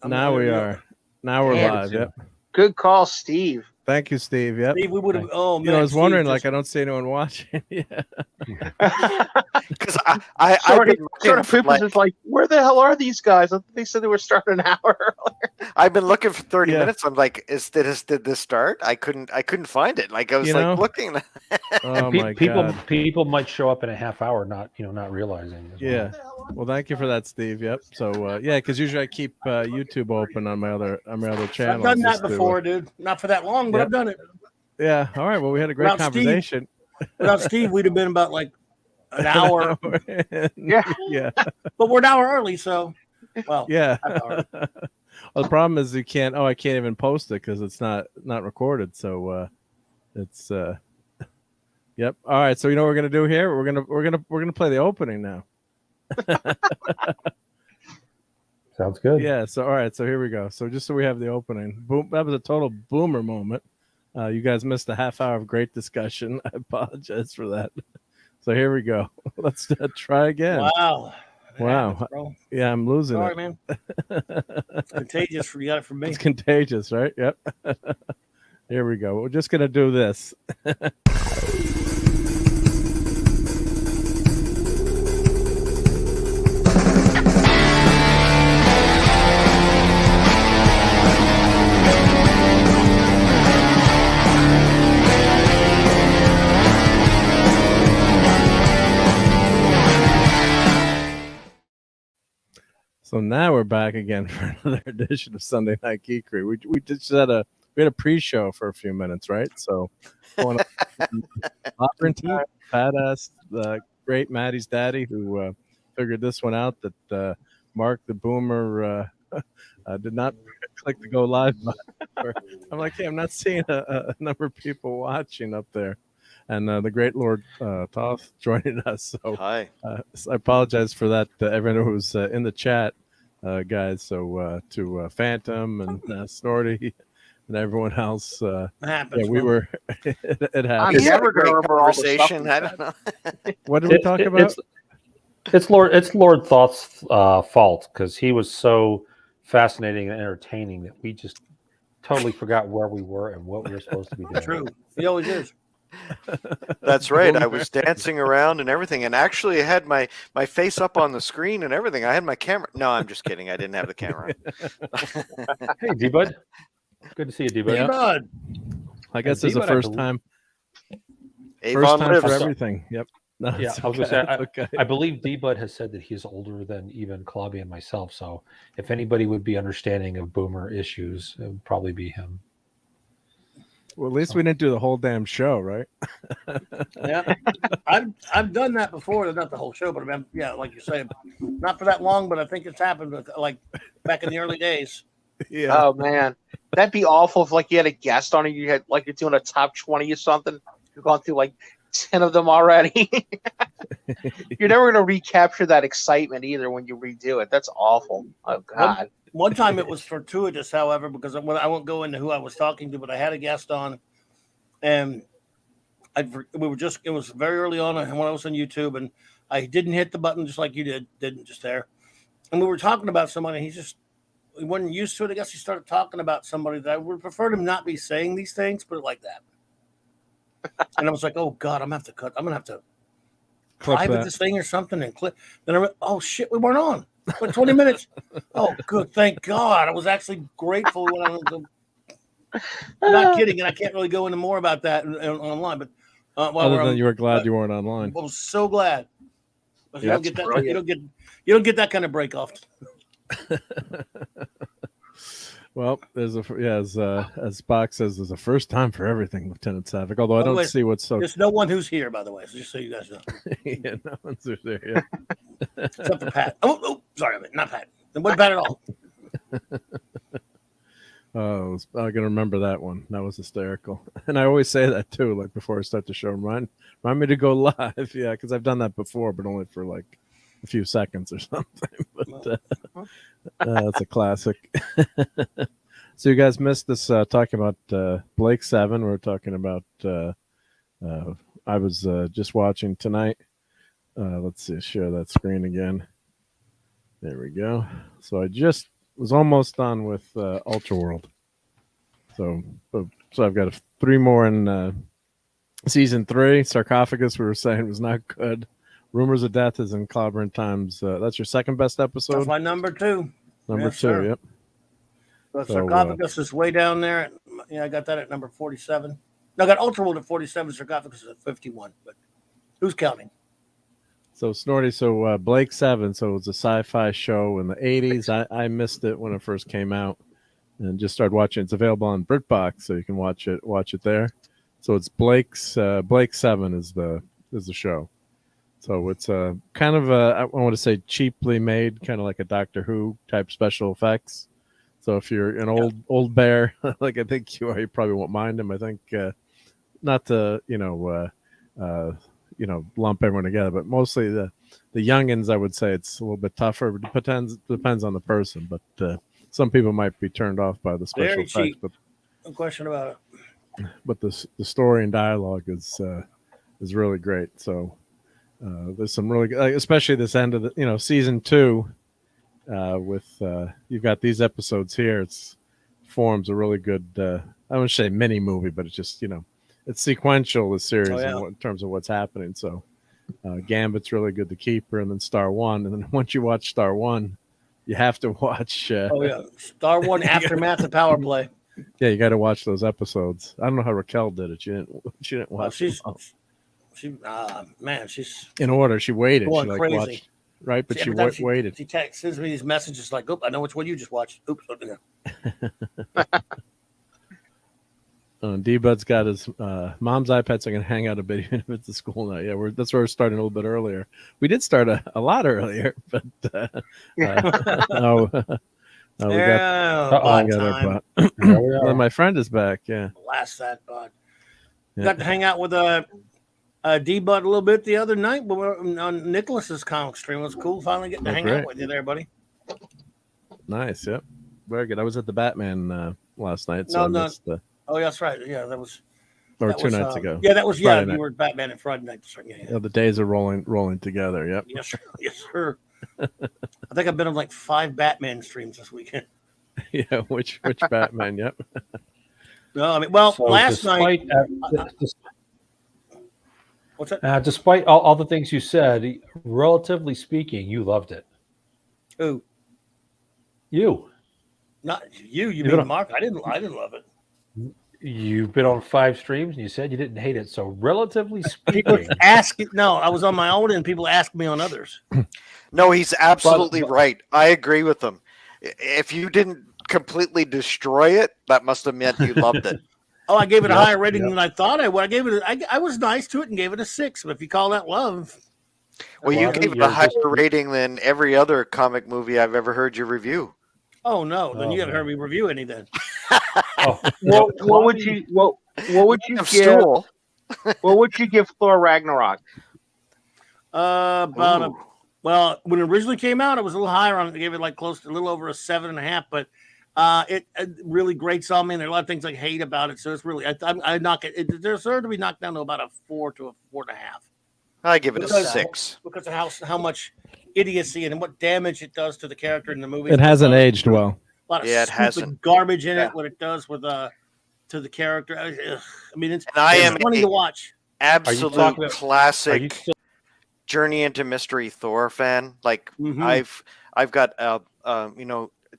Now we are. Now we're live. Yep. Good call, Steve. Thank you, Steve. Yep. Steve, we would have. Oh man, I was wondering, Steve, like, I don't see anyone watching. Yeah. Because I've been sort of Poopers is like, where the hell are these guys? They said they were starting an hour earlier. I've been looking for 30 minutes. I'm like, did this start? I couldn't find it. Like I was looking. Oh my God. People might show up in a half hour, not realizing. Yeah. Well, thank you for that, Steve. Yep. So because usually I keep YouTube open on my other channel. I've done that before, dude. Not for that long, but I've done it. Yeah. All right. Well, we had a great conversation. Without Steve, we'd have been about like an hour. Yeah. But we're an hour early, so yeah. Well, the problem is I can't even post it because it's not recorded. So it's yep. All right. So you know what we're gonna do here? We're gonna play the opening now. Sounds good. Yeah. So all right. So here we go. So just so we have the opening. Boom. That was a total boomer moment. You guys missed a half hour of great discussion. I apologize for that. So here we go. Let's try again. Wow. Happens, yeah, I'm losing Sorry, it. Man. It's contagious. You got it from me. It's contagious, right? Yep. Here we go. We're just gonna do this. So now we're back again for another edition of Sunday Night Geekery. We just had a pre-show for a few minutes, right? So, badass, the great Maddie's daddy who figured this one out that Mark the Boomer did not click the go live button. I'm like, hey, I'm not seeing a number of people watching up there. And the great Lord Toth joining us. So hi. So I apologize for that to everyone who's in the chat, guys. So to Phantom and Snorty and everyone else. We were. It happened. I'm never going to remember all the stuff. I don't know. What did we talk about? It's Lord Thoth's fault because he was so fascinating and entertaining that we just totally forgot where we were and what we were supposed to be doing. True. He always is. That's right. I was dancing around and everything, and actually I had my face up on the screen and everything. I had my camera. No, I'm just kidding. I didn't have the camera. Hey, D-Bud. Good to see you, D-Bud. Hey, Bud. I guess it's the first time. Avon time lives. for everything. Yep. No, yeah, I was going to say, okay. I believe D-Bud has said that he's older than even Clubby and myself. So if anybody would be understanding of boomer issues, it would probably be him. Well, at least we didn't do the whole damn show, right? Yeah, I've done that before. Not the whole show, but like you say, not for that long. But I think it's happened like back in the early days. Yeah. Oh man, that'd be awful if like you had a guest on it. You had like you're doing a top 20 or something. You've gone through like 10 of them already. You're never going to recapture that excitement either when you redo it. That's awful. Oh God. One time it was fortuitous, however, because I won't go into who I was talking to, but I had a guest on, and it was very early on when I was on YouTube, and I didn't hit the button just like you didn't just there. And we were talking about somebody, and he wasn't used to it. I guess he started talking about somebody that I would prefer him not be saying these things, put it like that. And I was like, oh God, I'm going to have to private this thing or something and clip. Then I went, oh shit, we weren't on. For 20 minutes. Oh, good. Thank God. I was actually grateful when I was not kidding, and I can't really go into more about that online. But other than you were glad you weren't online. I was so glad. You don't get that. You don't get that kind of break off. Well, there's as Spock says, there's a first time for everything, Lieutenant Savick. Although I don't see what's so. There's no one who's here, by the way. So just so you guys know. Yeah, no one's there. Yeah. Except for Pat. Oh, sorry, not Pat. It wasn't Pat at all. Oh, I can remember that one. That was hysterical. And I always say that too, like before I start the show. Remind me to go live. Yeah, because I've done that before, but only for like a few seconds or something. But that's a classic. So you guys missed this talking about Blake 7. We're talking about I was just watching tonight. Let's see, share that screen again. There we go. So I just was almost done with Ultra World. So I've got 3 more in season 3. Sarcophagus, we were saying, was not good. Rumors of Death is in Clobbering Times. That's your second best episode. That's my number 2. Number Yes, 2, sir. yep. But So, Sarcophagus is way down there. Yeah, I got that at number 47. No, I got Ultra World at 47. Sarcophagus is at 51. But who's counting? So Snorty, Blake 7. So it was a sci-fi show in the 80s. I missed it when it first came out, and just started watching. It's available on BritBox, so you can watch it there. So it's Blake 7 is the show. So it's kind of I want to say cheaply made, kind of like a Doctor Who type special effects. So if you're an old bear, like I think you are, you probably won't mind him. I think not to lump everyone together, but mostly the youngins, I would say it's a little bit tougher. It depends on the person, but some people might be turned off by the special Very effects. cheap. But No question about it. But the story and dialogue is really great. So there's some really good, especially this end of the season 2 with you've got these episodes here. It's forms a really good I wouldn't say mini movie, but it's just it's sequential, the series, in terms of what's happening. So Gambit's really good, The Keeper, and then Star One. And then once you watch Star One, you have to watch Star One Aftermath of Power Play. Yeah, you got to watch those episodes. I don't know how Raquel did it. She didn't watch. She's in order. She waited. Going she crazy. Watched, right, but she waited. She sends me these messages like, "Oop, I know which one you just watched." Oops. D-Bud's got his mom's iPad, so I can hang out a bit even if it's a school night. Yeah, that's where we're starting a little bit earlier. We did start a lot earlier, but we got our my friend is back. Yeah, Blast that bud. Got to hang out with D-Bud a little bit the other night, but on Nicholas's comic stream. It was cool finally getting to hang out with you there, buddy. Nice. Yep. Very good. I was at the Batman last night. Oh, that's right. Yeah, that was. Or that 2 nights ago. Yeah, that was Friday night. You were Batman at Friday night. Yeah, the days are rolling together. Yep. Yes, sir. Yes, sir. I think I've been on like 5 Batman streams this weekend. Yeah, which Batman? Yep. No, I mean, last night. What's that? Despite all the things you said, relatively speaking, you loved it. Who? You. Not you. You mean Mark? I didn't love it. You've been on 5 streams and you said you didn't hate it. So relatively speaking, I was on my own and people asked me on others. No, he's absolutely right. I agree with him. If you didn't completely destroy it, that must have meant you loved it. Oh, I gave it a higher rating than I thought I would. I was nice to it and gave it a 6. But if you call that love, well, you gave it a higher rating than every other comic movie I've ever heard you review. Oh no, then you haven't heard me review any then. What would you give? What would you give Thor Ragnarok? When it originally came out, it was a little higher on it. I gave it like close to a little over a 7.5, but it really grates on me. And there are a lot of things I hate about it. So it's really I knock it. It deserves to be knocked down to about a 4 to a 4.5. I give it a 6 because of how much idiocy and what damage it does to the character in the movie. It hasn't aged well. A lot of stupid garbage in it. What it does with to the character. I mean, it's funny to watch. Absolute classic Journey into Mystery Thor fan. Like I've got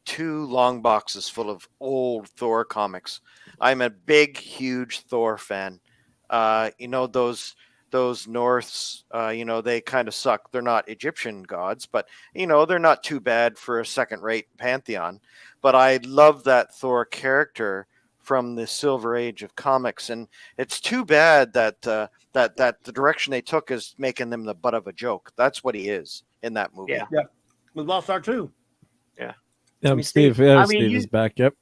2 long boxes full of old Thor comics. I'm a big, huge Thor fan. Those Norths, they kind of suck. They're not Egyptian gods, but they're not too bad for a second-rate pantheon. But I love that Thor character from the Silver Age of comics, and it's too bad that that the direction they took is making them the butt of a joke. That's what he is in that movie. Yeah. With Lost Star 2. Yeah. Yeah, Steve. Yeah, Steve is back. Yep.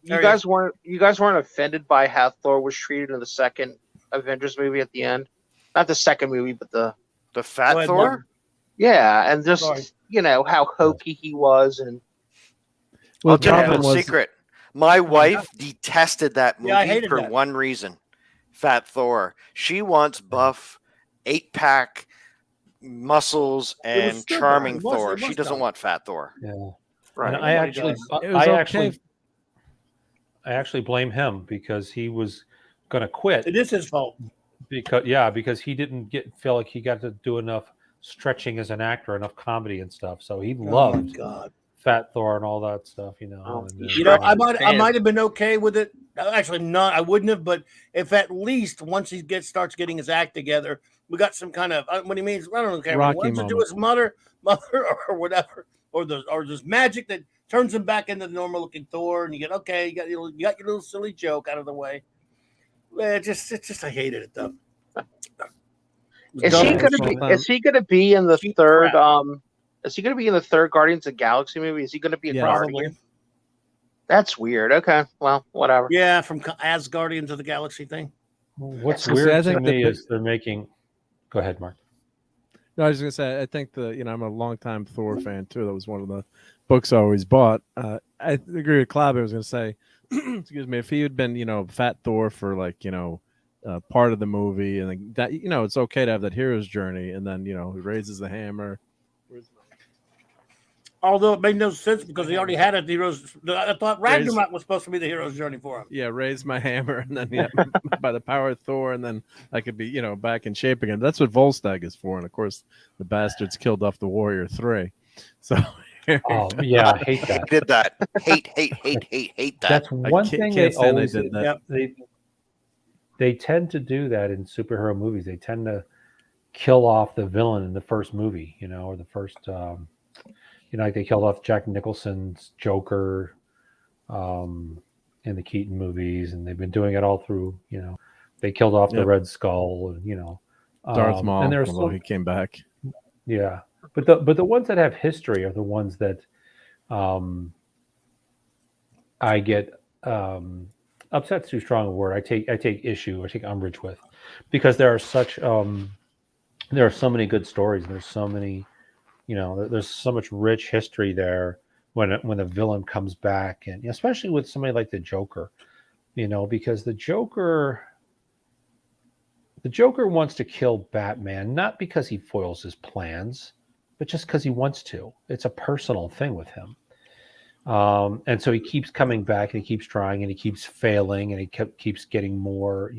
You guys weren't offended by how Thor was treated in the second Avengers movie at the end? Not the second movie, but the fat Thor. Yeah, and just how hokey he was, and I'll tell you a secret. My wife detested that movie for one reason: Fat Thor. She wants buff, 8-pack muscles and charming Thor. She doesn't want Fat Thor. Yeah. Right. And I Nobody actually, does. I actually blame him because he was going to quit It is his fault. because he didn't feel like he got to do enough stretching as an actor, enough comedy and stuff. So he Oh my loved God. Fat Thor and all that stuff, you know. Oh, and he then- You know, Stretching I might have been okay with it. Actually, not. I wouldn't have. But if at least once he starts getting his act together, we got some kind of what he means. I don't care. Rocky What he wants to do moment. his mother, or whatever, or this magic that turns him back into the normal looking Thor, and you get okay. You got your little silly joke out of the way. It's just I hated it though. Is Yeah, he it's gonna one be? time. Is he gonna be in the Cheap third? crap. Is he gonna be in the third Guardians of the Galaxy movie? Is he gonna be a Yes. Guardian? Probably. That's weird. Okay, well, whatever. Yeah, from as Guardians of the Galaxy thing. What's So, see, weird I to think me that is they're making. Go ahead, Mark. No, I was gonna say I think I'm a longtime Thor fan too. That was one of the books I always bought. I agree with Claude. I was gonna say, excuse me, if he had been Fat Thor for part of the movie, and like that it's okay to have that hero's journey, and then he raises the hammer. Although it made no sense because he already had a hero's. I thought Ragnarok was supposed to be the hero's journey for him. Yeah, raise my hammer, and then by the power of Thor, and then I could be back in shape again. That's what Volstagg is for, and of course the bastards killed off the Warrior 3. So Oh yeah, I hate that. Did that. Hate that. That's one thing they can't stand they always did that. Yep. They tend to do that in superhero movies. They tend to kill off the villain in the first movie, or the first. Like they killed off Jack Nicholson's Joker in the Keaton movies, and they've been doing it all through. They killed off the Yep. Red Skull, and Darth Maul, and there's although he came back. yeah, but the ones that have history are the ones that I get upset's too strong a word. I take issue, I take umbrage with, because there are so many good stories, and there's so many. There's so much rich history there when a villain comes back, and especially with somebody like the Joker, because the Joker wants to kill Batman, not because he foils his plans, but just because he wants to. It's a personal thing with him. And so he keeps coming back, and he keeps trying, and he keeps failing, and he keeps getting more,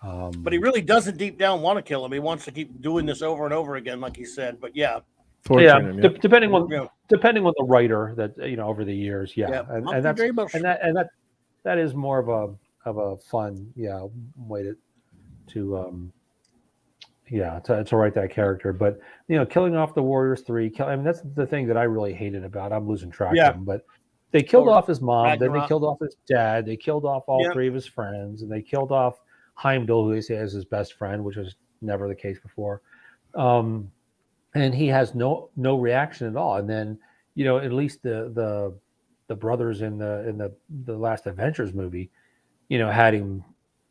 But he really doesn't deep down want to kill him. He wants to keep doing this over and over again, like he said. But yeah, Torturing him, yep. depending on the writer that over the years, and that's very much. and that is more of a fun way to write that character. But killing off the Warriors 3, that's the thing that I really hated about. I'm losing track of him, but they killed off his mom, Ragnarok. then they killed off his dad, they killed off all Yep. 3 of his friends, and they killed off Heimdall, who they say is his best friend, which was never the case before. And he has no reaction at all. And then, at least the brothers in the last Avengers movie, had him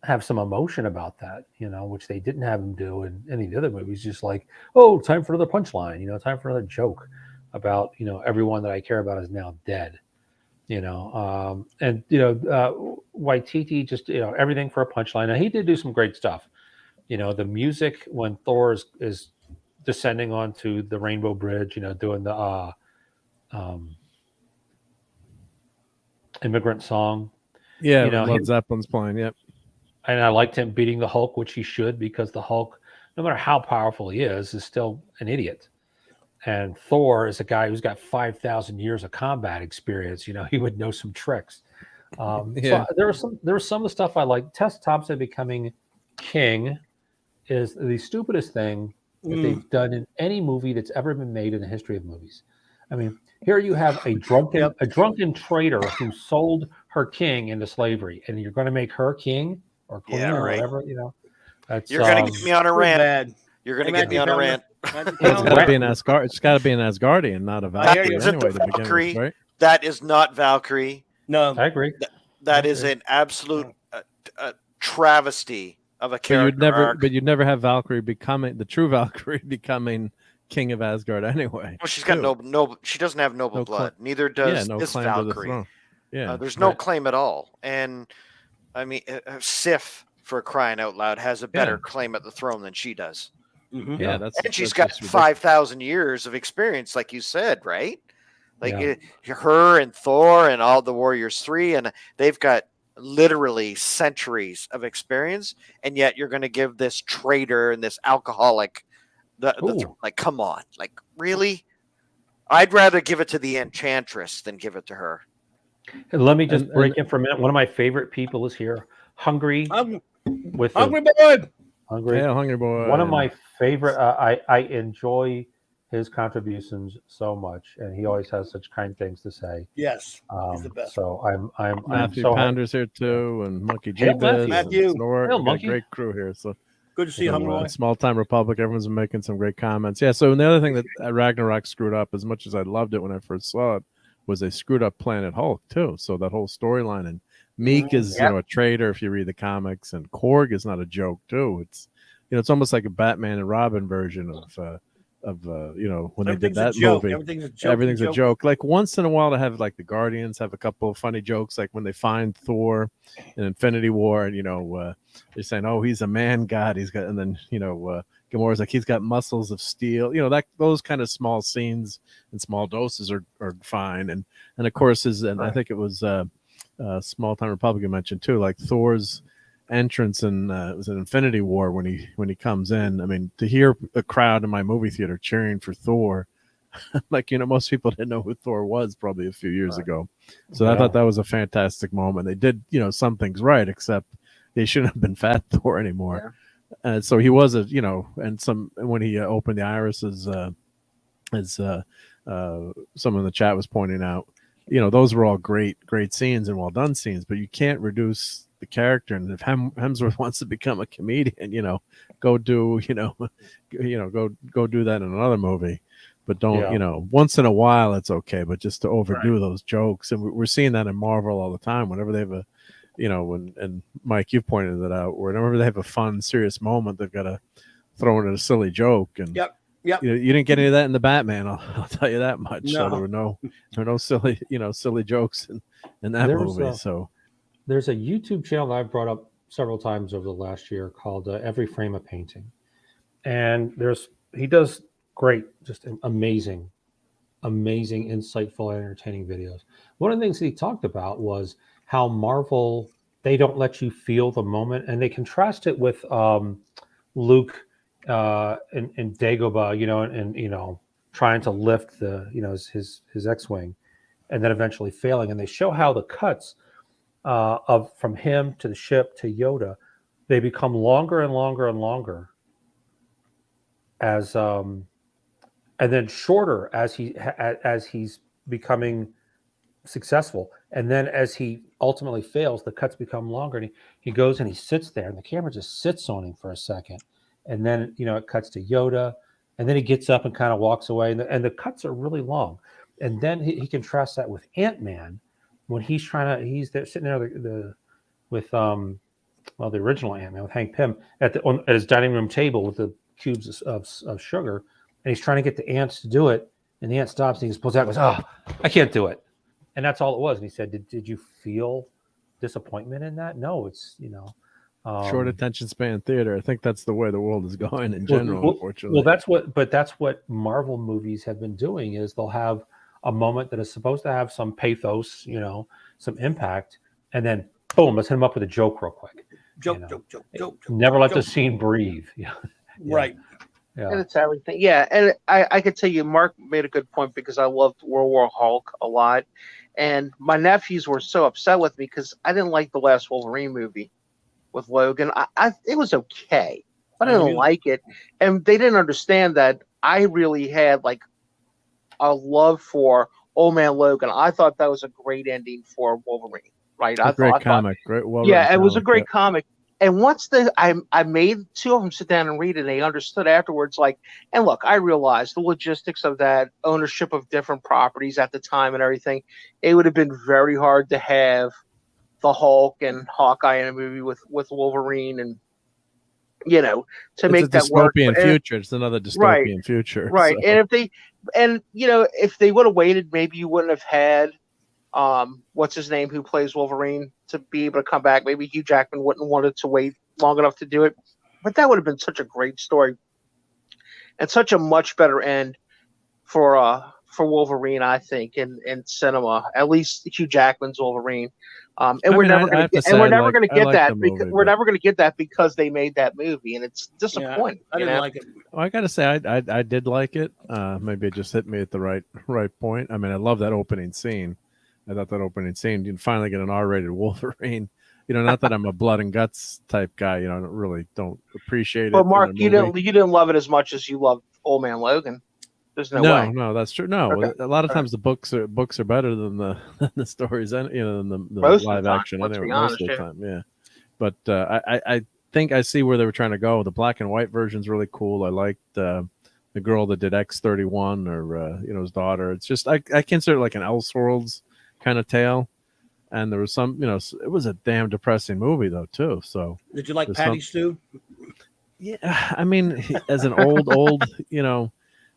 have some emotion about that, which they didn't have him do in any of the other movies. Just like, oh, time for another punchline, time for another joke about, everyone that I care about is now dead. Waititi just everything for a punchline. Now he did do some great stuff. The music when Thor is descending onto the Rainbow Bridge, doing the immigrant song. Yeah, Led Zeppelin's playing. Yep. And I liked him beating the Hulk, which he should, because the Hulk, no matter how powerful he is still an idiot. And Thor is a guy who's got 5,000 years of combat experience. He would know some tricks. So there was some of the stuff I like. Tess Thompson becoming king is the stupidest thing that they've done in any movie that's ever been made in the history of movies. I mean, here you have a drunken traitor who sold her king into slavery, and you're going to make her king or queen or whatever. That's, you're going to get me on a rant. Bad. You're going to get me on a rant. It's got to be an Asgard. It's got to be an Asgardian, not a Valkyrie. Is it the Anyway, to begin Valkyrie? with, right? That is not Valkyrie. No, I agree. That is an absolute travesty of a character. But you'd never have Valkyrie becoming the true Valkyrie becoming king of Asgard anyway. Well, she's got no. She doesn't have noble blood. Neither does this claim to the Valkyrie. throne. Yeah, there's no claim at all. And I mean, Sif, for crying out loud, has a better claim at the throne than she does. Mm-hmm. Yeah, and she's got 5,000 years of experience, like you said, right? Like her and Thor and all the Warriors 3, and they've got literally centuries of experience, and yet you're going to give this traitor and this alcoholic like, come on, like, really? I'd rather give it to the Enchantress than give it to her. And let me just break in for a minute. One of my favorite people is here, Hungry Boy. Hungry. Yeah, Hungry Boy. One of my favorite. I enjoy his contributions so much, and he always has such kind things to say. Yes, he's the best. So I'm Matthew so Pounder's here too, and Monkey G. Matthew. Got great crew here. So good to see you, Hungry Boy. Small Time Republic. Everyone's been making some great comments. Yeah. So the other thing that Ragnarok screwed up, as much as I loved it when I first saw it, was they screwed up Planet Hulk too. So that whole storyline, and Meek is a traitor if you read the comics, and Korg is not a joke too. It's it's almost like a Batman and Robin version of when they did that movie. Everything's a joke. Like once in a while to have like the Guardians have a couple of funny jokes, like when they find Thor in Infinity War, and they're saying, oh, he's a man god, he's got, and then Gamora's like, he's got muscles of steel. That those kind of small scenes in small doses are fine. And of course I think it was Small Time Republican mentioned too, like Thor's entrance in it was an Infinity War when he comes in. I mean, to hear a crowd in my movie theater cheering for Thor, like most people didn't know who Thor was probably a few years ago. So I thought that was a fantastic moment. They did some things right, except they shouldn't have been Fat Thor anymore. And so he was and when he opened the irises, as someone in the chat was pointing out, those were all great scenes and well done scenes, but you can't reduce the character. And if Hemsworth wants to become a comedian, go do go do that in another movie, but don't once in a while it's okay, but just to overdo those jokes. And we're seeing that in Marvel all the time. Whenever they have a and Mike, you pointed it out, whenever they have a fun serious moment, they've got to throw in a silly joke. And you didn't get any of that in the Batman, I'll tell you that much. So there were no silly silly jokes in that movie. So there's a YouTube channel that I've brought up several times over the last year called Every Frame a Painting. And he does great, just amazing, insightful, entertaining videos. One of the things that he talked about was how Marvel, they don't let you feel the moment. And they contrast it with Luke and Dagobah, and trying to lift his X-Wing and then eventually failing. And they show how the cuts from him to the ship to Yoda, they become longer and longer and longer as and then shorter as he's becoming successful. And then as he ultimately fails, the cuts become longer, and he goes and he sits there, and the camera just sits on him for a second, and then it cuts to Yoda, and then he gets up and kind of walks away, and the cuts are really long. And then he contrasts that with Ant-Man, when he's there sitting there with the original Ant-Man with Hank Pym at his dining room table with the cubes of sugar, and he's trying to get the ants to do it, and the ant stops and he just pulls out and goes, "Oh, I can't do it." And that's all it was. And he said, "Did you feel disappointment in that?" No, it's short attention span theater. I think that's the way the world is going in general, unfortunately. Well, that's what Marvel movies have been doing, is they'll have a moment that is supposed to have some pathos, some impact, and then boom, let's hit him up with a joke real quick. Joke. Never let the scene breathe. Yeah. Right. Yeah. And it's everything. Yeah. And I could tell you, Mark made a good point, because I loved World War Hulk a lot. And my nephews were so upset with me because I didn't like the last Wolverine movie with Logan. It was okay, but I didn't like it. And they didn't understand that I really had like a love for Old Man Logan. I thought that was a great ending for Wolverine, right? Great comic. Great. Yeah, it was a great comic. And once I made two of them sit down and read it, and they understood afterwards, and look, I realized the logistics of that ownership of different properties at the time and everything. It would have been very hard to have the Hulk and Hawkeye in a movie with Wolverine, and to make that work. Dystopian future. It's another dystopian future. Right. So. And if they would have waited, maybe you wouldn't have had what's his name, who plays Wolverine, to be able to come back. Maybe Hugh Jackman wouldn't have wanted to wait long enough to do it, but that would have been such a great story and such a much better end for for Wolverine, I think, in cinema. At least Hugh Jackman's Wolverine. And I we're mean, never I going have to to get, say and we're I never like- going to I get like that the movie, because we're but- never going to get that because they made that movie, and it's Yeah, disappointing. I didn't like it. Well, I gotta say, I did like it. Maybe it just hit me at the right point. I mean, I love that opening scene. I thought that opening scene, you finally get an R-rated Wolverine. You know, not that I'm a blood and guts type guy. You know, I don't appreciate it. But Mark, in you a movie. didn't love it as much as you loved Old Man Logan. There's no way. No, that's true. No, Okay. a lot of Okay. times the books are better than the than the stories, and than the Most of the live time, action. let's Anyway, be most of the honest, time, yeah. But I think I see where they were trying to go. The black and white version's really cool. I liked the girl that did X-31 or his daughter. It's just I consider it like an Elseworlds kind of tale. And there was some, it was a damn depressing movie though too. So Did you like there's Patty Stew? yeah, I mean, as an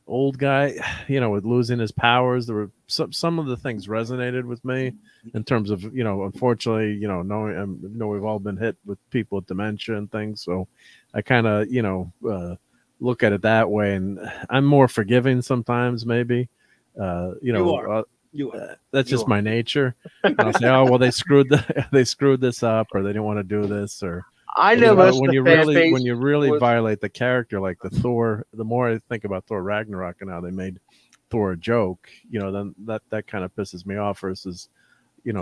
old guy, with losing his powers, there were some of the things resonated with me in terms of, unfortunately, knowing, we've all been hit with people with dementia and things. So I kind of, look at it that way, and I'm more forgiving sometimes, maybe. You are. That's You just are. my nature. And I'll say, oh well, they screwed this up, or they didn't want to do this, or I know most when of you the fan really base when you really was- violate the character, like the Thor. The more I think about Thor Ragnarok and how they made Thor a joke, then that kind of pisses me off versus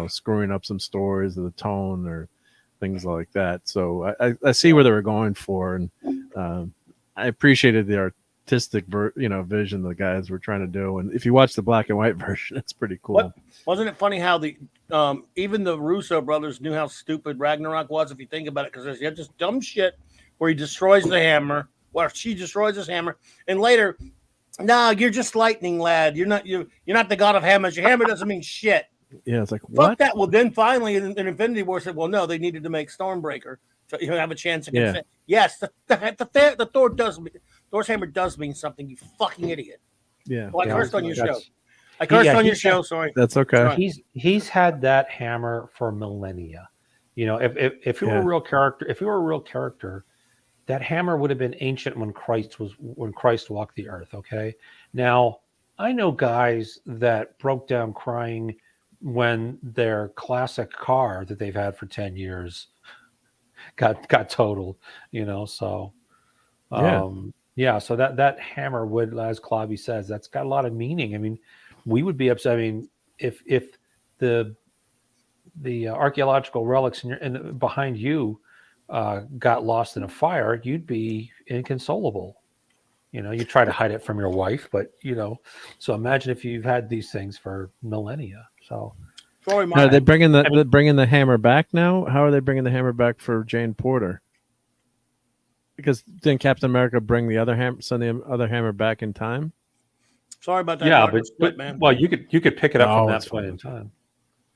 screwing up some stories or the tone or things like that. So I see where they were going for, and I appreciated the artistic vision the guys were trying to do. And if you watch the black and white version, it's pretty cool. What? Wasn't it funny how the even the Russo brothers knew how stupid Ragnarok was, if you think about it, because he had this dumb shit where he destroys the hammer, or she destroys his hammer, and later, nah, you're just lightning, lad. You're not the god of hammers. Your hammer doesn't mean shit. Yeah, it's like Fuck what? that. Well, then finally in Infinity War said, well, no, they needed to make Stormbreaker so you have a chance against it. Yes, the Thor's hammer does mean something. You fucking idiot. Yeah, Well, I cursed on your show. That's- I cursed Yeah, on your he's- show. Sorry. that's okay. He's had that hammer for millennia. If he were a real character, that hammer would have been ancient when Christ walked the earth. Okay. Now I know guys that broke down crying when their classic car that they've had for 10 years got totaled. So so that hammer would, as Clavi says, that's got a lot of meaning. I mean, we would be upset. I mean, if the archaeological relics behind you got lost in a fire, you'd be inconsolable. You try to hide it from your wife, but so imagine if you've had these things for millennia. So Sorry, Now, are they bringing the I mean- they're bringing the hammer back now? How are they bringing the hammer back for Jane Porter? Because didn't Captain America bring send the other hammer back in time? Sorry about that. yeah, Marcus, but man. well, you could pick it up No, from that it's point fine. in time.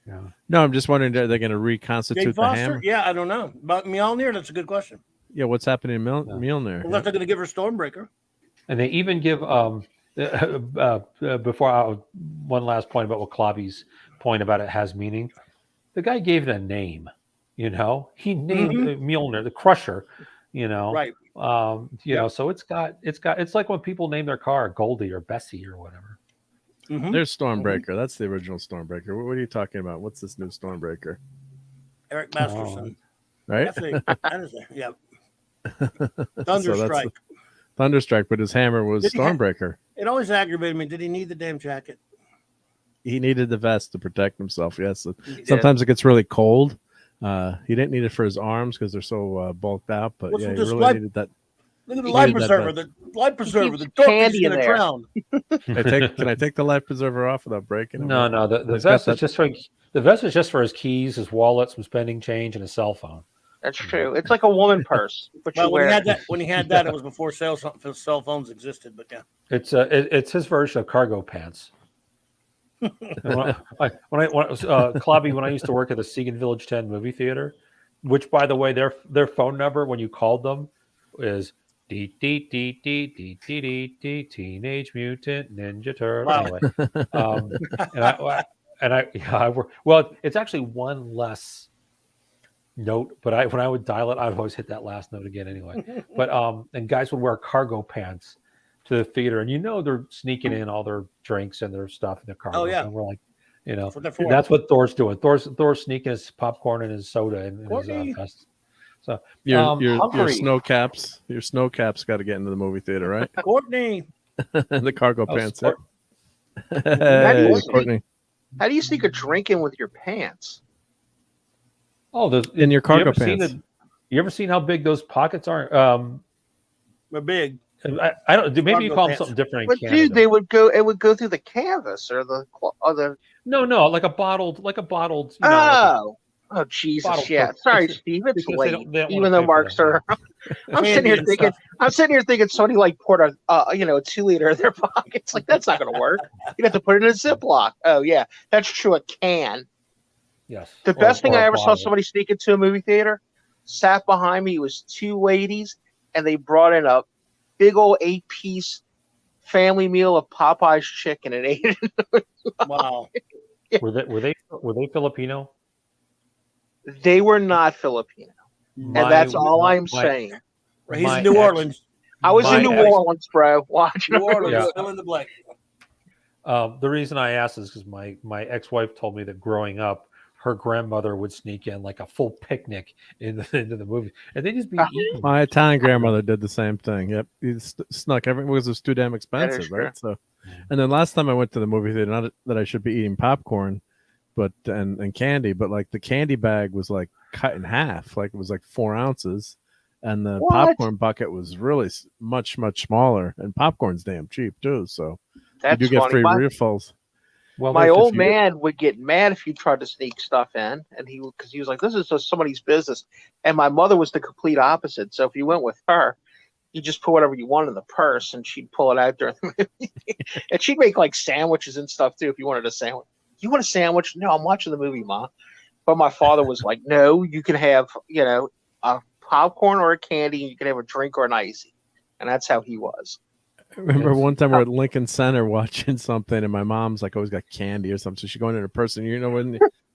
Yeah. No, I'm just wondering, are they going to Jane reconstitute the Foster? hammer? Yeah, I don't know. About Mjolnir, that's a good question. Yeah, what's happening in Yeah. Mjolnir? Unless they're going to give her Stormbreaker. And they even give one last point about what Clavi's point about it has meaning. The guy gave it a name. He named Mjolnir, the Crusher. Right. So it's like when people name their car Goldie or Bessie or whatever. Mhm. There's Stormbreaker. That's the original Stormbreaker. What are you talking about? What's this new Stormbreaker? Eric Masterson. Right? That's it. Yeah. Thunderstrike. Thunderstrike, but his hammer was Did he have- Stormbreaker. It always aggravated me. Did he need the damn jacket? He needed the vest to protect himself. Yes. He did. Sometimes it gets really cold. He didn't need it for his arms because they're so bulked out. But What's yeah, with he this really light- needed that. Look at the He life needed that preserver. vest. The life preserver. keeps The dark candy is in going to there. drown. Can I take the life preserver off without breaking it? No, the He's got vest that- is just for his keys, his wallet, some spending change, and his cell phone. That's true. It's like a woman purse, but you Well, when wear. he had that, it was before cell phones existed. But yeah, It's his version of cargo pants. Clavi, when I used to work at the Segan Village 10 movie theater, which by the way, their phone number when you called them is Teenage Mutant Ninja Turtle. Wow. Anyway, well, it's actually one less note, but when I would dial it, I'd always hit that last note again anyway. But and guys would wear cargo pants to the theater, and they're sneaking in all their drinks and their stuff in their car. Oh, yeah. And we're like, That's what they're for. that's what Thor's doing. Thor's sneaking his popcorn and his soda and his Courtney. vest. So Your Hungary. snow caps got to get into the movie theater, right? Courtney. The cargo pants. Sport- Hey, Courtney. Courtney. How do you sneak a drink in with your pants? Oh, In your cargo pants. You ever seen how big those pockets are? We're big. I don't. Maybe you Cargo call them pants. something different in But Canada. dude, it would go through the canvas or the. No, like a bottled. Oh Jesus! Bottle Yeah, Coke. sorry, Because Steve. It's they don't- late. they don't Even wanna though pay for Mark's them. are. I'm Candy sitting here and thinking. stuff. I'm sitting here thinking somebody like poured a 2 liter in their pockets. Like that's not going to work. You'd have to put it in a Ziploc. Oh yeah, that's true. A can. Yes. The Or- best thing or I a ever saw bottle. somebody sneak into a movie theater. Sat behind me. It was 2 ladies, and they brought in a big old 8-piece family meal of Popeye's chicken and ate it. Wow. Were they Filipino? They were not Filipino, and that's all I'm saying. He's My in New ex- Orleans. I was My in New ex- Orleans, bro. Watch. New Orleans. Yeah. Fill in the blank. The reason I asked is because my ex-wife told me that growing up, her grandmother would sneak in like a full picnic into the movie, and they just be eating. My Italian grandmother did the same thing. Yep, he snuck everything because it was too damn expensive, true. right? So, and then last time I went to the movie theater, not that I should be eating popcorn, but and candy, but like the candy bag was like cut in half, like it was like 4 ounces, and the What? popcorn bucket was really much smaller, and popcorn's damn cheap too. So That's you do get funny. free My, refills. Well, my there's- old man would get mad if you tried to sneak stuff in, and because he was like, "This is just somebody's business." And my mother was the complete opposite. So if you went with her, you just put whatever you want in the purse, and she'd pull it out during the movie. And she'd make like sandwiches and stuff too. If you wanted a sandwich, you want a sandwich? No, I'm watching the movie, Ma. But my father was like, "No, you can have a popcorn or a candy, and you can have a drink or an icy," and that's how he was. I remember one time we're at Lincoln Center watching something, and my mom's like always got candy or something. So she going in her purse, and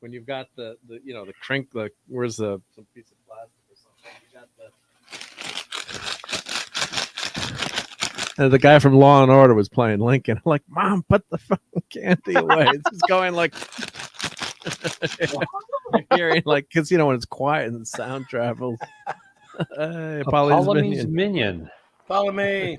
when you've got the crink, where's some piece of plastic or something? You got and the guy from Law and Order was playing Lincoln. I'm like, Mom, put the fucking candy away. It's just going like you're hearing like because when it's quiet and the sound travels. Hey, Polynesian Minion. Follow me.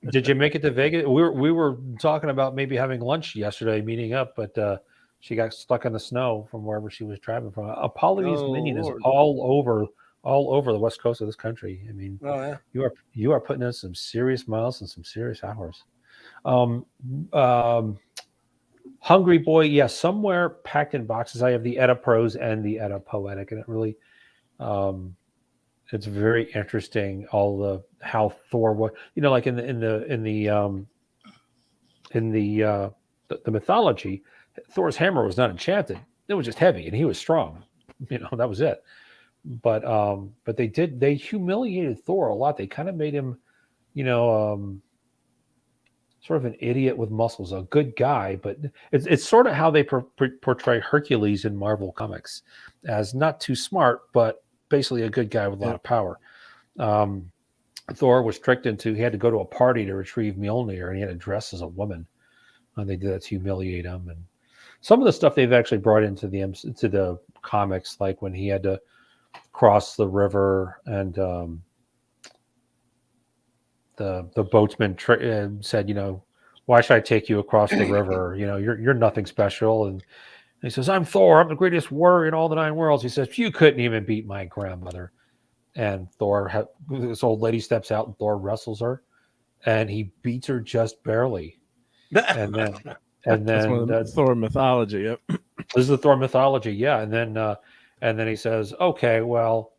Did you make it to Vegas? We were talking about maybe having lunch yesterday, meeting up, but she got stuck in the snow from wherever she was traveling from. A Polynesian Minion is all over the west coast of this country. I mean, you are putting in some serious miles and some serious hours. Hungry Boy, yes, somewhere packed in boxes. I have the Edda Prose and the Edda Poetic, and it really, it's very interesting. How Thor was, like in the mythology, Thor's hammer was not enchanted; it was just heavy, and he was strong. That was it. But they humiliated Thor a lot. They kind of made him, sort of an idiot with muscles, a good guy, but it's sort of how they portray Hercules in Marvel Comics, as not too smart, but basically a good guy with a lot of power. Thor was tricked into, he had to go to a party to retrieve Mjolnir, and he had to dress as a woman, and they did that to humiliate him. And some of the stuff they've actually brought into the comics, like when he had to cross the river, and the boatsman said, why should I take you across the river? You're nothing special. And he says, I'm Thor. I'm the greatest warrior in all the 9 worlds. He says, you couldn't even beat my grandmother. And this old lady steps out, and Thor wrestles her, and he beats her just barely. And then That's one of the Thor mythology. Yep. This is the Thor mythology, yeah. And then he says, okay, well,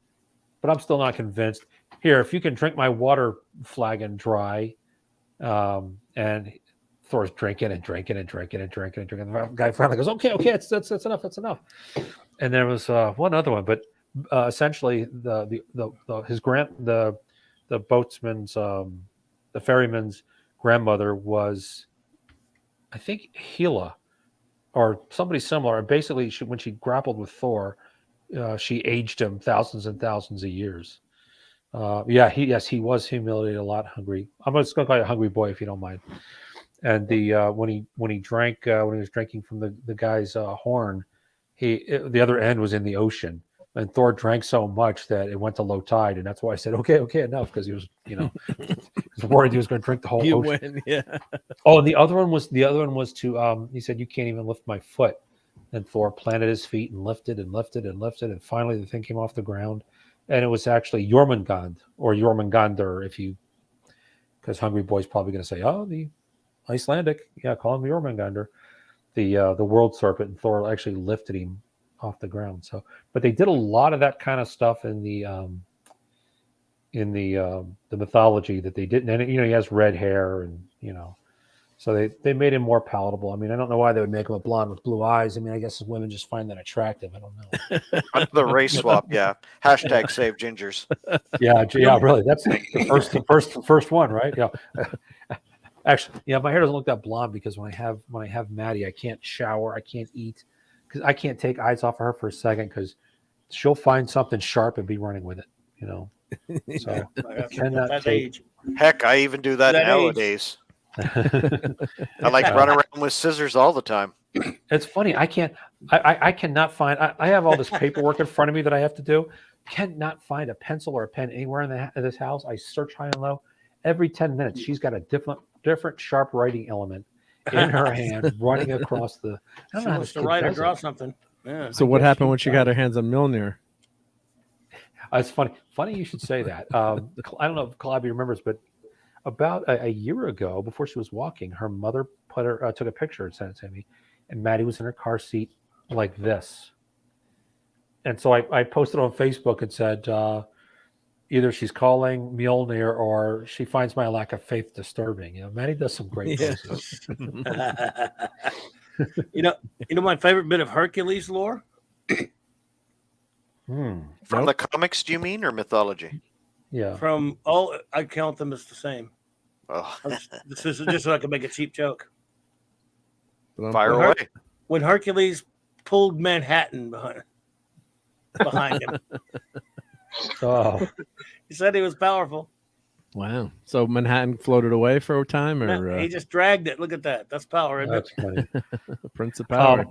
but I'm still not convinced. Here, if you can drink my water flagon dry, and Thor's drinking. The guy finally goes, okay, that's enough, that's enough. And there was one other one, but essentially the boatsman's, the ferryman's grandmother was, I think, Hela or somebody similar. And basically, when she grappled with Thor, she aged him thousands and thousands of years. He was humiliated a lot. Hungry. I'm just going to call you a hungry boy if you don't mind. And the when he drank when he was drinking from the guy's horn, the other end was in the ocean, and Thor drank so much that it went to low tide, and that's why I said okay, enough, because he was worried he was going to drink the whole You ocean. win, yeah. Oh, and the other one was to he said, you can't even lift my foot, and Thor planted his feet and lifted and lifted and lifted, and finally the thing came off the ground, and it was actually Jormungand or Jormungandr, because Hungry Boy's probably going to say, oh, the Icelandic, call him Jormungandr, the world serpent, and Thor actually lifted him off the ground. So, but they did a lot of that kind of stuff in the mythology that they didn't. And he has red hair, and so they made him more palatable. I mean, I don't know why they would make him a blonde with blue eyes. I mean, I guess women just find that attractive. I don't know. The race swap, yeah. Hashtag save gingers. Yeah, really. That's the first one, right? Yeah. Actually, my hair doesn't look that blonde because when I have Maddie, I can't shower, I can't eat, because I can't take eyes off of her for a second, because she'll find something sharp and be running with it. So I cannot that take. age. Heck, I even do that That nowadays. I like running around with scissors all the time. It's funny. I cannot find. I have all this paperwork in front of me that I have to do. Cannot find a pencil or a pen anywhere in this house. I search high and low. Every 10 minutes, she's got a different sharp writing element in her hand running across the. I don't She know how wants this to kid write or does draw it. something. Yeah. So what happened when she got her hands on Mjolnir? It's funny. Funny you should say that. I don't know if Calabi remembers, but about a year ago, before she was walking, her mother took a picture and sent it to me, and Maddie was in her car seat like this. And so I posted on Facebook and said, either she's calling Mjolnir or she finds my lack of faith disturbing. Maddie does some great voices. My favorite bit of Hercules lore? From the comics, do you mean, or mythology? Yeah. From all, I count them as the same. Oh, This is just so I can make a cheap joke. fire away. When Hercules pulled Manhattan behind him, Oh, he said he was powerful. Wow. So Manhattan floated away for a time, or He just dragged it. Look at that. That's power, isn't that's funny. Prince of Power?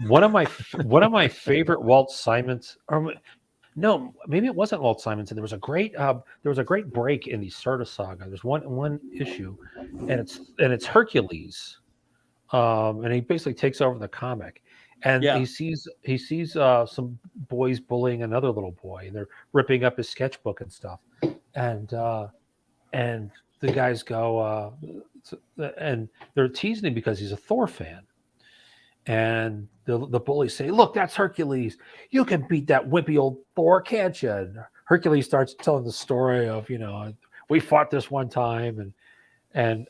One of my favorite Walt Simons, or no, maybe it wasn't Walt Simonson. There was a great break in the Serta saga. There's one issue, and it's Hercules, and he basically takes over the comic, and he sees some boys bullying another little boy, and they're ripping up his sketchbook and stuff, and the guys go and they're teasing him because he's a Thor fan. And the bullies say, "Look, that's Hercules. You can beat that wimpy old Thor, can't you?" And Hercules starts telling the story of, we fought this one time, and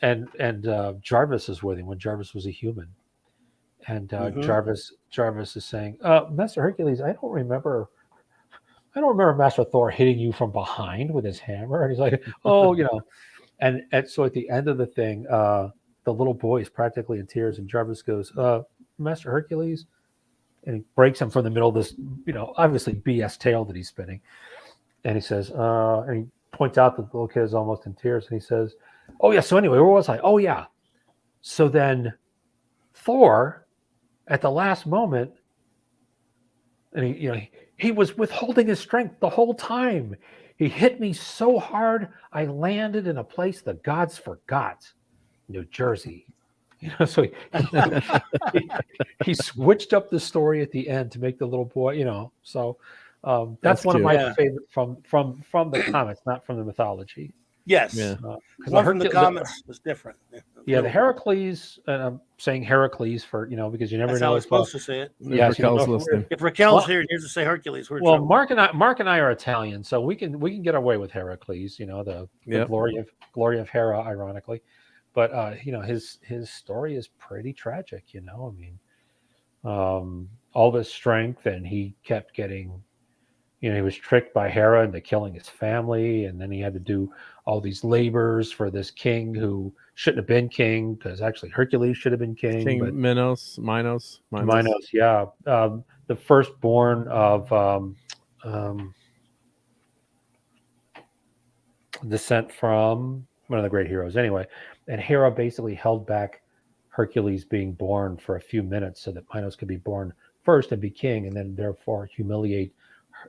Jarvis is with him when Jarvis was a human, and Jarvis is saying, "Master Hercules, I don't remember Master Thor hitting you from behind with his hammer." And he's like, "Oh, and so at the end of the thing, the little boy is practically in tears, and Jarvis goes, "Master Hercules," and he breaks him from the middle of this, obviously BS tale that he's spinning. And he says, and he points out that the little kid is almost in tears, and he says, "Oh yeah, so anyway, where was I? Oh yeah. So then Thor, at the last moment, and he was withholding his strength the whole time. He hit me so hard, I landed in a place the gods forgot, New Jersey." So he switched up the story at the end to make the little boy, So that's one cute. of my favorite from the comics, not from the mythology. Yes. Yeah. One from the comics was different. Yeah, the Heracles, and I'm saying Heracles for because you never That's know. how we're supposed to say it. Yeah, Raquel's listening. If Raquel's here and here's to say Hercules, we're in trouble. Mark and I are Italian, so we can get away with Heracles. The glory of Hera, ironically. But his story is pretty tragic. All this strength, and he kept getting, he was tricked by Hera into killing his family, and then he had to do all these labors for this king who shouldn't have been king, because actually Hercules should have been king. King Minos, yeah, the firstborn of descent from one of the great heroes anyway. And Hera basically held back Hercules being born for a few minutes so that Minos could be born first and be king, and then therefore humiliate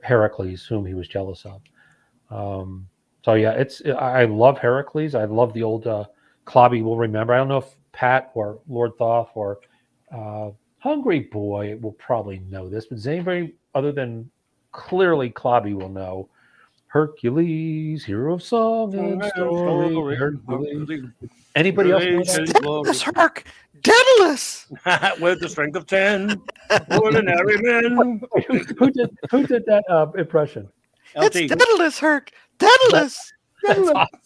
Heracles, whom he was jealous of. So yeah, I love Heracles. I love the old Clobby will remember. I don't know if Pat or Lord Thoth or Hungry Boy will probably know this, but does anybody other than clearly Clobby will know Hercules, hero of song and story. Hercules. Anybody else know that? Daedalus, Herc! Daedalus! With the strength of 10 ordinary men. Who did that impression? It's LT. Daedalus, Herc! Daedalus! That's awesome.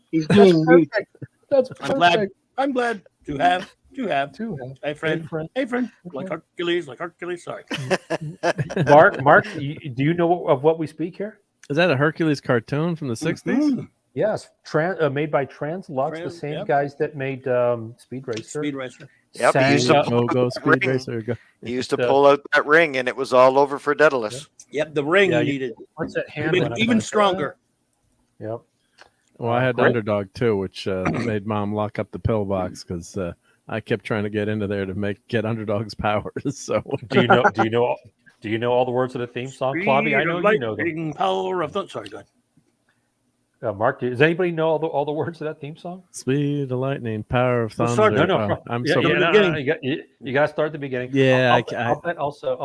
He's doing mute. Perfect. That's perfect. I'm glad to have. Hey friend. friend. Hey friend. Like Hercules. Sorry. Mark, do you know of what we speak here? Is that a Hercules cartoon from the 60s? Mhm. Yes, made by Translux, the same Yep. guys that made Speed Racer. Speed Racer. Yep, he used Sang, to Go Speed ring. Racer. Go. He used to pull out that ring, and it was all over for Daedalus. Yep, the ring Yeah, he needed. what's that hand? Even, when I even like, stronger. Yep. Well, I had Great. Underdog too, which made Mom lock up the pillbox because I kept trying to get into there to get Underdog's powers. So Do you know all the words of the theme song, Clobby? I know you know them. Power of the. Sorry, go ahead. Mark, does anybody know all the words of that theme song? speed of lightning, power of Let's thunder. start- No. I'm Yeah, so yeah, the no, beginning. you got to start at the beginning. Yeah, I'll bet also.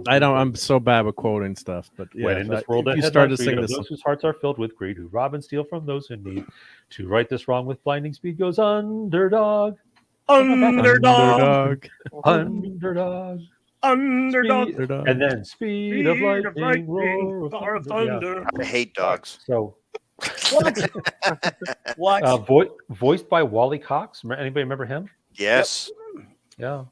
I don't. I'm so bad with quoting stuff, but yeah, When in this world if you ahead started lies to greed sing of this, those whose hearts are filled with greed, who rob and steal from those in need, to right this wrong with blinding speed goes underdog, Underdog. underdog, Underdog. speed, and then speed of lightning, roar of Power of thunder. thunder. I hate dogs. So, What? voiced by Wally Cox. Anybody remember him? Yes, Yeah.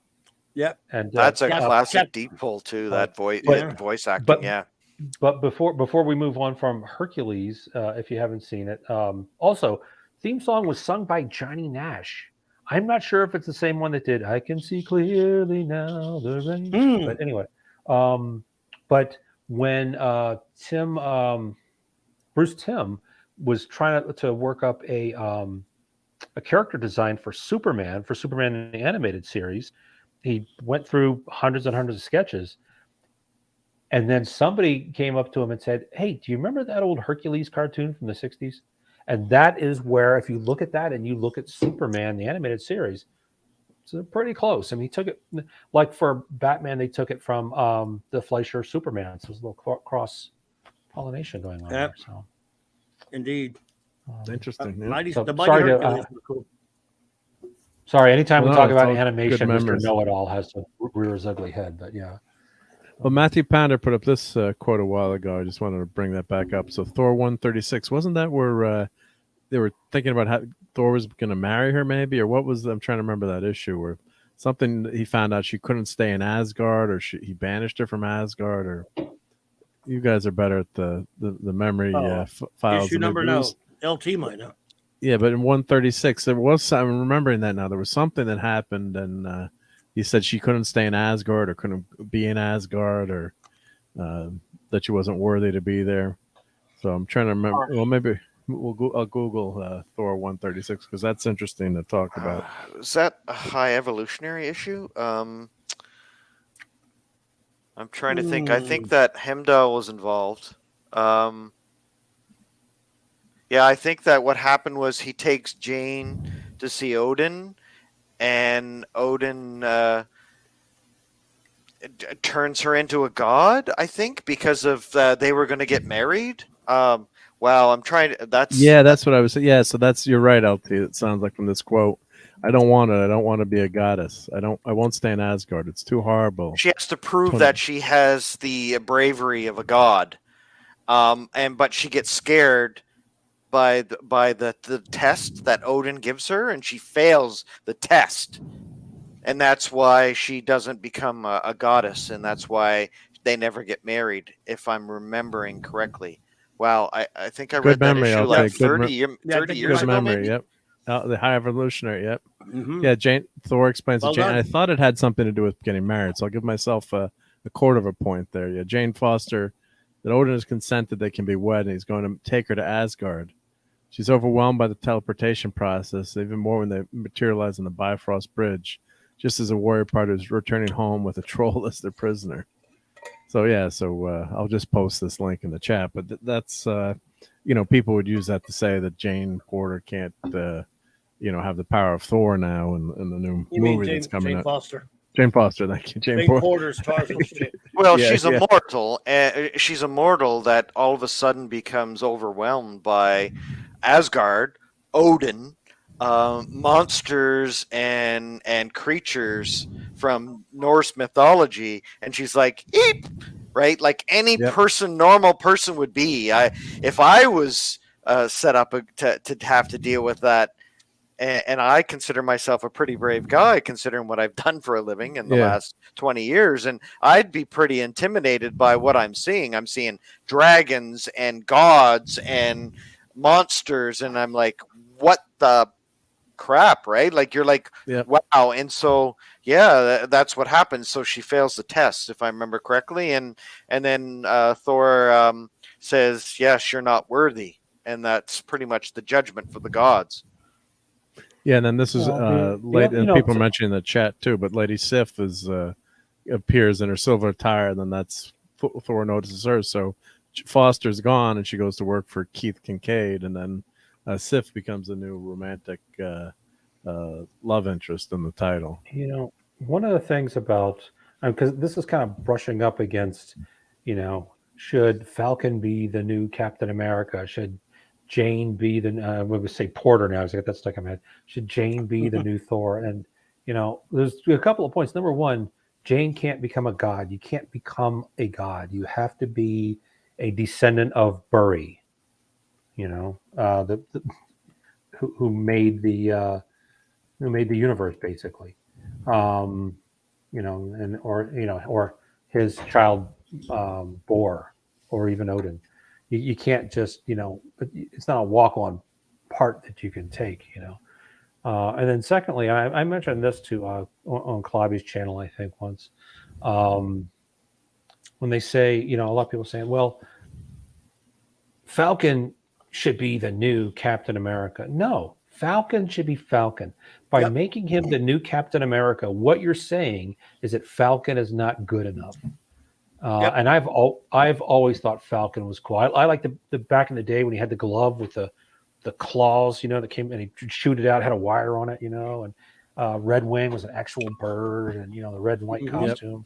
Yep. And that's a Cap- classic Cap- deep pull too. That but- voice acting. but- Yeah, But before we move on from Hercules, if you haven't seen it, also theme song was sung by Johnny Nash. I'm not sure if it's the same one that did "I Can See Clearly Now the Rain." But anyway, but when Bruce Timm was trying to work up a character design for Superman in the animated series, he went through hundreds and hundreds of sketches. And then somebody came up to him and said, "Hey, do you remember that old Hercules cartoon from the 60s?" And that is where, if you look at that and you look at Superman, the animated series, it's pretty close. I mean, he took it, like for Batman, they took it from the Fleischer Superman. So there's a little cross pollination going on Yep. there. So, Indeed. interesting. Yeah. Mighty, So, the mighty sorry to, Hercules were cool. sorry, anytime Well, we no, talk it's about all animation, good Mr. memories. Know-It-All has to rear his ugly head. But yeah. Well, Matthew Pounder put up this quote a while ago. I just wanted to bring that back up. So Thor 136, wasn't that where they were thinking about how Thor was going to marry her, maybe, or what was? I'm trying to remember that issue where something he found out she couldn't stay in Asgard, or he banished her from Asgard, or you guys are better at the memory files. Issue than number me. no. LT might know. Yeah, but in 136, there was. I'm remembering that now. There was something that happened, and he said she couldn't stay in Asgard or couldn't be in Asgard, or that she wasn't worthy to be there. So I'm trying to remember. Well, maybe I'll Google Thor 136 because that's interesting to talk about. is that a high evolutionary issue? I'm trying to think. I think that Heimdall was involved. Yeah, I think that what happened was he takes Jane to see Odin, and Odin turns her into a god, I think, because of they were going to get married. Wow, I'm trying to. That's what I was saying. Yeah, so you're right, LT. It sounds like from this quote. I don't want it. I don't want to be a goddess. I won't stay in Asgard. It's too horrible. She has to prove that she has the bravery of a god, but she gets scared by the test that Odin gives her, and she fails the test, and that's why she doesn't become a goddess, and that's why they never get married, if I'm remembering correctly. Wow, I think I read that issue like 30 years Good ago. memory. Maybe? Yep. The high evolutionary. Yep. Mm-hmm. Yeah. Thor explains Well to Jane. done. I thought it had something to do with getting married, so I'll give myself a quarter of a point there. Yeah. Jane Foster, that Odin has consented they can be wed, and he's going to take her to Asgard. She's overwhelmed by the teleportation process, even more when they materialize on the Bifrost Bridge, just as a warrior party is returning home with a troll as their prisoner. So yeah, I'll just post this link in the chat. But that's people would use that to say that Jane Porter can't have the power of Thor now in the new movie that's coming Jane out. Foster. Jane Foster, thank you. Jane Porter's Tarzan's chick. Well, Yeah, she's yeah. immortal. She's immortal that all of a sudden becomes overwhelmed by Asgard, Odin, monsters and creatures from Norse mythology, and she's like, "Eep!" Right? Like any Yep. normal person would be. If I was set up to have to deal with that. And I consider myself a pretty brave guy, considering what I've done for a living in the last 20 years. And I'd be pretty intimidated by what I'm seeing. I'm seeing dragons and gods and monsters. And I'm like, what the crap, right? Like, you're like, wow. And so, that's what happens. So she fails the test, if I remember correctly. And then Thor says, yes, you're not worthy. And that's pretty much the judgment for the gods. Yeah, and then this is late, and people mentioning in the chat too. But Lady Sif appears in her silver attire, and then that's Thor notices her. So Foster's gone, and she goes to work for Keith Kincaid, and then Sif becomes a new romantic love interest in the title. One of the things about, because this is kind of brushing up against, should Falcon be the new Captain America? Should Jane be the we would say Porter now? I got that stuck in my head. Should Jane be the new Thor? And there's a couple of points. Number one, Jane can't become a god. You can't become a god. You have to be a descendant of Buri. Who made the universe basically. Or his child Bor, or even Odin. You can't just, it's not a walk-on part that you can take, And then secondly, I mentioned this to on Klobby's channel, I think once, when they say, a lot of people saying, well, Falcon should be the new Captain America. No, Falcon should be Falcon. By making him the new Captain America, what you're saying is that Falcon is not good enough. And I've always thought Falcon was cool. I like the back in the day when he had the glove with the claws, that came and he'd shoot it out, had a wire on it, and Red Wing was an actual bird, and the red and white costume.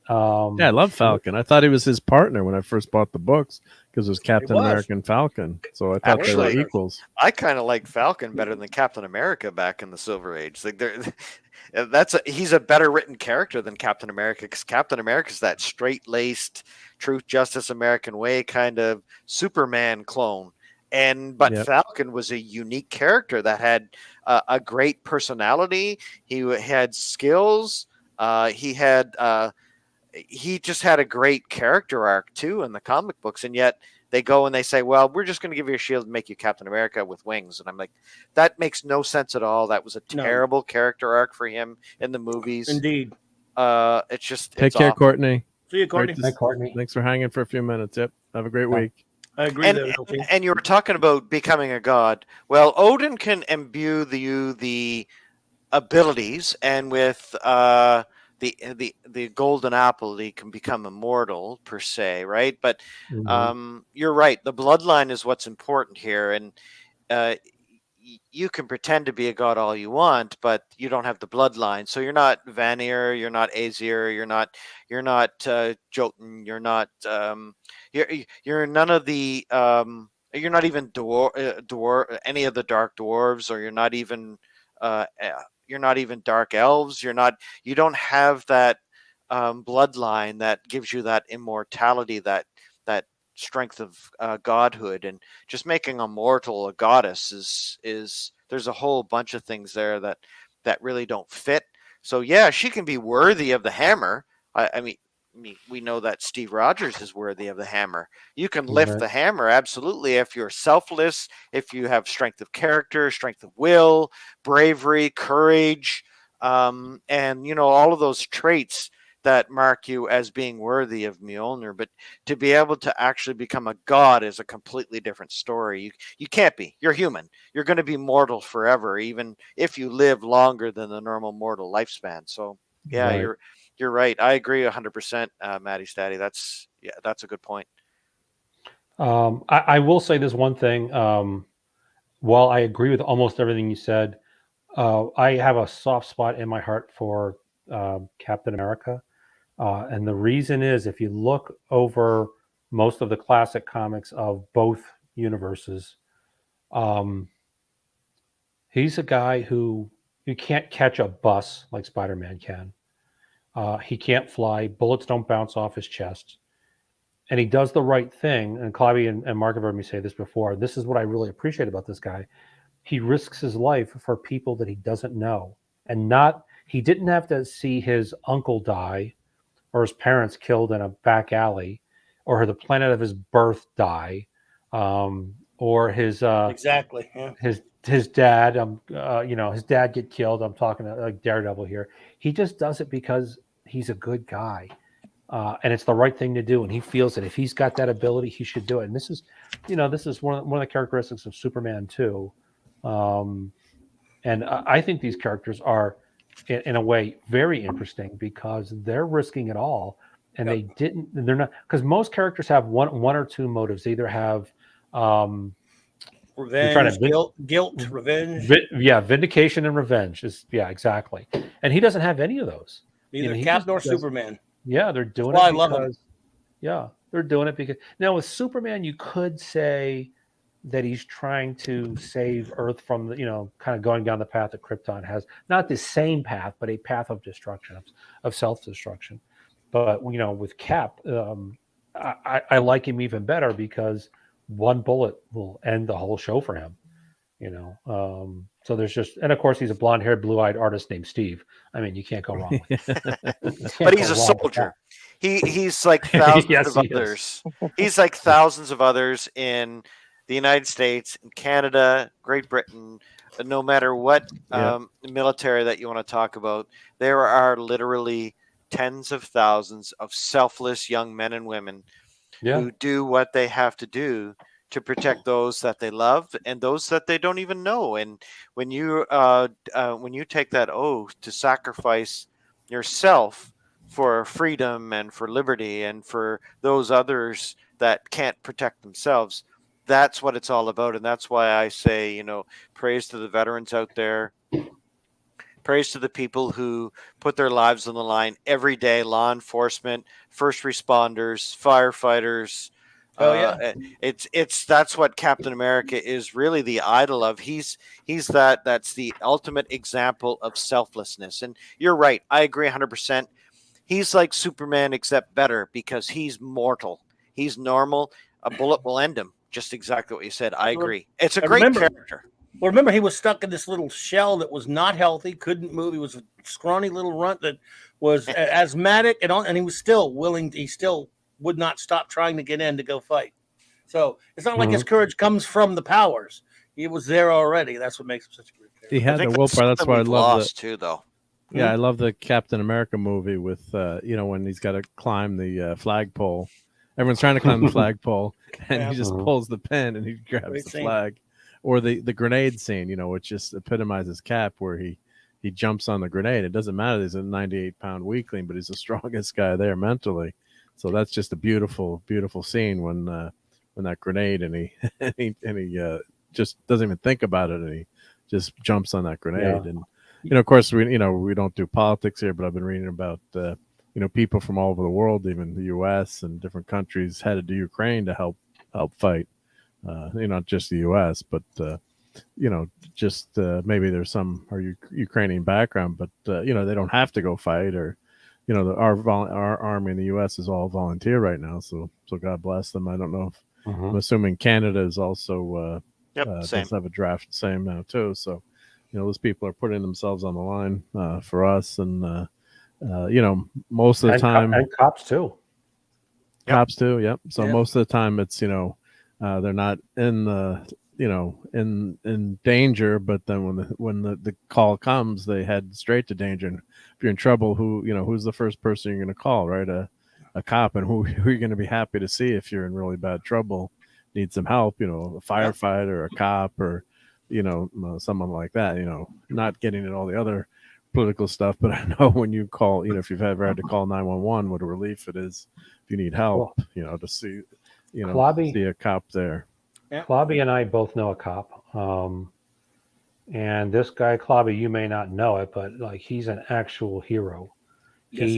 I love Falcon. I thought he was his partner when I first bought the books because it was Captain America and Falcon. So I thought they were equals. I kind of like Falcon better than Captain America back in the Silver Age. Like he's a better written character than Captain America, because Captain America's that straight-laced, truth, justice, American way kind of Superman clone. But Falcon was a unique character that had a great personality. He had skills. He just had a great character arc too in the comic books, and yet they go and they say, well, we're just going to give you a shield and make you Captain America with wings. And I'm like, that makes no sense at all. That was a terrible character arc for him in the movies. Indeed. It's just take care, awful. Courtney. See you, Courtney. Hi, Courtney. Thanks for hanging for a few minutes. Yep. Have a great week. I agree. And you were talking about becoming a god. Well, Odin can imbue the abilities, and with the golden apple, he can become immortal per se, right? But you're right. The bloodline is what's important here, and you can pretend to be a god all you want, but you don't have the bloodline. So you're not Vanir, you're not Aesir, you're not Jotun, you're not you're none of the you're not even any of the dark dwarves, or you're not even dark elves. You don't have that bloodline that gives you that immortality, that strength of godhood. And just making a mortal a goddess is there's a whole bunch of things there that really don't fit. So she can be worthy of the hammer. I mean, we know that Steve Rogers is worthy of the hammer. You can lift the hammer, absolutely, if you're selfless, if you have strength of character, strength of will, bravery, courage, and all of those traits that mark you as being worthy of Mjolnir, but to be able to actually become a god is a completely different story. You can't be. You're human. You're going to be mortal forever, even if you live longer than the normal mortal lifespan. So yeah, Right. you're right. I agree 100%, Maddie Statty. That's a good point. I will say this one thing. While I agree with almost everything you said, I have a soft spot in my heart for Captain America. And the reason is, if you look over most of the classic comics of both universes, he's a guy who you can't catch a bus like Spider-Man can. He can't fly. Bullets don't bounce off his chest. And he does the right thing. And Claudia and Mark have heard me say this before. This is what I really appreciate about this guy. He risks his life for people that he doesn't know. And he didn't have to see his uncle die or his parents killed in a back alley or the planet of his birth die, or his Exactly. Yeah. his dad, his dad get killed. I'm talking like Daredevil here. He just does it because he's a good guy. And it's the right thing to do, and he feels that if he's got that ability, he should do it. And this is one of the characteristics of Superman too. And I think these characters are, in a way, very interesting because they're risking it all, and they're not, because most characters have one or two motives. They either have revenge, guilt, revenge. Vindication and revenge exactly. And he doesn't have any of those. Neither Cap nor Superman. Yeah, they're doing That's it why I because, love him. yeah, they're doing it because now with Superman, you could say that he's trying to save Earth from kind of going down the path that Krypton has, not the same path, but a path of destruction, of self-destruction. But with Cap, I like him even better because one bullet will end the whole show for him. So there's and of course he's a blonde-haired, blue-eyed artist named Steve. I mean, you can't go wrong with it. But he's a soldier. He's like thousands of others. He's like thousands of others in the United States, in Canada, Great Britain. No matter what military that you want to talk about, there are literally tens of thousands of selfless young men and women who do what they have to do to protect those that they love and those that they don't even know. And when you take that oath to sacrifice yourself for freedom and for liberty and for those others that can't protect themselves, that's what it's all about. And that's why I say, praise to the veterans out there. Praise to the people who put their lives on the line every day, law enforcement, first responders, firefighters. That's what Captain America is really the idol of. That's the ultimate example of selflessness. And you're right. I agree 100%. He's like Superman, except better because he's mortal. He's normal. A bullet will end him. Just exactly what you said. I agree. It's a great character. Well, remember, he was stuck in this little shell that was not healthy, couldn't move. He was a scrawny little runt that was asthmatic, and he was still willing. He still would not stop trying to get in to go fight. So it's not like his courage comes from the powers. He was there already. That's what makes him such a great character. He had the willpower. That's why I love it too, though. Yeah, I love the Captain America movie with when he's got to climb the flagpole. Everyone's trying to climb the flagpole, and he just pulls the pin and he grabs the flag. Or the grenade scene, which just epitomizes Cap, where he jumps on the grenade. It doesn't matter. He's a 98-pound weakling, but he's the strongest guy there mentally. So that's just a beautiful, beautiful scene when that grenade and he just doesn't even think about it and he just jumps on that grenade. And of course we don't do politics here, but I've been reading about people from all over the world, even the U.S. and different countries, headed to Ukraine to help fight. Not just the U.S., but maybe there's some Ukrainian background, but they don't have to go fight, or our army in the U.S. is all volunteer right now. So God bless them. I don't know if I'm assuming Canada is also does have a draft same now too. So those people are putting themselves on the line for us, and most of the time, and cops too. Cops too. Yep. So most of the time it's they're not in the in danger, but then when the call comes, they head straight to danger. And if you're in trouble, who's the first person you're going to call, right? A cop. And who are you going to be happy to see if you're in really bad trouble, need some help, a firefighter, a cop, or someone like that, not getting at all the other political stuff, but I know when you call, if you've ever had to call 911, what a relief it is if you need help, to see see a cop there. Clobby and I both know a cop. And this guy, Clobby, you may not know it, but like he's an actual hero. Yes,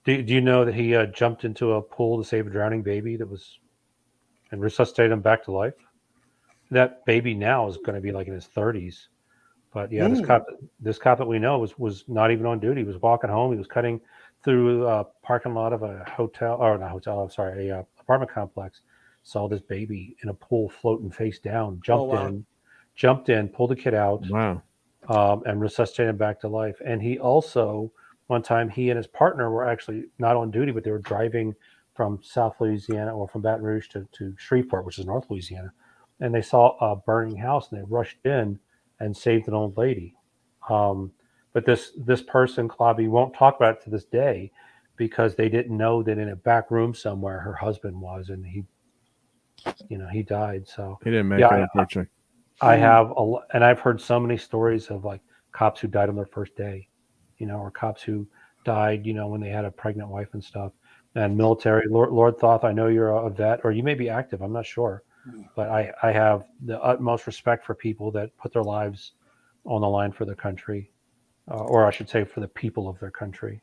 Do you know that he jumped into a pool to save a drowning baby and resuscitated him back to life? That baby now is going to be like in his 30s. But yeah, this cop that we know was not even on duty. He was walking home. He was cutting through a parking lot of a hotel, or not hotel, I'm sorry, a apartment complex. Saw this baby in a pool floating face down. Jumped in, pulled the kid out, Wow. and resuscitated him back to life. And he also, one time, he and his partner were actually not on duty, but they were driving from South Louisiana or from Baton Rouge to Shreveport, which is North Louisiana, and they saw a burning house and they rushed in and saved an old lady. But this person, Clobby, won't talk about it to this day because they didn't know that in a back room somewhere her husband was, and he died. So he didn't make it, unfortunately. I have and I've heard so many stories of like cops who died on their first day, or cops who died, when they had a pregnant wife and stuff. And military, Lord Thoth, I know you're a vet, or you may be active, I'm not sure. But I have the utmost respect for people that put their lives on the line for their country, or I should say for the people of their country.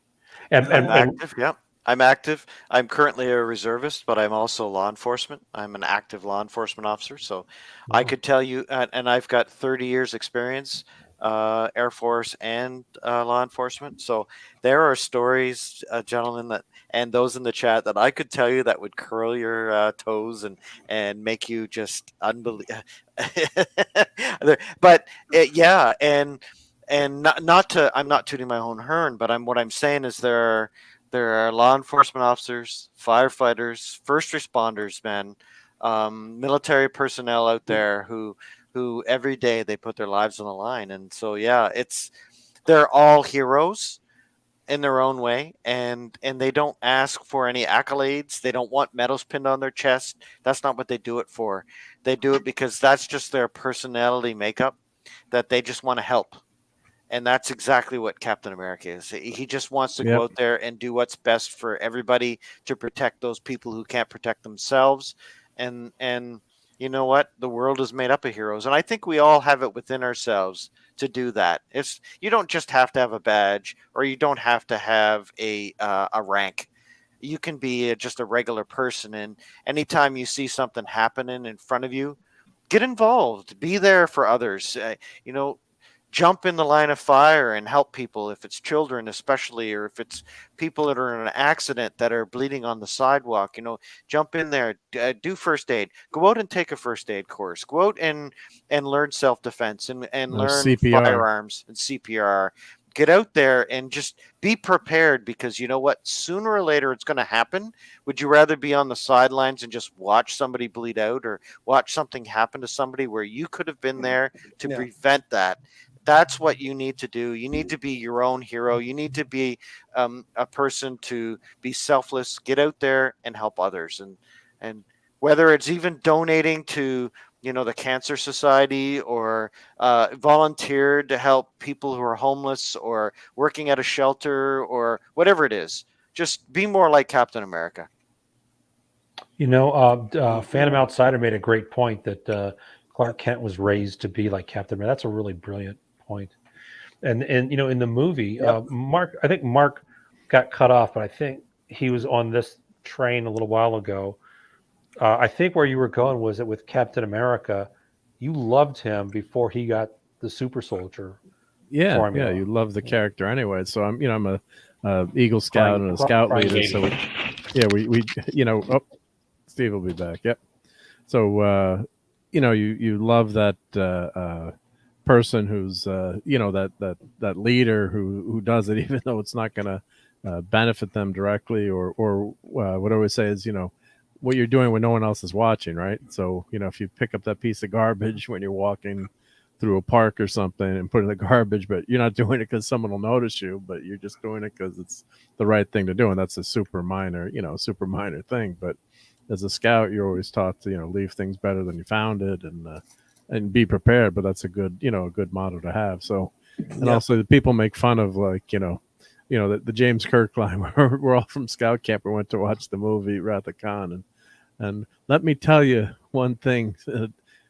I'm active, yeah. I'm active. I'm currently a reservist, but I'm also law enforcement. I'm an active law enforcement officer. So I could tell you, and I've got 30 years experience, Air Force and law enforcement. So there are stories, gentlemen, and those in the chat that I could tell you that would curl your toes and make you just unbelievable. But yeah, and not to, I'm not tooting my own horn, but what I'm saying is there are law enforcement officers, firefighters, first responders, men, military personnel out there who every day they put their lives on the line. And so, yeah, they're all heroes in their own way. And they don't ask for any accolades. They don't want medals pinned on their chest. That's not what they do it for. They do it because that's just their personality makeup, that they just want to help. And that's exactly what Captain America is. He just wants to go out there and do what's best for everybody to protect those people who can't protect themselves. And you know what? The world is made up of heroes. And I think we all have it within ourselves to do that. You don't just have to have a badge, or you don't have to have a rank. You can be just a regular person. And anytime you see something happening in front of you, get involved. Be there for others. Jump in the line of fire and help people, if it's children especially, or if it's people that are in an accident that are bleeding on the sidewalk. Jump in there, do first aid, go out and take a first aid course, go out and learn self-defense and learn CPR. Firearms and CPR. Get out there and just be prepared, because you know what? Sooner or later it's going to happen. Would you rather be on the sidelines and just watch somebody bleed out, or watch something happen to somebody where you could have been there to prevent that? That's what you need to do. You need to be your own hero. You need to be a person to be selfless. Get out there and help others. And whether it's even donating to the Cancer Society, or volunteer to help people who are homeless, or working at a shelter, or whatever it is, just be more like Captain America. Phantom Outsider made a great point that Clark Kent was raised to be like Captain America. That's a really brilliant point. And in the movie, I think Mark got cut off, but I think he was on this train a little while ago. I think where you were going was that with Captain America, you loved him before he got the super soldier. formula. You love the character anyway. So I'm a Eagle Scout and a Scout leader. So we Steve will be back. Yep. So you love that person who's that leader who does it, even though it's not going to benefit them directly, or what I always say is what you're doing when no one else is watching, right? So, if you pick up that piece of garbage when you're walking through a park or something and put it in the garbage, but you're not doing it because someone will notice you, but you're just doing it because it's the right thing to do. And that's a super minor thing. But as a scout, you're always taught to, leave things better than you found it and be prepared. But that's a good motto to have. So, and also the people make fun of the James Kirk line. We're all from scout camp. We went to watch the movie Wrath of Khan, and let me tell you one thing,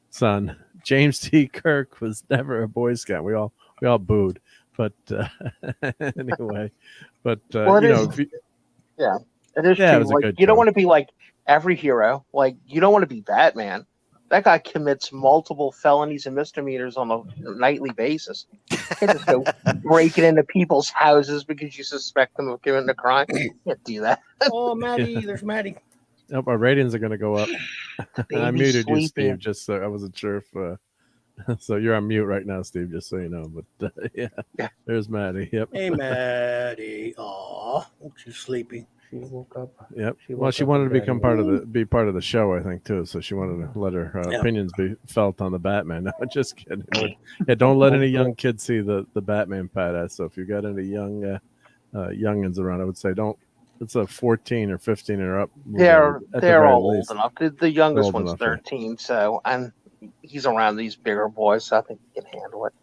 son. James T. Kirk was never a Boy Scout. We all booed, but anyway. But Well, it is true. it was a Like, good you don't joke. want to be like every hero. Like, you don't want to be Batman. That guy commits multiple felonies and misdemeanors on a nightly basis. You can't just go breaking into people's houses because you suspect them of committing a crime. You can't do that. Oh, Maddie, there's Maddie. Nope, our ratings are going to go up. I Baby's muted you, sleeping. Steve, just so I wasn't sure if. So you're on mute right now, Steve, just so you know. But yeah, there's Maddie. Yep. Hey, Maddie. Aw, she's sleeping. She woke up. Yep. She Well, woke she up wanted to in bed become part of the show, I think, too. So she wanted to let her opinions be felt on the Batman. No, just kidding. But, don't let any young kids see the Batman badass. So if you got any young youngins around, I would say don't. It's a 14 or 15 or up. They're all least. old enough. The youngest Old one's enough, yeah. 13, so and he's around these bigger boys, so I think he can handle it.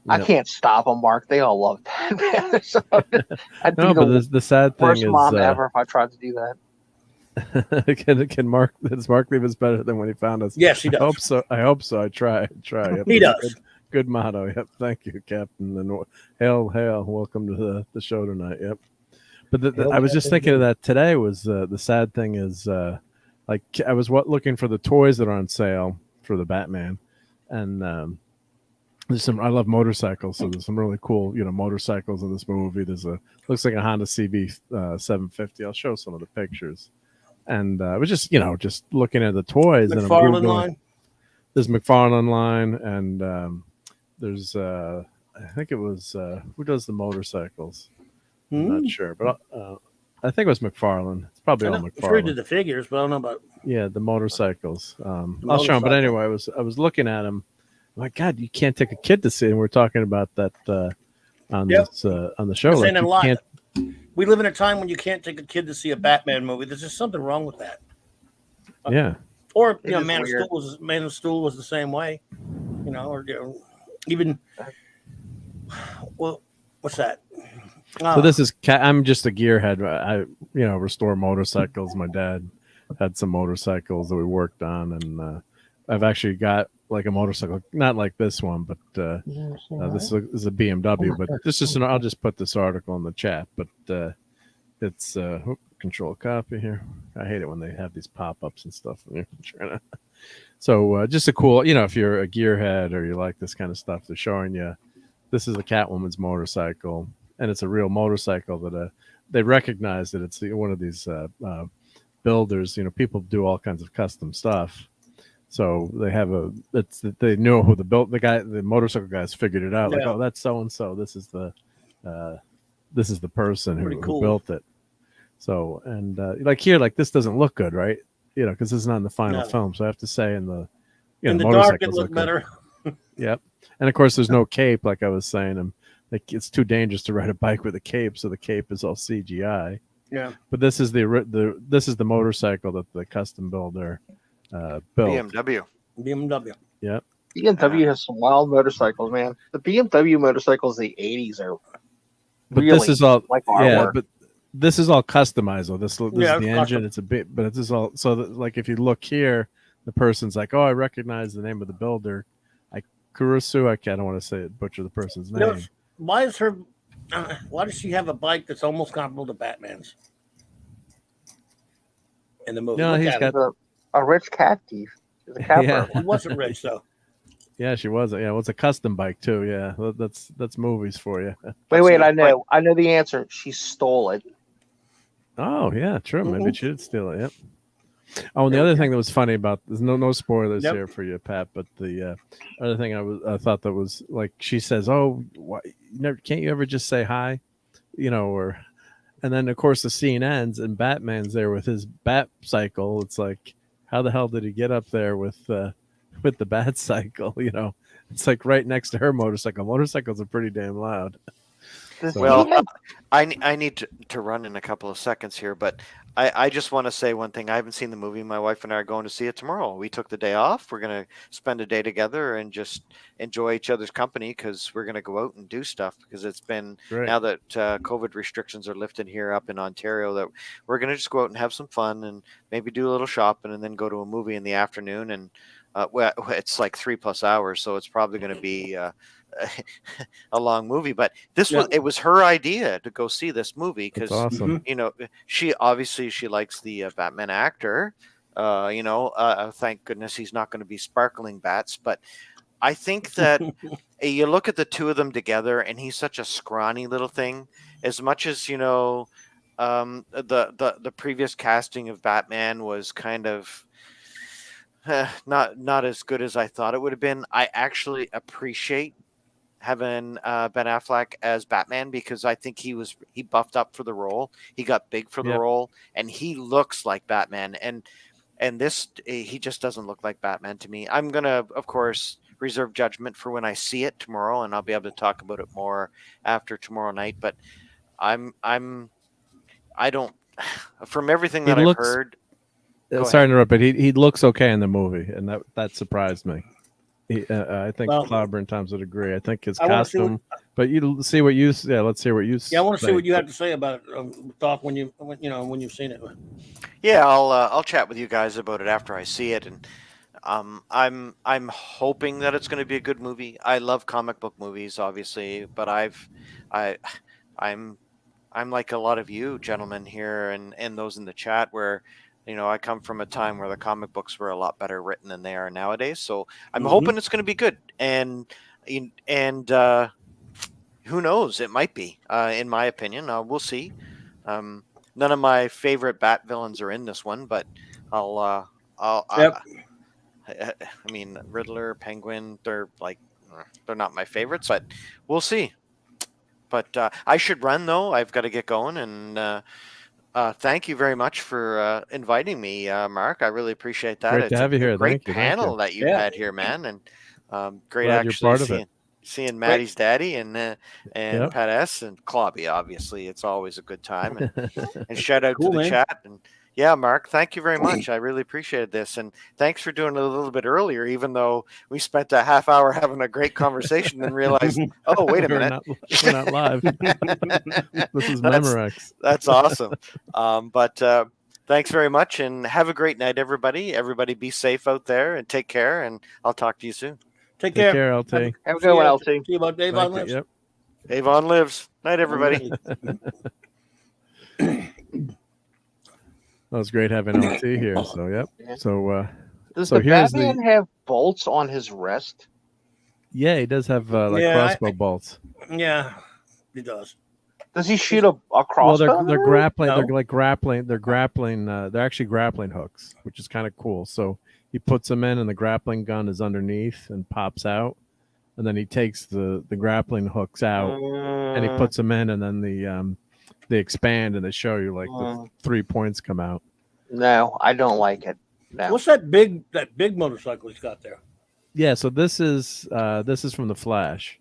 I Yep. can't stop them, Mark. They all love Batman. So I'd No, be but the sad thing worst is, mom ever if I tried to do that. can Mark? Does Mark leave us better than when he found us? Yes, he does. I hope so. I try. Yep, He that's does. Good motto. Yep. Thank you, Captain. And hail. Welcome to the show tonight. Yep. But I was just thinking of that today. Was the sad thing is, like I was looking for the toys that are on sale for the Batman, and there's some. I love motorcycles, so there's some really cool motorcycles in this movie. There's looks like a Honda CB 750. I'll show some of the pictures. And I was just looking at the toys. McFarlane and line. There's McFarlane line, and there's I think it was who does the motorcycles? I'm not sure, but I think it was McFarlane. It's probably all I'm sure he did McFarlane. the figures, but I don't know about. Yeah, the motorcycles. I'll show them. But anyway, I was looking at them. My God, you can't take a kid to see it. And we're talking about that on this on the show. We're saying Like, a lot. can't, We live in a time when you can't take a kid to see a Batman movie. There's just something wrong with that. yeah. Or It is Man weird. of Steel was the same way. Or even well, what's that? So this is I'm just a gearhead. I restore motorcycles. My dad had some motorcycles that we worked on, and I've actually got like a motorcycle, not like this one, but this is a BMW. But this is I'll just put this article in the chat. But it's control copy here. I hate it when they have these pop-ups and stuff. When you're trying to. So just a cool, if you're a gearhead or you like this kind of stuff, they're showing you. This is a Catwoman's motorcycle, and it's a real motorcycle that they recognize that it's one of these builders. People do all kinds of custom stuff, so they have they know who the motorcycle guys figured it out. Yeah. Like, oh, that's so and so. This is the person Pretty who cool. built it. So and like here, like this doesn't look good, right? Because this is not in the final film. So I have to say in the in the dark it motorcycles looked look better. good. Yep. And of course, there's no cape, like I was saying. Like it's too dangerous to ride a bike with a cape, so the cape is all CGI. Yeah. But this is the motorcycle that the custom builder built. BMW. BMW. Yep. BMW has some wild motorcycles, man. The BMW motorcycles of the 80s are But really this is all like artwork. but this is all customized. Though. This is the it's engine. custom. It's a bit, but it is all so. Like if you look here, the person's like, "Oh, I recognize the name of the builder." Kurusu. I don't want to say it, butcher the person's name. Why does she have a bike that's almost comparable to Batman's in the movie? No, Look he's at got- it. A rich cat thief. She's a cat Yeah. burglar. He wasn't rich though. Yeah, she was. Yeah, well, it's a custom bike too. Yeah, that's movies for you. Wait, I know the answer. She stole it. Oh yeah, true. Maybe Mhm. she did steal it. Yep. Oh, and the other thing that was funny about there's no spoilers Yep. here for you, Pat. But the other thing I thought that was like she says, "Oh, can't you ever just say hi?" Or And then of course the scene ends and Batman's there with his bat cycle. It's like, how the hell did he get up there with the bat cycle? You know, it's like right next to her motorcycle. Motorcycles are pretty damn loud. Does Well, he have- I need to run in a couple of seconds here, but I just want to say one thing. I haven't seen the movie. My wife and I are going to see it tomorrow. We took the day off. We're going to spend a day together and just enjoy each other's company because we're going to go out and do stuff because it's been, Great. now that COVID restrictions are lifted here up in Ontario, that we're going to just go out and have some fun and maybe do a little shopping and then go to a movie in the afternoon. And well, it's like 3+ hours, so it's probably going to be a long movie, but it was her idea to go see this movie because That's awesome. you know, she likes the Batman actor. Thank goodness he's not going to be sparkling bats, but I think that you look at the two of them together and he's such a scrawny little thing. As much as the previous casting of Batman was kind of not as good as I thought it would have been. I actually appreciate having Ben Affleck as Batman because I think he buffed up for the role. He got big for the role, and he looks like Batman. And this, he just doesn't look like Batman to me. I'm gonna, of course, reserve judgment for when I see it tomorrow, and I'll be able to talk about it more after tomorrow night. But I don't, from everything that I've heard. Sorry to interrupt, but he looks okay in the movie, and that surprised me. I think Clobber and Toms would agree. I think his costume, but let's hear what you say. I want to see what you have to say about it. Talk when you've seen it. Yeah, I'll chat with you guys about it after I see it, and I'm hoping that it's going to be a good movie. I love comic book movies, obviously, but I'm like a lot of you gentlemen here and those in the chat where. I come from a time where the comic books were a lot better written than they are nowadays. So I'm hoping it's going to be good. And who knows? It might be, in my opinion. We'll see. None of my favorite Bat villains are in this one, but I mean, Riddler, Penguin, they're not my favorites, but we'll see. But I should run though. I've got to get going and. Thank you very much for inviting me, Mark. I really appreciate that. Great to have you here. Great Thank panel that you've had here, man, and great actually seeing Maddie's daddy and Pat S and Clobby. Obviously, it's always a good time. And shout out to the chat and. Yeah, Mark, thank you very much. I really appreciated this. And thanks for doing it a little bit earlier, even though we spent a half hour having a great conversation and realized, oh, wait a minute. We're not live. This is Memorex. That's awesome. But thanks very much and have a great night, everybody. Everybody be safe out there and take care. And I'll talk to you soon. Take care. LT. Have a good one, LT. See you about Dave on lives. Yep. Dave on lives. Night, everybody. That was great having LT here. So, yep. So, does so the here's Batman have bolts on his wrist? Yeah, he does have crossbow bolts. Yeah, he does. Does he shoot a crossbow? Well, they're grappling. No. They're grappling. They're grappling. They're actually grappling hooks, which is kind of cool. So he puts them in, and the grappling gun is underneath and pops out, and then he takes the grappling hooks out, and he puts them in, and then they expand and they show you the 3 points come out. No, I don't like it. No. What's that big motorcycle he's got there? Yeah, so this is from the Flash.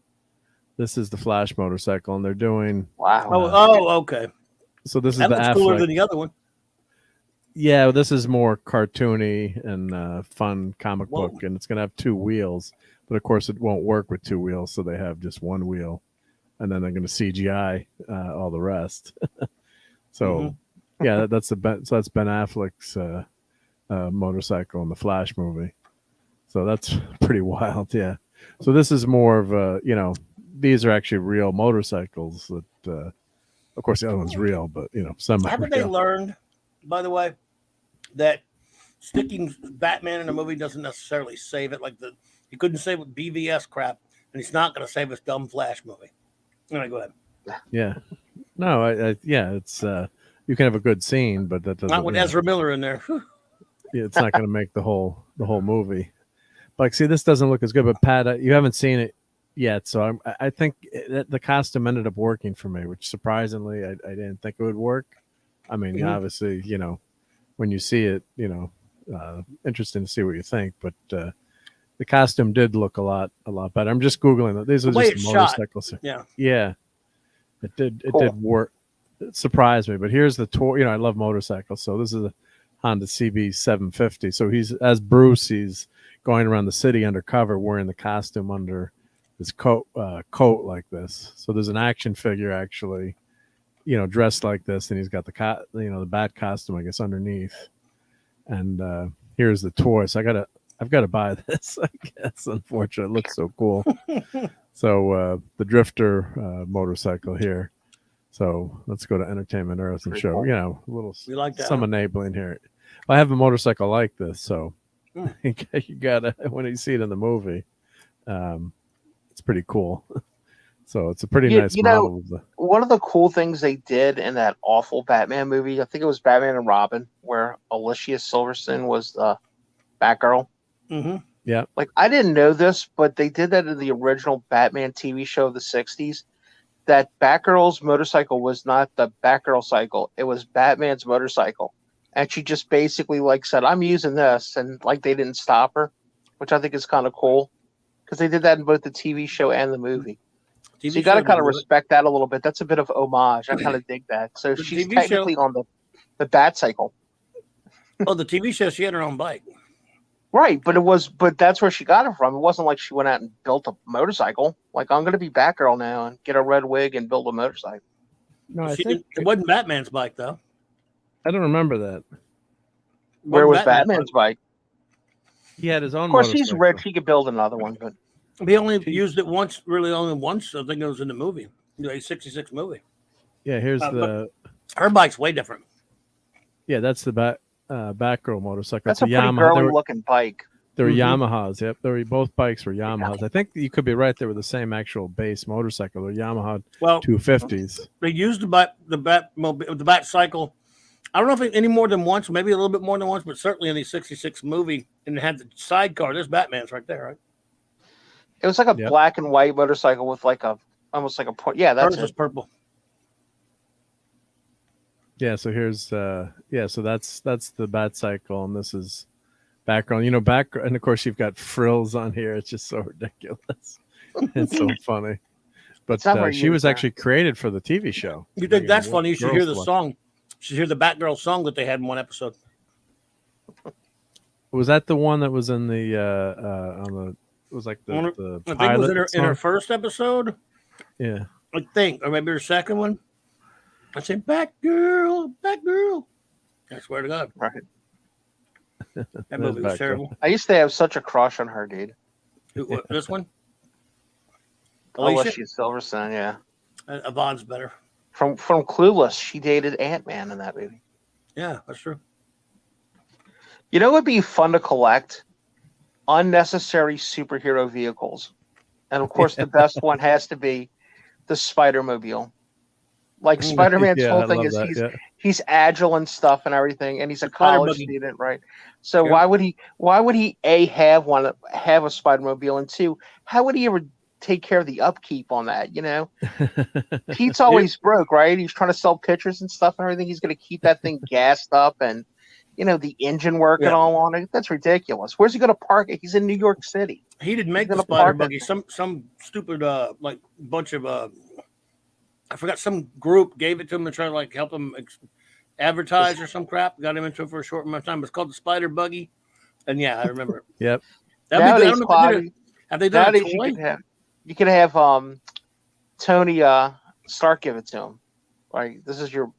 This is the Flash motorcycle, and they're doing. Wow. Okay. So this That is looks the cooler Affleck. than the other one. Yeah, this is more cartoony and fun comic book, and it's gonna have 2 wheels, but of course it won't work with 2 wheels, so they have just 1 wheel, and then they're gonna CGI all the rest. So yeah, that's Ben Affleck's motorcycle in the Flash movie. So that's pretty wild, yeah. So this is more of a, these are actually real motorcycles that, of course, the other one's real, but semi-real. Haven't they learned, by the way, that sticking Batman in a movie doesn't necessarily save it? He couldn't save it with BVS crap, and he's not going to save his dumb Flash movie. All right, go ahead. Yeah. No, it's you can have a good scene, but that doesn't. Not with Ezra Miller in there. Yeah, it's not going to make the whole movie. Like, see, this doesn't look as good. But Pat, you haven't seen it. yet. So I think that the costume ended up working for me, which surprisingly I didn't think it would work. I mean, Mhm. obviously, when you see it, interesting to see what you think, but the costume did look a lot better. I'm just googling it. These The are way just it's the shot. motorcycles. Yeah. Yeah, it did Cool. work. It surprised me, but here's the tour. I love motorcycles, so this is a Honda CB 750. So he's as Bruce. He's going around the city undercover, wearing the costume under his coat like this. So there's an action figure actually, dressed like this, and he's got the bat costume, I guess, underneath. And here's the toy. So I've got to buy this. I guess, unfortunately, it looks so cool. So the Drifter motorcycle here. So let's go to Entertainment Earth and Pretty show, cool. a little We like that, some huh? enabling here. I have a motorcycle like this, so Hmm. you gotta, when you see it in the movie, it's pretty cool. So it's a pretty nice model of the. One of the cool things they did in that awful Batman movie, I think it was Batman and Robin, where Alicia Silverstone was the Batgirl. Mm-hmm. Yeah. Like, I didn't know this, but they did that in the original Batman TV show of the 60s. That Batgirl's motorcycle was not the Batgirl cycle. It was Batman's motorcycle. And she just basically said, I'm using this. And they didn't stop her, which I think is kind of cool because they did that in both the TV show and the movie. So you got to kind of respect that a little bit. That's a bit of homage. I kind of dig that. So The she's TV technically on the Bat cycle. Oh, the TV show, she had her own bike. Right, but that's where she got it from. It wasn't like she went out and built a motorcycle. Like, I'm going to be Batgirl now and get a red wig and build a motorcycle. No, It wasn't Batman's bike, though. I don't remember that. Where was Batman's bike? He had his own. Of course, he's motorcycle. rich. He could build another one, but He only used it once, really only once. I think it was in the movie, the 66 movie. Yeah, here's Her bike's way different. Yeah, that's the Batgirl motorcycle. that's it's a pretty girly looking bike. They were Mhm. Yamahas. Yep, both bikes were Yamahas. I think you could be right. They were the same actual base motorcycle. They're Yamaha 250s. They used the Bat cycle. I don't know if any more than once, maybe a little bit more than once, but certainly in the 66 movie, and it had the sidecar. There's Batman's right there, right? It was like a black and white motorcycle with almost like a point. Yeah, that's Hers was purple. Yeah, so here's so that's the Bat cycle, and this is background. And of course you've got frills on here. It's just so ridiculous. It's so funny. But she was actually created for the TV show. You think that's funny? You should hear the song. You should hear the Batgirl song that they had in one episode. Was that the one that was in the on the? It was like the I think pilot it was in her first episode. Yeah, I think, or maybe her second one. I said, Batgirl. I swear to God. right. That movie was terrible. I used to have such a crush on her, dude. This one? Alicia Silverstone, yeah. Yvonne's better. From Clueless, she dated Ant-Man in that movie. Yeah, that's true. You know, it would be fun to collect unnecessary superhero vehicles, and of course, the best one has to be the Spider-Mobile. Like Spider-Man's whole thing is he's agile and stuff and everything, and he's a college student, right? So why would he A, have a Spider-Mobile, and two, how would he ever take care of the upkeep on that? Pete's always broke, right? He's trying to sell pictures and stuff and everything. He's going to keep that thing gassed up and the engine working all on it. That's ridiculous. Where's he going to park it? He's in New York City. He didn't make the Spider Buggy. Some stupid bunch of I forgot, some group gave it to him to try to help him advertise or some crap. Got him into it for a short amount of time. It's called the Spider Buggy, and yeah, I remember it. Yep. Nowadays, have they done a toy? You could have Tony Stark give it to him. Right, this is your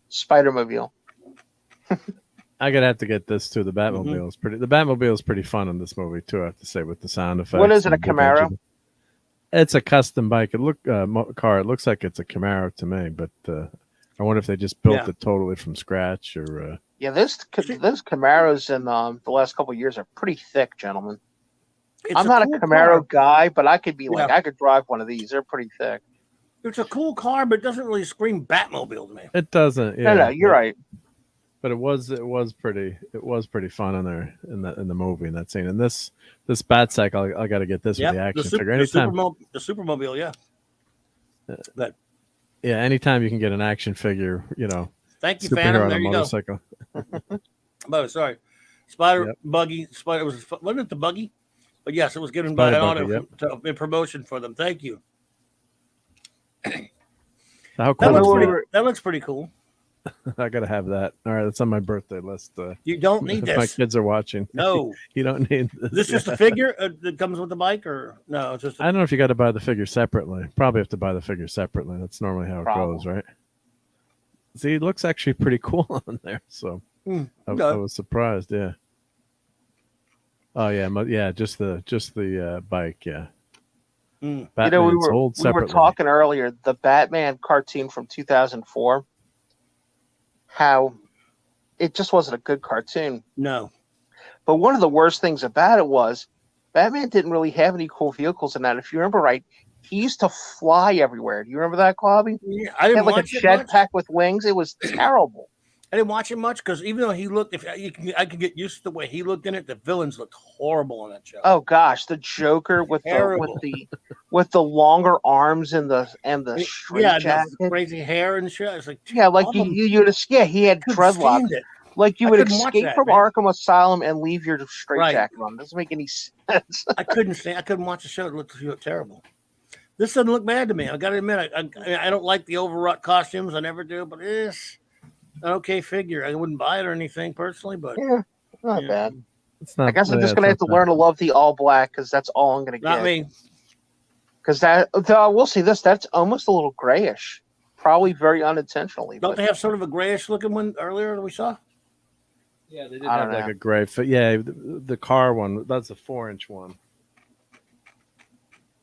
Spider-Mobile. I gotta have to get this too. The Batmobile is pretty. The Batmobile is pretty fun in this movie too. I have to say, with the sound effects. What is it? A Camaro? It's a custom bike. It looks like it's a Camaro to me, but I wonder if they just built it totally from scratch or. Yeah, those Camaros in the last couple of years are pretty thick, gentlemen. I'm not a Camaro guy, but I could be I could drive one of these. They're pretty thick. It's a cool car, but it doesn't really scream Batmobile to me. It doesn't. Yeah, no, you're right. But it was pretty fun in there in the movie in that scene. And this bat cycle, I got to get this with the action figure. Anytime, the Supermobile, yeah. But yeah, anytime you can get an action figure, thank you, superhero Phantom. on There a you motorcycle. go. Sorry, Spider Yep. Buggy. Spider wasn't it the Buggy? But yes, it was given Spider by an Buggy, auto in promotion for them. Thank you. How cool That looks pretty cool. I gotta have that. All right, that's on my birthday list. You don't need if this. my kids are watching. No, you don't need this. Is this just a figure that comes with the bike, or no? It's just. I don't know if you got to buy the figure separately. Probably have to buy the figure separately. That's normally how it goes, right? See, it looks actually pretty cool on there. So I was surprised. Yeah. Oh yeah, just the bike. Yeah. Batman's we were talking earlier, the Batman cartoon from 2004. How it just wasn't a good cartoon. No. But one of the worst things about it was Batman didn't really have any cool vehicles in that. If you remember right, he used to fly everywhere. Do you remember that, Clobby? Yeah, I didn't watch a jetpack with wings. It was terrible. I didn't watch it much because even though he looked, I could get used to the way he looked in it. The villains looked horrible on that show. Oh gosh, the Joker with the longer arms and the straight jacket, the crazy hair and shit. It's like he had dreadlocks. Like you would escape from Arkham Asylum and leave your straight jacket on. Doesn't make any sense. I couldn't watch the show. It looked terrible. This doesn't look bad to me. I got to admit, I don't like the overwrought costumes. I never do, but it's an okay figure. I wouldn't buy it or anything personally, but not bad. I guess I'm just gonna have to learn to love the all black because that's all I'm gonna get. Not me. Because we'll see this. That's almost a little grayish, probably very unintentionally. Don't they have sort of a grayish looking one earlier that we saw? Yeah, they did have like a gray. Yeah, the car one. That's a 4-inch one. I'm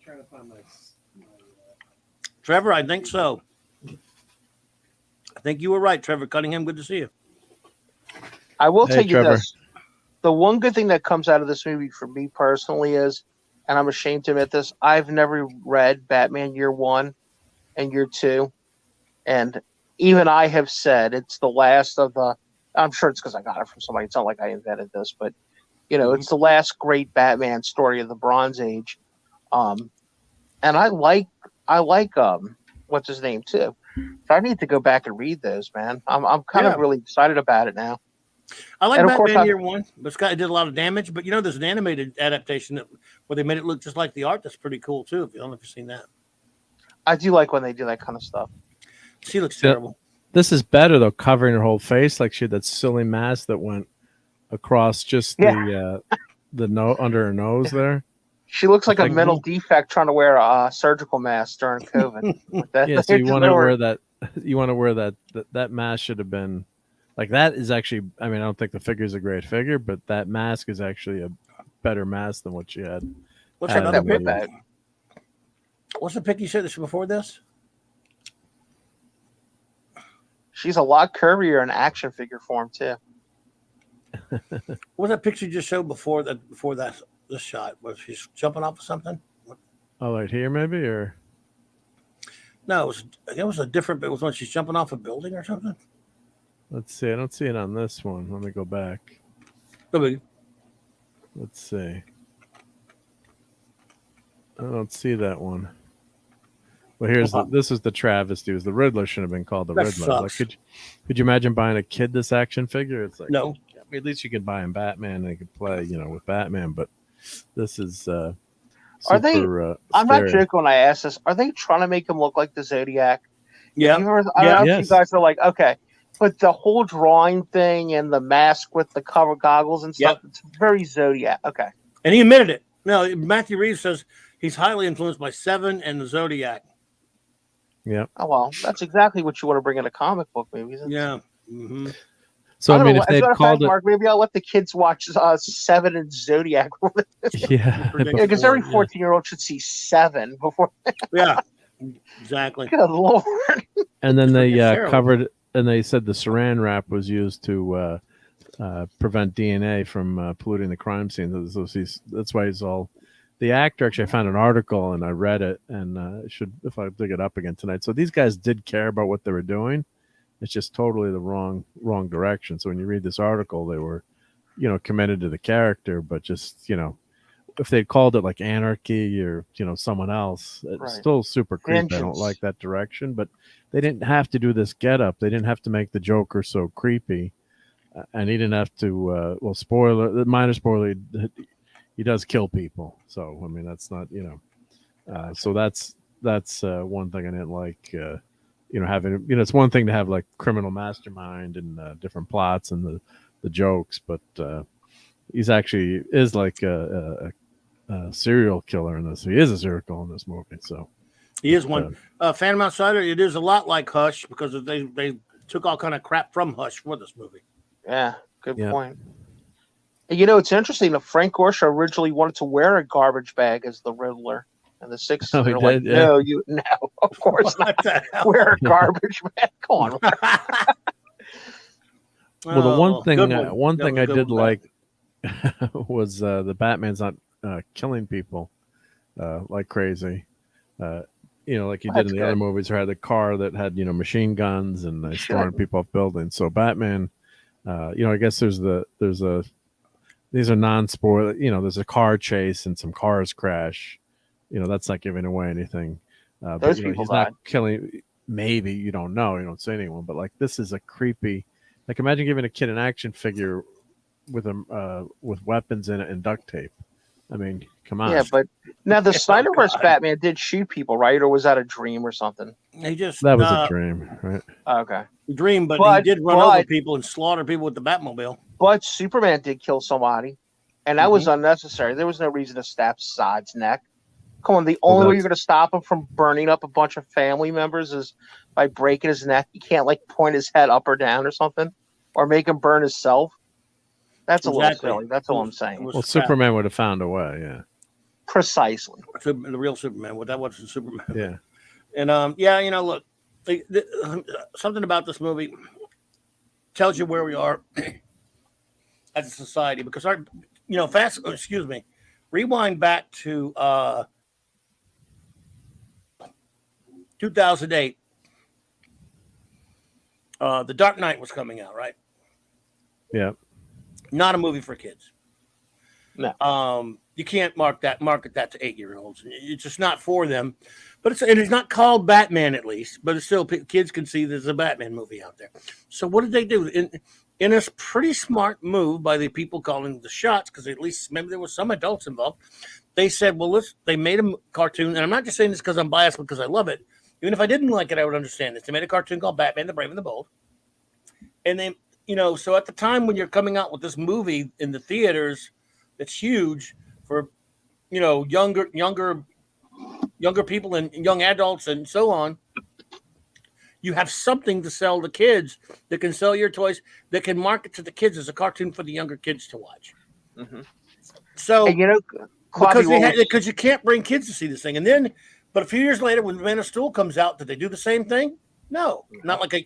trying to find my. Trevor, I think so. I think you were right, Trevor Cunningham. Good to see you. I will tell you this. The one good thing that comes out of this movie for me personally is, and I'm ashamed to admit this, I've never read Batman Year 1 and Year 2. And even I have said it's the last of the, I'm sure it's because I got it from somebody. It's not like I invented this, but, it's the last great Batman story of the Bronze Age. And I like what's his name too. So I need to go back and read those, man. I'm kind of really excited about it now. I like Batman Year 1, but Scott did a lot of damage. But there's an animated adaptation where they made it look just like the art. That's pretty cool too. I don't know if you've seen that. I do like when they do that kind of stuff. She looks terrible. This is better though, covering her whole face like she had that silly mask that went across just the under her nose there. She looks like a mental defect trying to wear a surgical mask during COVID. So you want to wear that. You want to wear that mask should have been like that. Is actually, I mean, I don't think the figure is a great figure, but that mask is actually a better mask than what she had. What's another pick? What's the pick you said this before this? She's a lot curvier in action figure form too. What was that picture you just showed before this shot? Was she's jumping off of something? Oh, right here maybe, or no? It was a different. It was when she's jumping off a building or something. Let's see. I don't see it on this one. Let me go back. Let's see. I don't see that one. Well, this is the travesty. The Riddler shouldn't have been called the Riddler. Like, could you imagine buying a kid this action figure? It's like, no. I mean, at least you could buy him Batman and he could play, with Batman. But this is super, are they? I'm not joking when I ask this. Are they trying to make him look like the Zodiac? Yeah. I don't know if you guys are like, okay, but the whole drawing thing and the mask with the cover goggles and stuff, it's very Zodiac. Okay. And he admitted it. No, Matthew Reeves says he's highly influenced by Seven and the Zodiac. Yeah. Oh well, that's exactly what you want to bring in a comic book movie. Yeah. Mm-hmm. So I mean, if they called it, Mark, maybe I'll let the kids watch Seven and Zodiac. Yeah, because every 14-year-old should see Seven before. Yeah, exactly. Good Lord. And then they covered, and they said the Saran wrap was used to prevent DNA from polluting the crime scene. So that's why he's all. The actor, actually, I found an article and I read it, and if I dig it up again tonight. So these guys did care about what they were doing, It's just totally the wrong direction. So when you read this article, they were, committed to the character, but just, if they called it like Anarchy or, someone else, it's Right. still super creepy. I don't Vengeance. like that direction, but they didn't have to do this getup. They didn't have to make the Joker so creepy. And he didn't have to, spoiler, minor spoiler, he does kill people. So, I mean, that's not, so that's one thing I didn't like, having, it's one thing to have like criminal mastermind and different plots and the jokes, but he's actually is like a serial killer in this. He is a serial killer in this movie. So he is one. Phantom Outsider, it is a lot like Hush because they took all kind of crap from Hush for this movie. Yeah, good point. And it's interesting that Frank Gorsha originally wanted to wear a garbage bag as the Riddler. And the 60s, Oh, they're he like, did? Yeah. no, of course not. Wear a garbage bag. Come on. Well, the one thing That I was did good like was the Batman's not killing people like crazy. Like he did in the other movies, where had the car that had machine guns and storming people off buildings. So Batman, I guess these are non-spoiler. There's a car chase and some cars crash. That's not giving away anything. Those but people he's died. not killing. Maybe you don't know. You don't say anyone. But like this is a creepy. Like imagine giving a kid an action figure with weapons in it and duct tape. I mean, come on. Yeah, but now the Snyderverse Batman did shoot people, right? Or was that a dream or something? That was a dream, right? Okay. Dream, but he did run over people and slaughter people with the Batmobile. But Superman did kill somebody, and that was unnecessary. There was no reason to stab Zod's neck. Come on, the only way you're going to stop him from burning up a bunch of family members is by breaking his neck. You can't like point his head up or down or something, or make him burn himself. That's a little silly. That's all I'm saying. Well, Superman would have found a way, yeah. Precisely. The real Superman. Well, that wasn't Superman. Yeah. And look, something about this movie tells you where we are as a society because rewind back to 2008. The Dark Knight was coming out, right? Yeah. Not a movie for kids. No. You can't market that to 8-year-olds. It's just not for them. But it's not called Batman, at least. But it's still, kids can see there's a Batman movie out there. So what did they do? In a pretty smart move by the people calling the shots, because at least maybe there was some adults involved, they said, well, they made a cartoon. And I'm not just saying this because I'm biased, because I love it. Even if I didn't like it, I would understand this. They made a cartoon called Batman, the Brave and the Bold. And they, so at the time when you're coming out with this movie in the theaters, that's huge for, younger people and young adults and so on. You have something to sell the kids that can sell your toys, that can market to the kids as a cartoon for the younger kids to watch. Mm-hmm. So, and because you can't bring kids to see this thing. And then, but a few years later, when Man of Steel comes out, did they do the same thing? No, not like they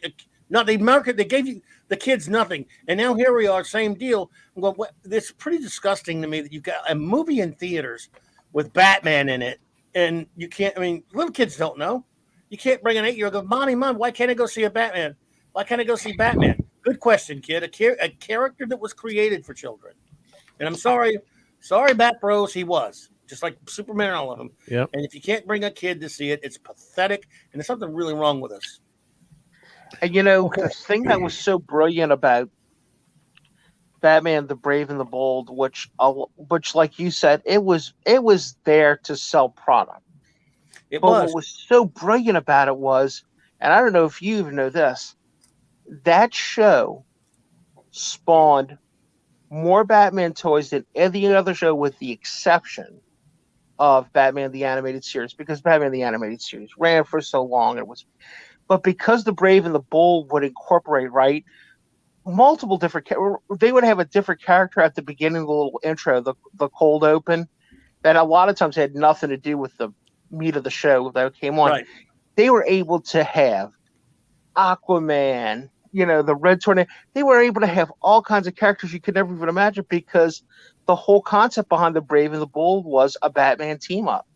gave you the kids nothing. And now here we are, same deal. I'm going, it's pretty disgusting to me that you've got a movie in theaters with Batman in it. And you can't, little kids don't know. You can't bring an 8-year-old and go, Mom, why can't I go see a Batman? Why can't I go see Batman? Good question, kid. A character that was created for children. And I'm sorry, Bat Bros, he was. Just like Superman and all of them. Yep. And if you can't bring a kid to see it, it's pathetic. And there's something really wrong with us. And the thing that was so brilliant about Batman, the Brave and the Bold, which like you said, it was there to sell product. What was so brilliant about it was, and I don't know if you even know this, that show spawned more Batman toys than any other show, with the exception of Batman the Animated Series, because Batman the Animated Series ran for so long. But because the Brave and the Bold would incorporate, right, multiple different, they would have a different character at the beginning of the little intro, the cold open, that a lot of times had nothing to do with the meat of the show that came on. Right. They were able to have Aquaman, the Red Tornado. They were able to have all kinds of characters you could never even imagine, because the whole concept behind the Brave and the Bold was a Batman team up.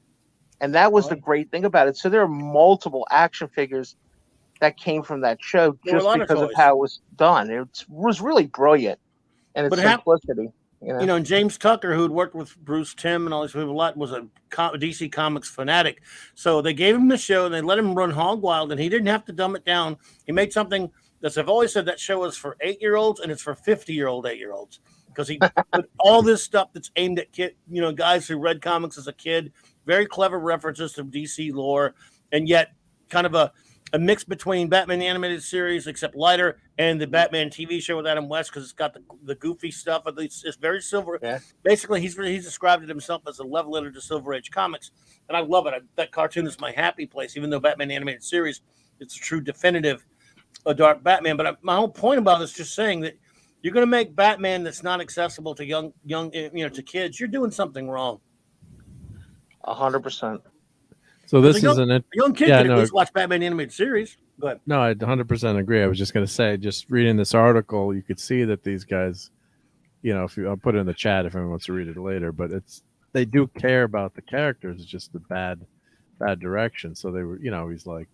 And that was the great thing about it. So there are multiple action figures that came from that show There were a just lot of because of toys. how it was done. It was really brilliant and its But simplicity. You know? You know, and James Tucker, who'd worked with Bruce Timm and all these people a lot, was a DC Comics fanatic. So they gave him the show and they let him run hog wild, and he didn't have to dumb it down. He made something that's, I've always said, that show is for 8-year-olds and it's for 50-year-old 8-year-olds, because he put all this stuff that's aimed at guys who read comics as a kid, very clever references to DC lore, and yet kind of a mix between Batman the Animated Series, except lighter, and the Batman TV show with Adam West, because it's got the goofy stuff. It's very silver. Yeah. Basically, he's described it himself as a love letter to Silver Age comics, and I love it. That cartoon is my happy place, even though Batman the Animated Series, it's a true definitive dark Batman. But my whole point about it is just saying that you're going to make Batman that's not accessible to young, to kids. You're doing something wrong. 100%. So this A is young kid can at least watch Batman the Animated Series. Go ahead. No, I 100% agree. I was just going to say, just reading this article, you could see that these guys, if I'll put it in the chat if anyone wants to read it later, but they do care about the characters. It's just the bad direction. So they were, he's like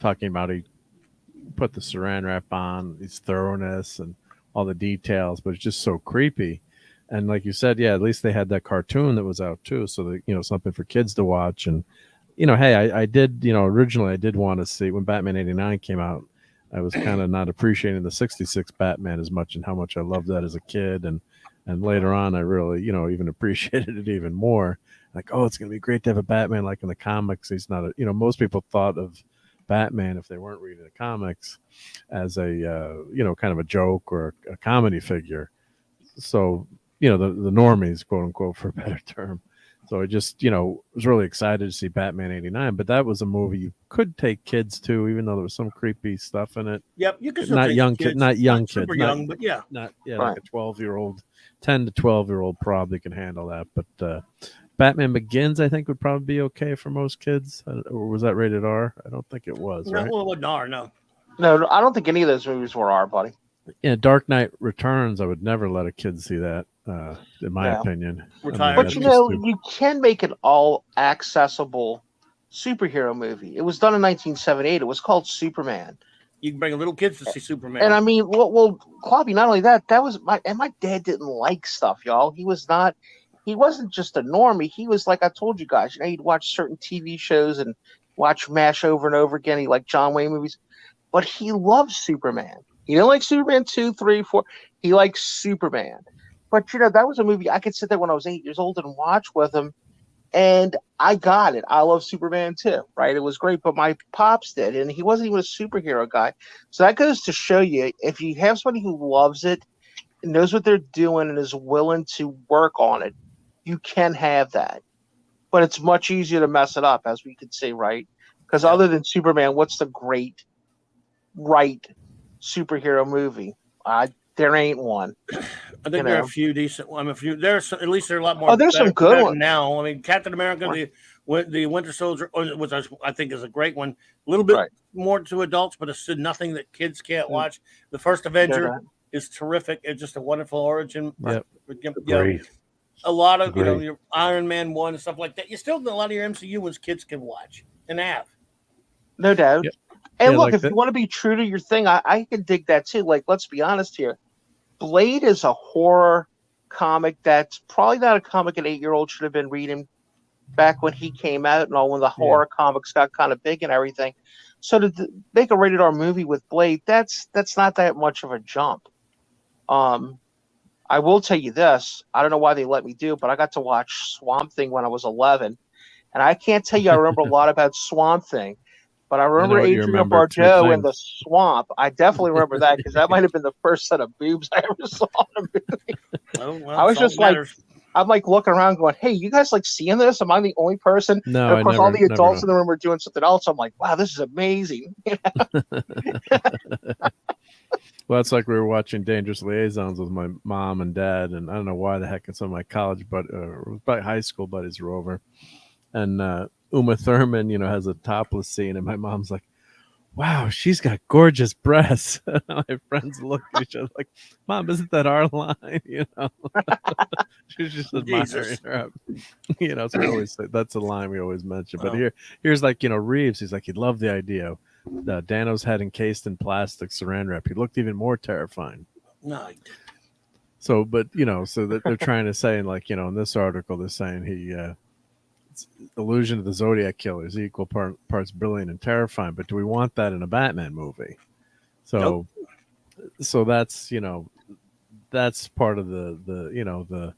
talking about he put the saran wrap on, his thoroughness and all the details, but it's just so creepy. And like you said, yeah, at least they had that cartoon that was out too, so that something for kids to watch. And hey, I did, originally I did want to see when Batman '89 came out. I was kind of not appreciating the '66 Batman as much, and how much I loved that as a kid. And later on, I really, even appreciated it even more. Like, oh, it's gonna be great to have a Batman like in the comics. He's not most people thought of Batman, if they weren't reading the comics, as a kind of a joke or a comedy figure. So the normies, quote unquote, for a better term. So I just was really excited to see Batman '89. But that was a movie you could take kids to, even though there was some creepy stuff in it. Yep, you could not young kids, not young kids, super young, but yeah, not right. Like a 12-year-old, 10 to 12-year-old probably can handle that. But Batman Begins, I think, would probably be okay for most kids. Or was that rated R? I don't think it was. No, right? well, it wasn't R. No, I don't think any of those movies were R, buddy. Yeah, Dark Knight Returns, I would never let a kid see that, in my opinion. But you can make an all accessible superhero movie. It was done in 1978. It was called Superman. You can bring little kids to see Superman. And I mean, well, Cloppy, not only that was my dad didn't like stuff, y'all. He wasn't just a normie. He was, like I told you guys, he'd watch certain TV shows and watch MASH over and over again. He liked John Wayne movies, but he loved Superman. He didn't like Superman 2, 3, 4. He liked Superman. But, that was a movie I could sit there when I was 8 years old and watch with him. And I got it. I love Superman too, right? It was great, but my pops did. And he wasn't even a superhero guy. So that goes to show you, if you have somebody who loves it, knows what they're doing, and is willing to work on it, you can have that. But it's much easier to mess it up, as we could say, right? Because other than Superman, what's the great, right superhero movie? There ain't one. I think there are a few decent. There's at least there are a lot more. Oh, there's some good ones now. I mean, Captain America, the Winter Soldier, which I think is a great one. A little bit more to adults, but it's nothing that kids can't watch. The first Avenger is terrific. It's just a wonderful origin. Yep. A lot of your Iron Man 1 and stuff like that. You still a lot of your MCU ones kids can watch and have. No doubt. Yep. And look, like if you want to be true to your thing, I can dig that too. Like, let's be honest here. Blade is a horror comic that's probably not a comic an 8-year-old should have been reading back when he came out and all, when the horror comics got kind of big and everything. So to make a rated R movie with Blade, that's not that much of a jump. I will tell you this. I don't know why they let me do it, but I got to watch Swamp Thing when I was 11. And I can't tell you I remember a lot about Swamp Thing. But I remember Adrian Barbeau in the swamp. I definitely remember that, because that might have been the first set of boobs I ever saw in a movie. Oh, well, I was just I'm looking around going, hey, you guys seeing this? Am I the only person? No, and of course, all the adults in the room are doing something else. I'm like, wow, this is amazing. Well, it's like we were watching Dangerous Liaisons with my mom and dad, and I don't know why the heck some of my college high school buddies were over. And Uma Thurman, has a topless scene, and my mom's like, wow, she's got gorgeous breasts. My friends look at each other like, Mom, isn't that our line? She's just admiring her. So we always say, that's a line we always mention. But here's like, Reeves, he's like, he'd love the idea Dano's head encased in plastic saran wrap. He looked even more terrifying. No, So, but so that they're trying to say, like, in this article, they're saying it's illusion of the Zodiac Killer is equal parts brilliant and terrifying. But do we want that in a Batman movie? So, so that's that's part of the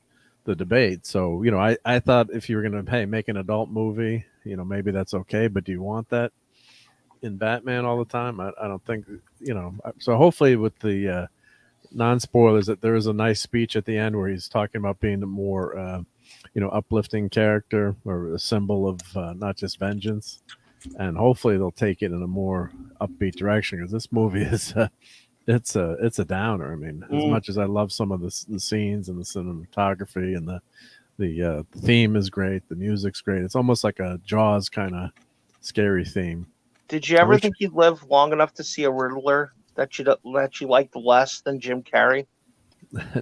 debate. So I thought if you were going to make an adult movie, maybe that's okay. But do you want that in Batman all the time? I don't think So hopefully with the non-spoilers, that there is a nice speech at the end where he's talking about being a more uplifting character or a symbol of not just vengeance, and hopefully they'll take it in a more upbeat direction, because this movie is it's a downer. I mean, as much as I love some of the scenes and the cinematography and the theme is great, the music's great, it's almost like a Jaws kind of scary theme. Did you ever think you'd live long enough to see a Riddler that you liked less than Jim Carrey?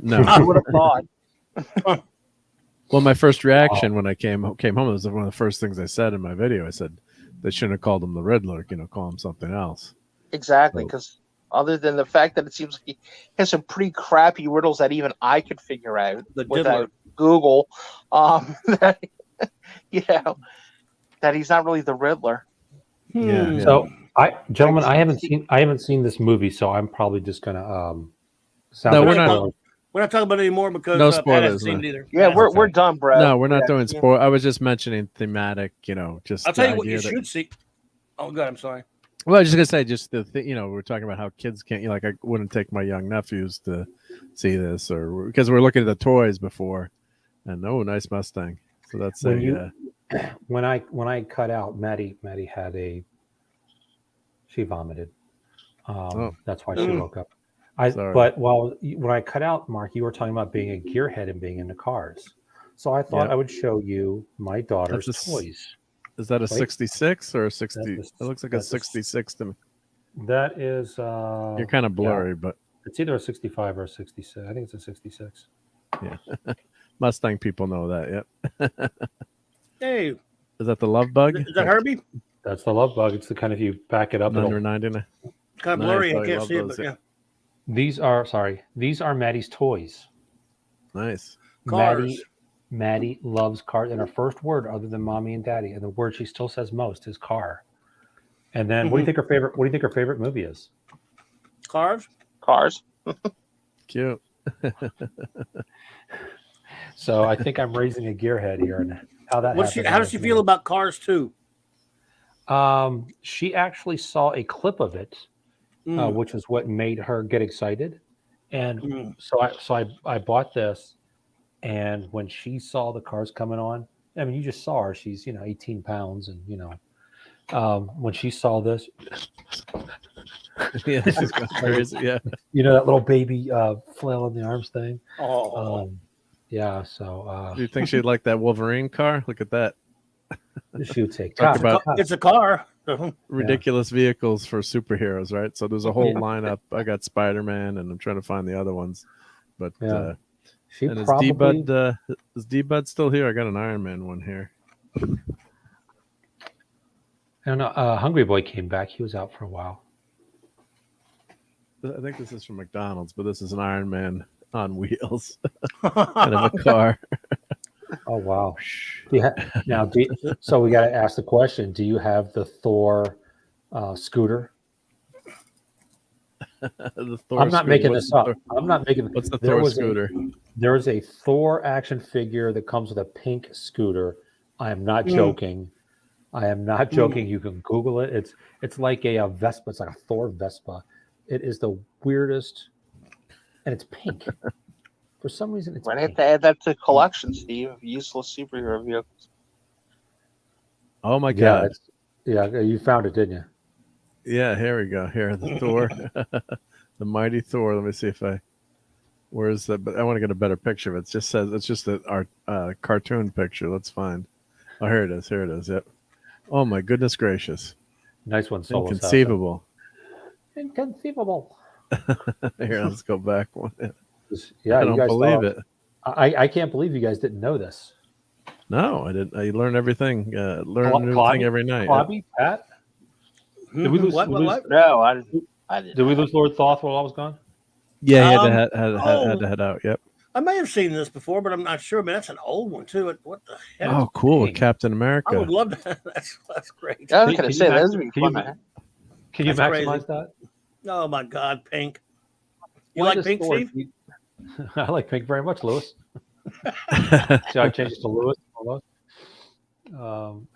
No, I would have thought. Well, my first reaction when I came home, it was one of the first things I said in my video. I said they shouldn't have called him the Riddler, call him something else. Exactly, because other than the fact that it seems like he has some pretty crappy riddles that even I could figure out without Google, that he's not really the Riddler. Yeah. So, gentlemen, I haven't seen this movie, so I'm probably just gonna No, we're not talking about it anymore because no Pat spoilers, hasn't seen it either. Yeah, we're done, Brad. No, we're not doing spoil. I was just mentioning thematic. Just I'll tell you what you should see. Oh, God, I'm sorry. Well, I was just gonna say, just the we're talking about how kids can't. I wouldn't take my young nephews to see this, or because we're looking at the toys before, and nice Mustang. So that's when I cut out, Maddie had she vomited. That's why she woke up. But when I cut out, Mark, you were talking about being a gearhead and being into cars. So I thought I would show you my daughter's toys. Is that a 66 or a 60? It looks like a 66 to me. That is. You're kind of blurry, but it's either a 65 or a 66. I think it's a 66. Yeah, Mustang people know that. Yep. Hey, is that the Love Bug? Is that Herbie? That's the Love Bug. It's the kind of, you back it up. Under 99. Kind of blurry. I can't see it, but yeah. These are Maddie's toys. Nice. Cars. Maddie loves cars, and her first word other than mommy and daddy, and the word she still says most, is car. And then what do you think her favorite movie is? Cars. Cute. So I think I'm raising a gearhead here, and how does she feel about Cars 2? She actually saw a clip of it, which is what made her get excited, and so I bought this. And when she saw the cars coming on, I mean, you just saw her. She's 18 pounds, and when she saw this, yeah, she's crazy. Yeah, that little baby flail in the arms thing. Oh, yeah. So, do you think she'd like that Wolverine car? Look at that. She would take. It's a car. Ridiculous vehicles for superheroes, right? So there's a whole lineup. I got Spider-Man, and I'm trying to find the other ones, but. And is D-Bud still here? I got an Iron Man one here. I don't know. Hungry Boy came back. He was out for a while. I think this is from McDonald's, but this is an Iron Man on wheels, kind of a car. Oh wow! So we got to ask the question: do you have the Thor scooter? I'm not making this up. What's the Thor scooter? There is a Thor action figure that comes with a pink scooter. I am not joking. You can Google it. It's like a Vespa. It's like a Thor Vespa. It is the weirdest, and it's pink. For some reason, it's pink. Have to add that to the collection, Steve. Useless superhero vehicles. Oh my God! Yeah, you found it, didn't you? Yeah, here we go. Here, the Thor, the mighty Thor. Let me see if where is that? But I want to get a better picture of it. It just says it's just our cartoon picture. Let's find. Oh, here it is. Yep. Oh my goodness gracious! Nice one. Inconceivable. Inconceivable. Here, let's go back one. Yeah, I don't believe it. I can't believe you guys didn't know this. No, I didn't. I learn everything. Learn a new thing every night. Bobby, Pat. Did we lose? What? No, I didn't. Did we lose Lord Thoth while I was gone? Yeah, he had to oh. head out. Yep. I may have seen this before, but I'm not sure. Man, that's an old one too. What the heck? Oh, cool! Pink. Captain I America. would love that. That's great. I was gonna say that would be fun. Can you That's maximize crazy. that? Oh my God, Pink. You Why like does Pink, Thor Steve? need- I like Pink very much, Lewis. So I changed it to Lewis.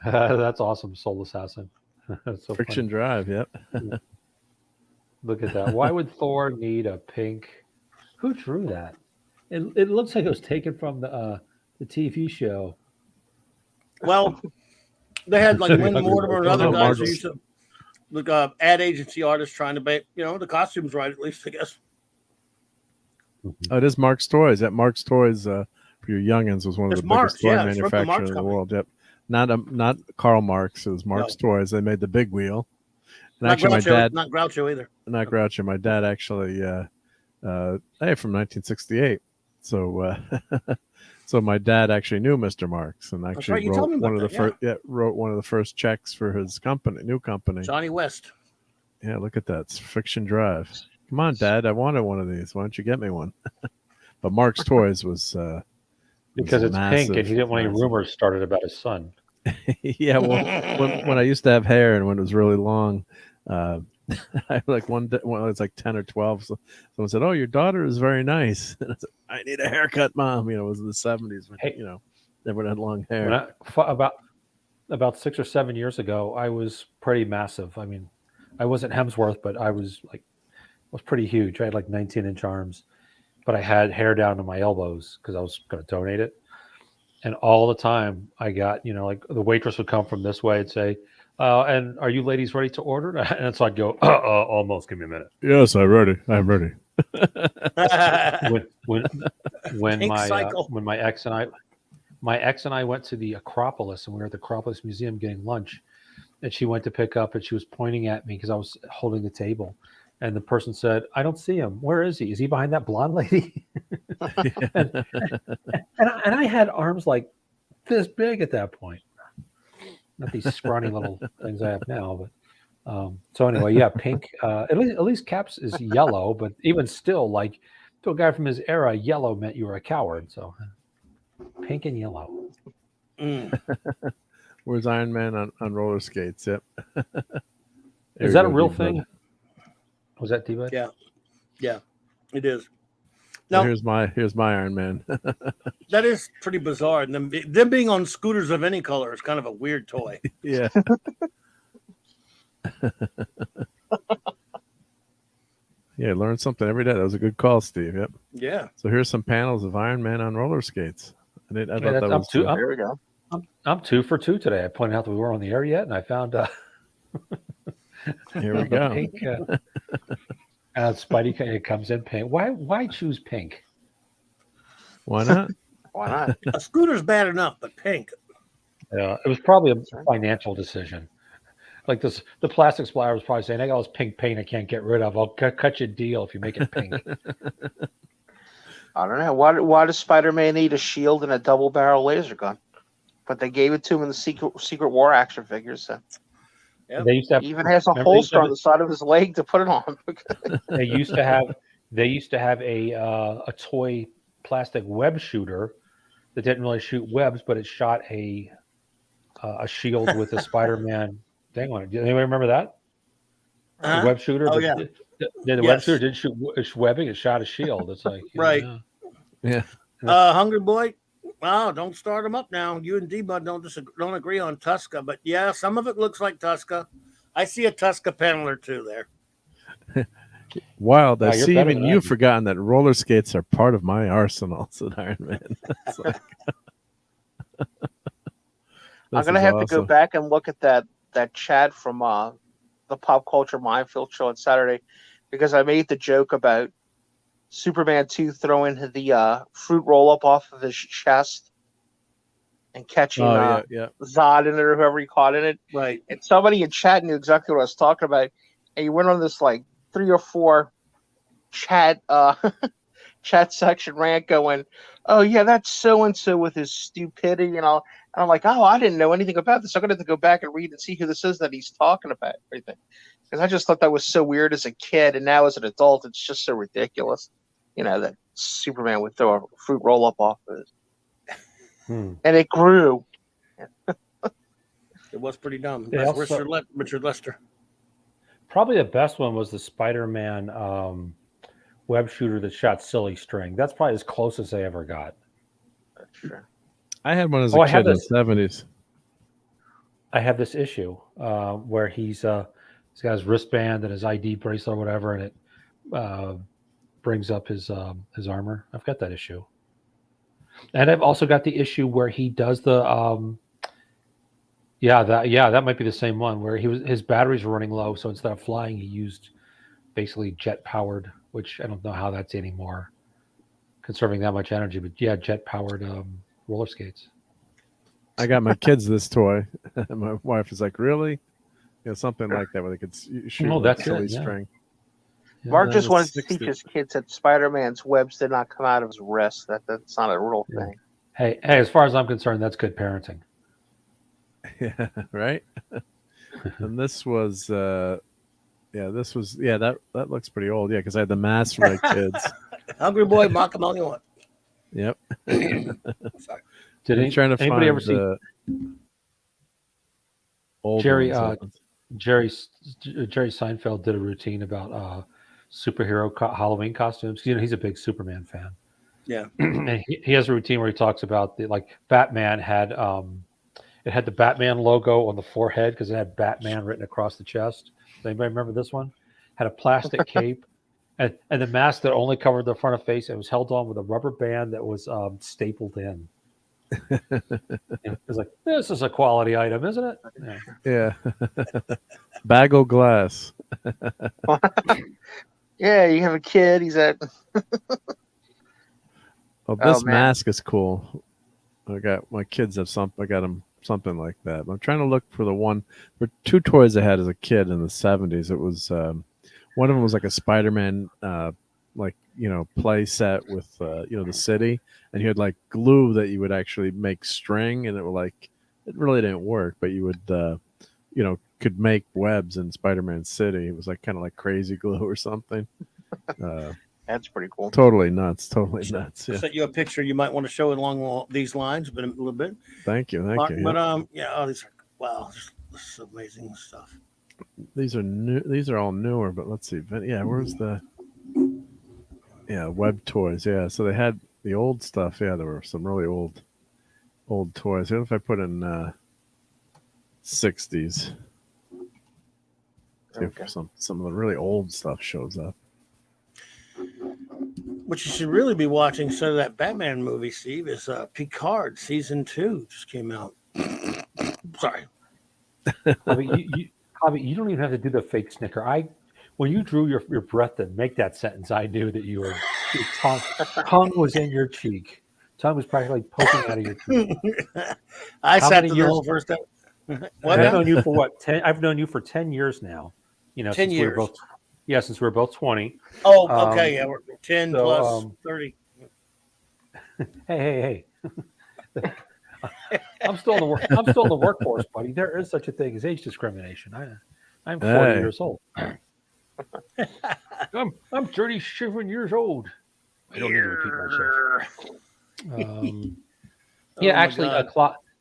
That's awesome, Soul Assassin. That's so Friction funny. Drive. Yep. Look at that. Why would Thor need a pink? Who drew that? It looks like it was taken from the TV show. Well, they had like Lynn Mortimer and other Oh, guys who Marvel. used to look ad agency artists trying to make the costumes right, at least I guess. Oh, it is Mark's Toys. That Mark's Toys for your youngins was one of It's the Marx, biggest toy yeah, it's from the manufacturers Marx in the company. world. Yep. Not Karl Marx. It was Mark's Toys. They made the big wheel. And Not actually, my Groucho, dad, not Groucho either. not Groucho. My dad actually, from 1968. So, so my dad actually knew Mr. Marx and actually right, you told wrote me one of about the that, first, wrote one of the first checks for his new company. Johnny West. Yeah, look at that. It's Fiction Drive. Come on, Dad. I wanted one of these. Why don't you get me one? But Mark's Toys was Because it's massive, pink and he didn't want any massive. rumors started about his son. Yeah, well, when I used to have hair and when it was really long, I like one day when I was like 10 or 12, so someone said, "Oh, your daughter is very nice." And I said, "I need a haircut, Mom." It was in the 70s when Hey. everyone had long hair. When about 6 or 7 years ago, I was pretty massive. I mean, I wasn't Hemsworth, but I was pretty huge. I had like 19-inch arms, but I had hair down to my elbows because I was going to donate it. And all the time I got, like the waitress would come from this way and say, and are you ladies ready to order? And so I'd go, almost, give me a minute. Yes, I'm ready. When Pink cycle. when my ex and I went to the Acropolis, and we were at the Acropolis Museum getting lunch, and she went to pick up, and she was pointing at me because I was holding the table. And the person said, "I don't see him. Where is he? Is he behind that blonde lady?" and I had arms like this big at that point. Not these scrawny little things I have now, but so anyway, yeah, pink. At least Caps is yellow, but even still, like to a guy from his era, yellow meant you were a coward. So pink and yellow. Where's Iron Man on roller skates? Yep. Is that a real thing? Was that D-Bud? Yeah, it is. Well, Now, here's my Iron Man. that is pretty bizarre. And them being on scooters of any color is kind of a weird toy. Yeah. Yeah, learn something every day. That was a good call, Steve. Yep. Yeah. So here's some panels of Iron Man on roller skates. I thought that was There we go. I'm 2 for 2 today. I pointed out that we weren't on the air yet, and I found here we go. Pink, Spidey it comes in pink. Why choose pink? Why not? Why not? A scooter's bad enough, but pink. Yeah, it was probably a financial decision. Like this, the plastic supplier was probably saying, "I got all this pink paint I can't get rid of. I'll cut you a deal if you make it pink." I don't know. Why does Spider-Man need a shield and a double-barrel laser gun? But they gave it to him in the Secret War action figures. So. Yep. They used to have, He even has a holster on the side of his leg to put it on. They used to have a toy plastic web shooter that didn't really shoot webs, but it shot a shield with a Spider-Man thing on it. Do anybody remember that? The web shooter. Oh, yeah. The web shooter didn't shoot webbing; it shot a shield. It's like Right. Yeah. Hungry Boy. Wow, don't start them up now. You and D-Bud don't agree on Tuska, but yeah, some of it looks like Tuska. I see a Tuska panel or two there. Wild. I You're see better even than you've I am. forgotten that roller skates are part of my arsenal, said Iron Man. It's like- I'm gonna have to go back and look at that chat from the Pop Culture Minefield show on Saturday, because I made the joke about Superman 2 throwing the fruit roll up off of his chest and catching yeah. Zod in it or whoever he caught in it. Right. And somebody in chat knew exactly what I was talking about. And he went on this like 3 or 4 chat chat section rant going, "Oh yeah, that's so and so with his stupidity," and I'm like, "Oh, I didn't know anything about this. I'm gonna have to go back and read and see who this is that he's talking about." Everything, because I just thought that was so weird as a kid, and now as an adult, it's just so ridiculous. That Superman would throw a fruit roll up off of it, and it grew. It was pretty dumb. They That's also- Richard Lester. Probably the best one was the Spider-Man web shooter that shot silly string. That's probably as close as I ever got. Sure. I had one as Oh, a I had kid in the this- 70s. I have this issue where he's got his wristband and his ID bracelet or whatever, and it brings up his armor. I've got that issue, and I've also got the issue where he does the that might be the same one where his batteries were running low, so instead of flying, he used basically jet powered, which I don't know how that's anymore, conserving that much energy. But yeah, jet powered roller skates. I got my kids this toy. My wife was like, "Really?" Something like that where they could shoot Oh, like that's silly it, yeah. string. Mark Yeah, just the wanted to 60s. teach his kids that Spider-Man's webs did not come out of his wrist. That's not a real Yeah. thing. Hey, as far as I'm concerned, that's good parenting. Yeah, right. And this was, that looks pretty old. Yeah, because I had the mask for my kids. Hungry boy, mock him all you want. Yep. Sorry. Did I'm trying to anybody find ever see the old Jerry ones. Jerry Seinfeld did a routine about superhero Halloween costumes? He's a big Superman fan. Yeah. And he has a routine where he talks about Batman had it had the Batman logo on the forehead because it had Batman written across the chest. Does anybody remember this one? Had a plastic cape and the mask that only covered the front of face. It was held on with a rubber band that was stapled in. It was like, this is a quality item, isn't it? Yeah. Yeah. Bagel glass. Yeah, you have a kid. He's at. Oh, this man. mask is cool. I got my kids have I got them something like that. I'm trying to look for the one for two toys I had as a kid in the 70s. It was one of them was like a Spider-Man play set with the city, and you had like glue that you would actually make string, and it really didn't work, but you would could make webs in Spider-Man City. It was like kind of like crazy glue or something. That's pretty cool. Totally nuts. Yeah. Sent you a picture you might want to show along these lines, but a little bit. Thank you. But Yeah. these are this is amazing stuff. These are new. These are all newer, but let's see. Yeah, where's the web toys? Yeah, so they had the old stuff. Yeah, there were some really old toys. What if I put in 60s? See if some of the really old stuff shows up. What you should really be watching, so that Batman movie, Steve, is Picard season 2 just came out. Sorry. Hobby, you don't even have to do the fake snicker. When you drew your breath to make that sentence, I knew that your tongue was in your cheek. Tongue was practically poking out of your cheek. I How sat many through the years- whole first time. I've known you for what? 10? I've known you for 10 years now. 10 since years. Since we were both 20. Oh, okay, yeah, we're 10 so, plus 30. Hey. I'm still in the workforce, buddy. There is such a thing as age discrimination. I'm 40 years old. I'm 37 years old. I don't need to repeat myself. Yeah, actually,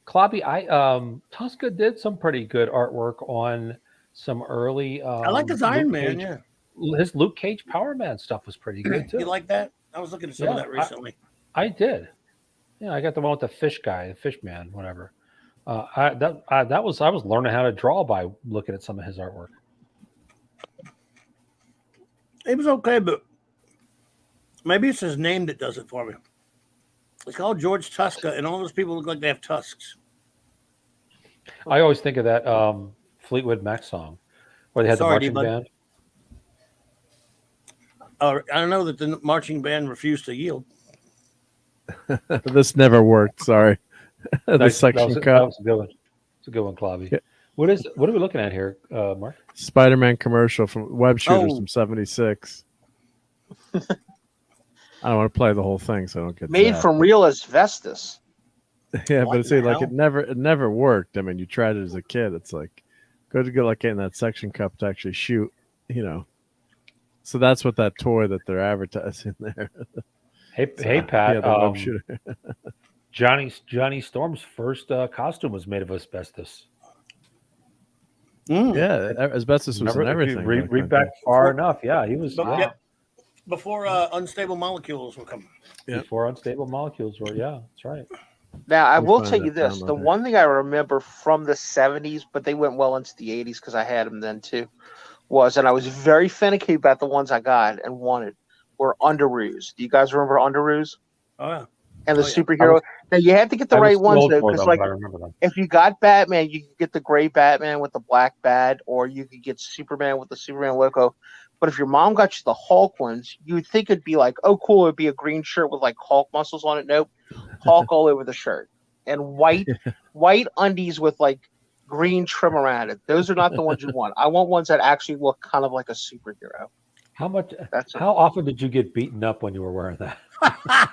Clobby, Tosca did some pretty good artwork on some early. I like his Iron Man. Yeah, his Luke Cage Power Man stuff was pretty good too. You like that? I was looking at some of that recently. I did. Yeah, I got the one with the fish guy, the fish man, whatever. I was learning how to draw by looking at some of his artwork. It was okay, but maybe it's his name that does it for me. It's called George Tuska, and all those people look like they have tusks. I always think of that Fleetwood Mac song where they had the marching band. I don't know that the marching band refused to yield. This never worked. Sorry. The section cut. That was a good one. It's a good one, Clobby. Yeah. What are we looking at here, Mark? Spider-Man commercial from Web Shooters from 76. I don't want to play the whole thing, so I don't get Made zapped. from real asbestos. Yeah, What but see, the like hell? it never worked. I mean, you tried it as a kid. It's like good to go, like getting that suction cup to actually shoot. So that's what that toy that they're advertising there. Hey, Pat. Yeah, the web shooter. Johnny Storm's first costume was made of asbestos. Mm. Yeah, asbestos was in Remember, if you everything. read back far enough, yeah, he was. But, Yeah, yep. Before unstable molecules will come. Yep. before unstable molecules were. Yeah, that's right. Now, I Let me will find tell that you this: download the here. one thing I remember from the '70s, but they went well into the '80s because I had them then too, was, and I was very finicky about the ones I got and wanted, were Underoos. Do you guys remember Underoos Oh yeah. and the Oh, yeah. superhero? Now you had to get the I was right too ones old though, for because them, like but I remember them. if you got Batman, you could get the gray Batman with the black bat, or you could get Superman with the Superman logo. But if your mom got you the Hulk ones, you would think it'd be like, oh, cool, it'd be a green shirt with like Hulk muscles on it. Nope, Hulk all over the shirt, and white undies with like green trim around it. Those are not the ones you want. I want ones that actually look kind of like a superhero. That's it. How often did you get beaten up when you were wearing that?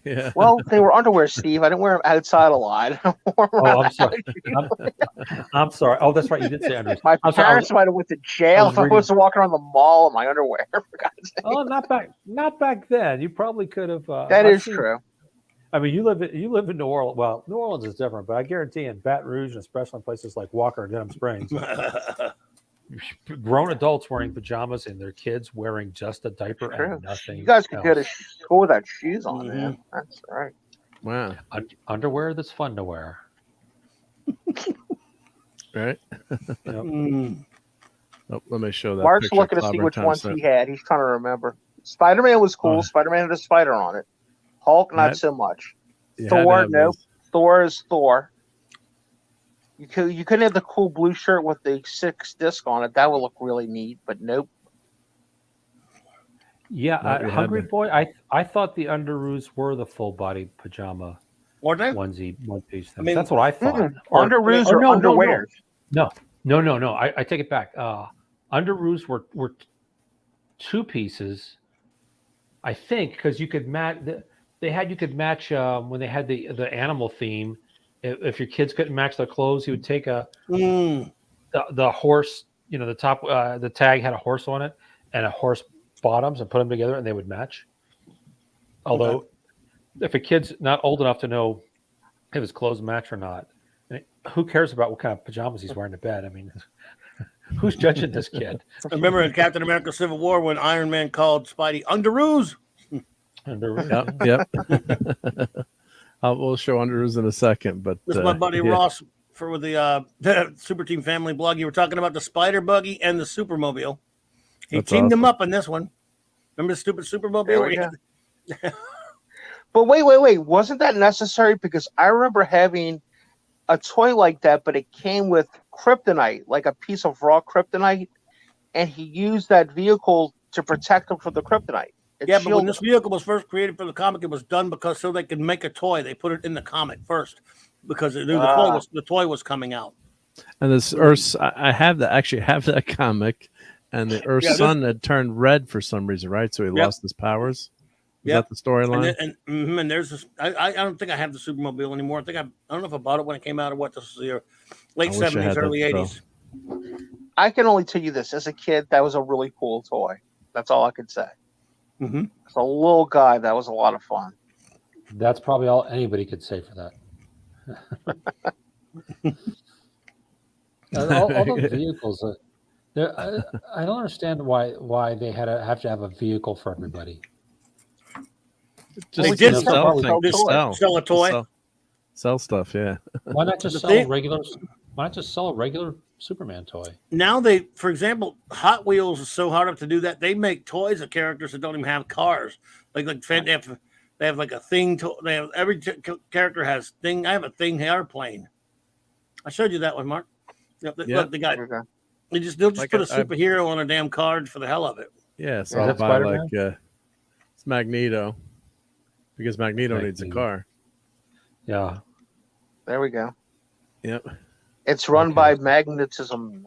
Yeah. Well, they were underwear, Steve. I didn't wear them outside a lot. Oh, I'm sorry. I'm sorry. Oh, that's right. You did say underwear. My I'm sorry, parents might have went to jail if I reading- was walking around the mall in my underwear. For God's sake. Oh, not back then. You probably could have. That I've is seen- true. I mean, you live in New Orleans. Well, New Orleans is different, but I guarantee in Baton Rouge, and especially in places like Walker and Denham Springs, grown adults wearing pajamas and their kids wearing just a diaper True. and nothing. You guys could go to else. school without shoes on, man. That's right. Wow. Underwear that's fun to wear. Right. Mm. Oh, let me show that. Mark's picture looking to see Clobber which Tom ones sent. he had. He's trying to remember. Spider-Man was cool. Spider-Man had a spider on it. Hulk, not That- so much. You had to Thor, have nope. those. Thor is Thor. You couldn't have the cool blue shirt with the 6 disc on it. That would look really neat, but nope. Yeah, No, we had Hungry to. Boy. I thought the underoos were the full body pajama Or they? onesie one piece things. mean, That's what I thought. Underoos or are no, underwear. No. I take it back. Underoos were 2 pieces, I think, because you could match. You could match when they had the animal theme. If your kids couldn't match their clothes, you would take the horse. The top the tag had a horse on it and a horse bottoms and put them together and they would match. Although, if a kid's not old enough to know if his clothes match or not, who cares about what kind of pajamas he's wearing to bed? I mean, who's judging this kid? Remember in Captain America: Civil War when Iron Man called Spidey Underoos? Yep. We'll show underoos in a second, but This is my buddy yeah. Ross for the Super Team Family blog. You were talking about the Spider Buggy and the Supermobile. He That's teamed them awesome. up in this one. Remember the stupid There Supermobile? we go. But wait. Wasn't that necessary? Because I remember having a toy like that, but it came with kryptonite, like a piece of raw kryptonite, and he used that vehicle to protect him from the kryptonite. It Yeah, but when shielded this him. vehicle was first created for the comic, it was done because so they could make a toy. They put it in the comic first because they knew the toy was coming out. And this Earth's, I have that that comic, and the Earth's sun had turned red for some reason, right? So he lost his powers. Is that the storyline? And there's this. I don't think I have the Supermobile anymore. I don't know if I bought it when it came out or what. This was the late I wish I 70s, had early that, 80s. I can only tell you this: as a kid, that was a really cool toy. That's all I could say. Mm-hmm. As a little guy, that was a lot of fun. That's probably all anybody could say for that. all those vehicles. I don't understand why they have to have a vehicle for everybody. Just They did sell sell things. toys. Sell a toy. Sell stuff, yeah. Why not just The sell thing- Why not just sell a regular Superman toy? Now for example, Hot Wheels is so hard up to do that. They make toys of characters that don't even have cars. They have like a thing. They have every character has thing. I have a thing airplane. I showed you that one, Mark. Look, the guy. There we go. They'll just Like put a superhero on a damn card for the hell of it. Yeah, so Is I'll that buy Spider-Man? it's Magneto, because Magneto needs a Magneto. car. Yeah. There we go. Yep. It's run Okay. by magnetism.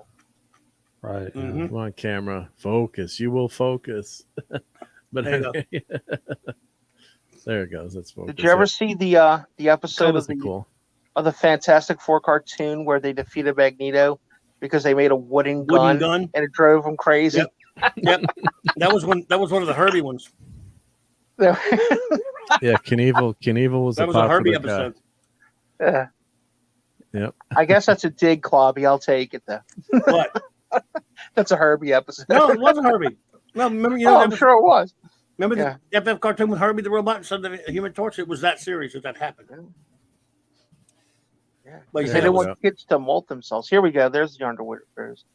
Right. Mhm. Come on, camera, focus. You will focus. But There you anyway, There it goes. That's focus. Did you ever see the episode That was cool. of the Fantastic Four cartoon where they defeated Magneto because they made a wooden gun and it drove them crazy? Yep. That was one of the Herbie ones. Yeah, Knievel was That was a Herbie episode. Yeah. Yep. I guess that's a dig, Clobby. I'll take it though. What? That's a Herbie episode. No, it wasn't Herbie. No, remember? I'm sure it was. Remember the FF cartoon with Herbie the Robot and Sunday Human Torch? It was that series that happened. Yeah. But They didn't want kids to molt themselves. Here we go. There's the Underwooders.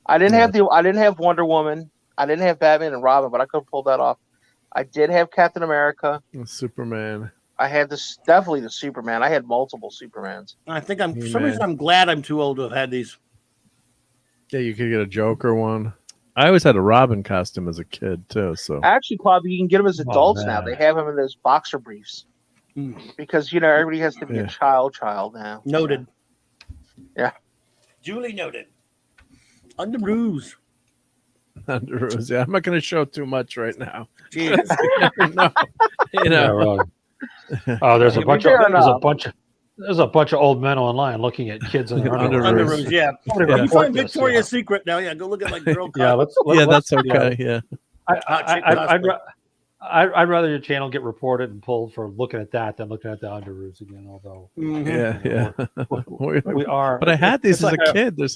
I didn't have Wonder Woman. I didn't have Batman and Robin, but I could pull that off. I did have Captain America. Superman. I had definitely the Superman. I had multiple Supermans. I think for some reason I'm glad I'm too old to have had these. Yeah, you could get a Joker one. I always had a Robin costume as a kid too. So Actually, Clobby, you can get them as adults now. They have them in those boxer briefs because everybody has to be a child now. Noted. Yeah. Julie noted. Underoos. Underoos. Yeah, I'm not going to show too much right now. Jesus. Oh, there's a bunch of old men online looking at kids in their Underoos. Yeah. You find Victoria's Secret now. Yeah, go look at girl. That's okay. Yeah. I'd rather your channel get reported and pulled for looking at that than looking at the Underoos again. Although, we are. But I had these as a kid. Do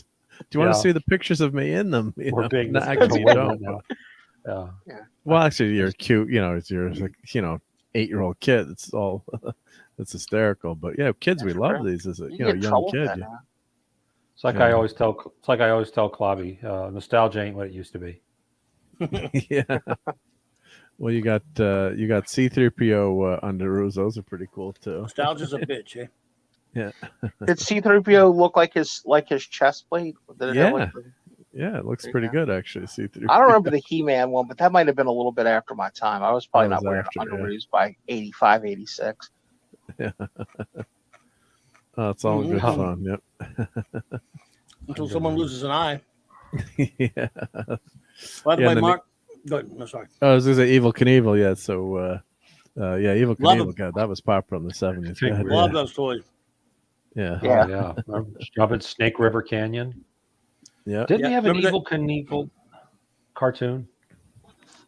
you want to see the pictures of me in them? We're big. No, actually, don't. Now. Yeah. Well, actually, you're cute. It's your 8-year-old kid. It's all. It's hysterical. But kids, we love these as a young kid. It's like I always tell. It's like I always tell Clobby. Nostalgia ain't what it used to be. Yeah. Well, you got C-3PO Underoos. Those are pretty cool too. Nostalgia's a bitch, eh? Yeah. Did C-3PO look like his chest plate? Yeah, it looks pretty good actually. C-3PO. I don't remember the He-Man one, but that might have been a little bit after my time. I was probably not wearing Underoos by 85, 86. Yeah. Oh, it's all good fun. Yep. Until someone loses an eye. Yeah. By the way, Mark. Go ahead. No, sorry. Oh, I was going to say Evel Knievel. Yeah. So, Evel Knievel. God, that was popular in the 70s. Love those toys. Yeah. Yeah. Up at Snake River Canyon. Yeah. Didn't he have an Evel Knievel cartoon?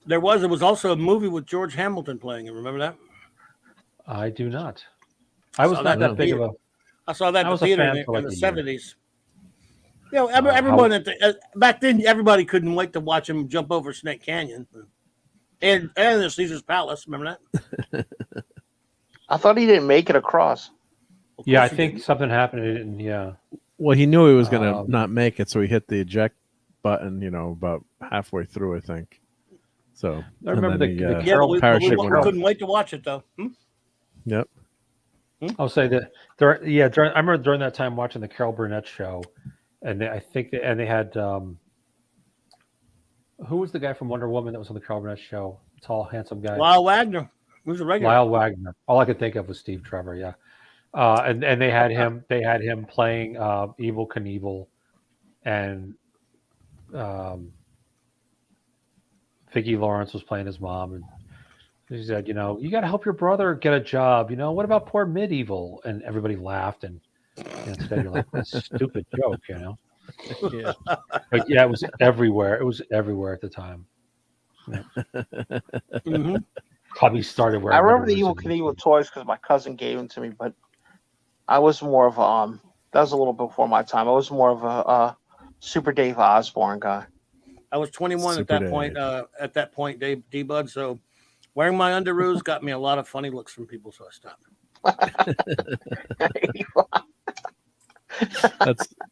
There was. It was also a movie with George Hamilton playing it. Remember that? I do not. I was not that big of a. I saw that in the theater in the 70s. Everyone back then, everybody couldn't wait to watch him jump over Snake Canyon, and the Caesar's Palace. Remember that? I thought he didn't make it across. Yeah, I think something happened. Well, he knew he was going to not make it, so he hit the eject button. about halfway through, I think. So I remember the we couldn't wait to watch it though. Yep. I'll say that. I remember during that time watching the Carol Burnett show, and they had who was the guy from Wonder Woman that was on the Carol Burnett show? Tall, handsome guy. Lyle Wagner. He was a regular. Lyle Wagner. All I could think of was Steve Trevor. Yeah. And they had him. They had him playing Evel Knievel, and Vicki Lawrence was playing his mom, and he said, "You got to help your brother get a job. What about poor Medieval?" And everybody laughed, and instead you're like, "That's a stupid joke," Yeah. But it was everywhere. It was everywhere at the time. Yeah. Hobby started where I remember the Evel Knievel toys because my cousin gave them to me, but I was more of that was a little before my time. I was more of a Super Dave Osborne guy. I was 21 at that point. Dave D-Bud. So wearing my underoos got me a lot of funny looks from people, so I stopped.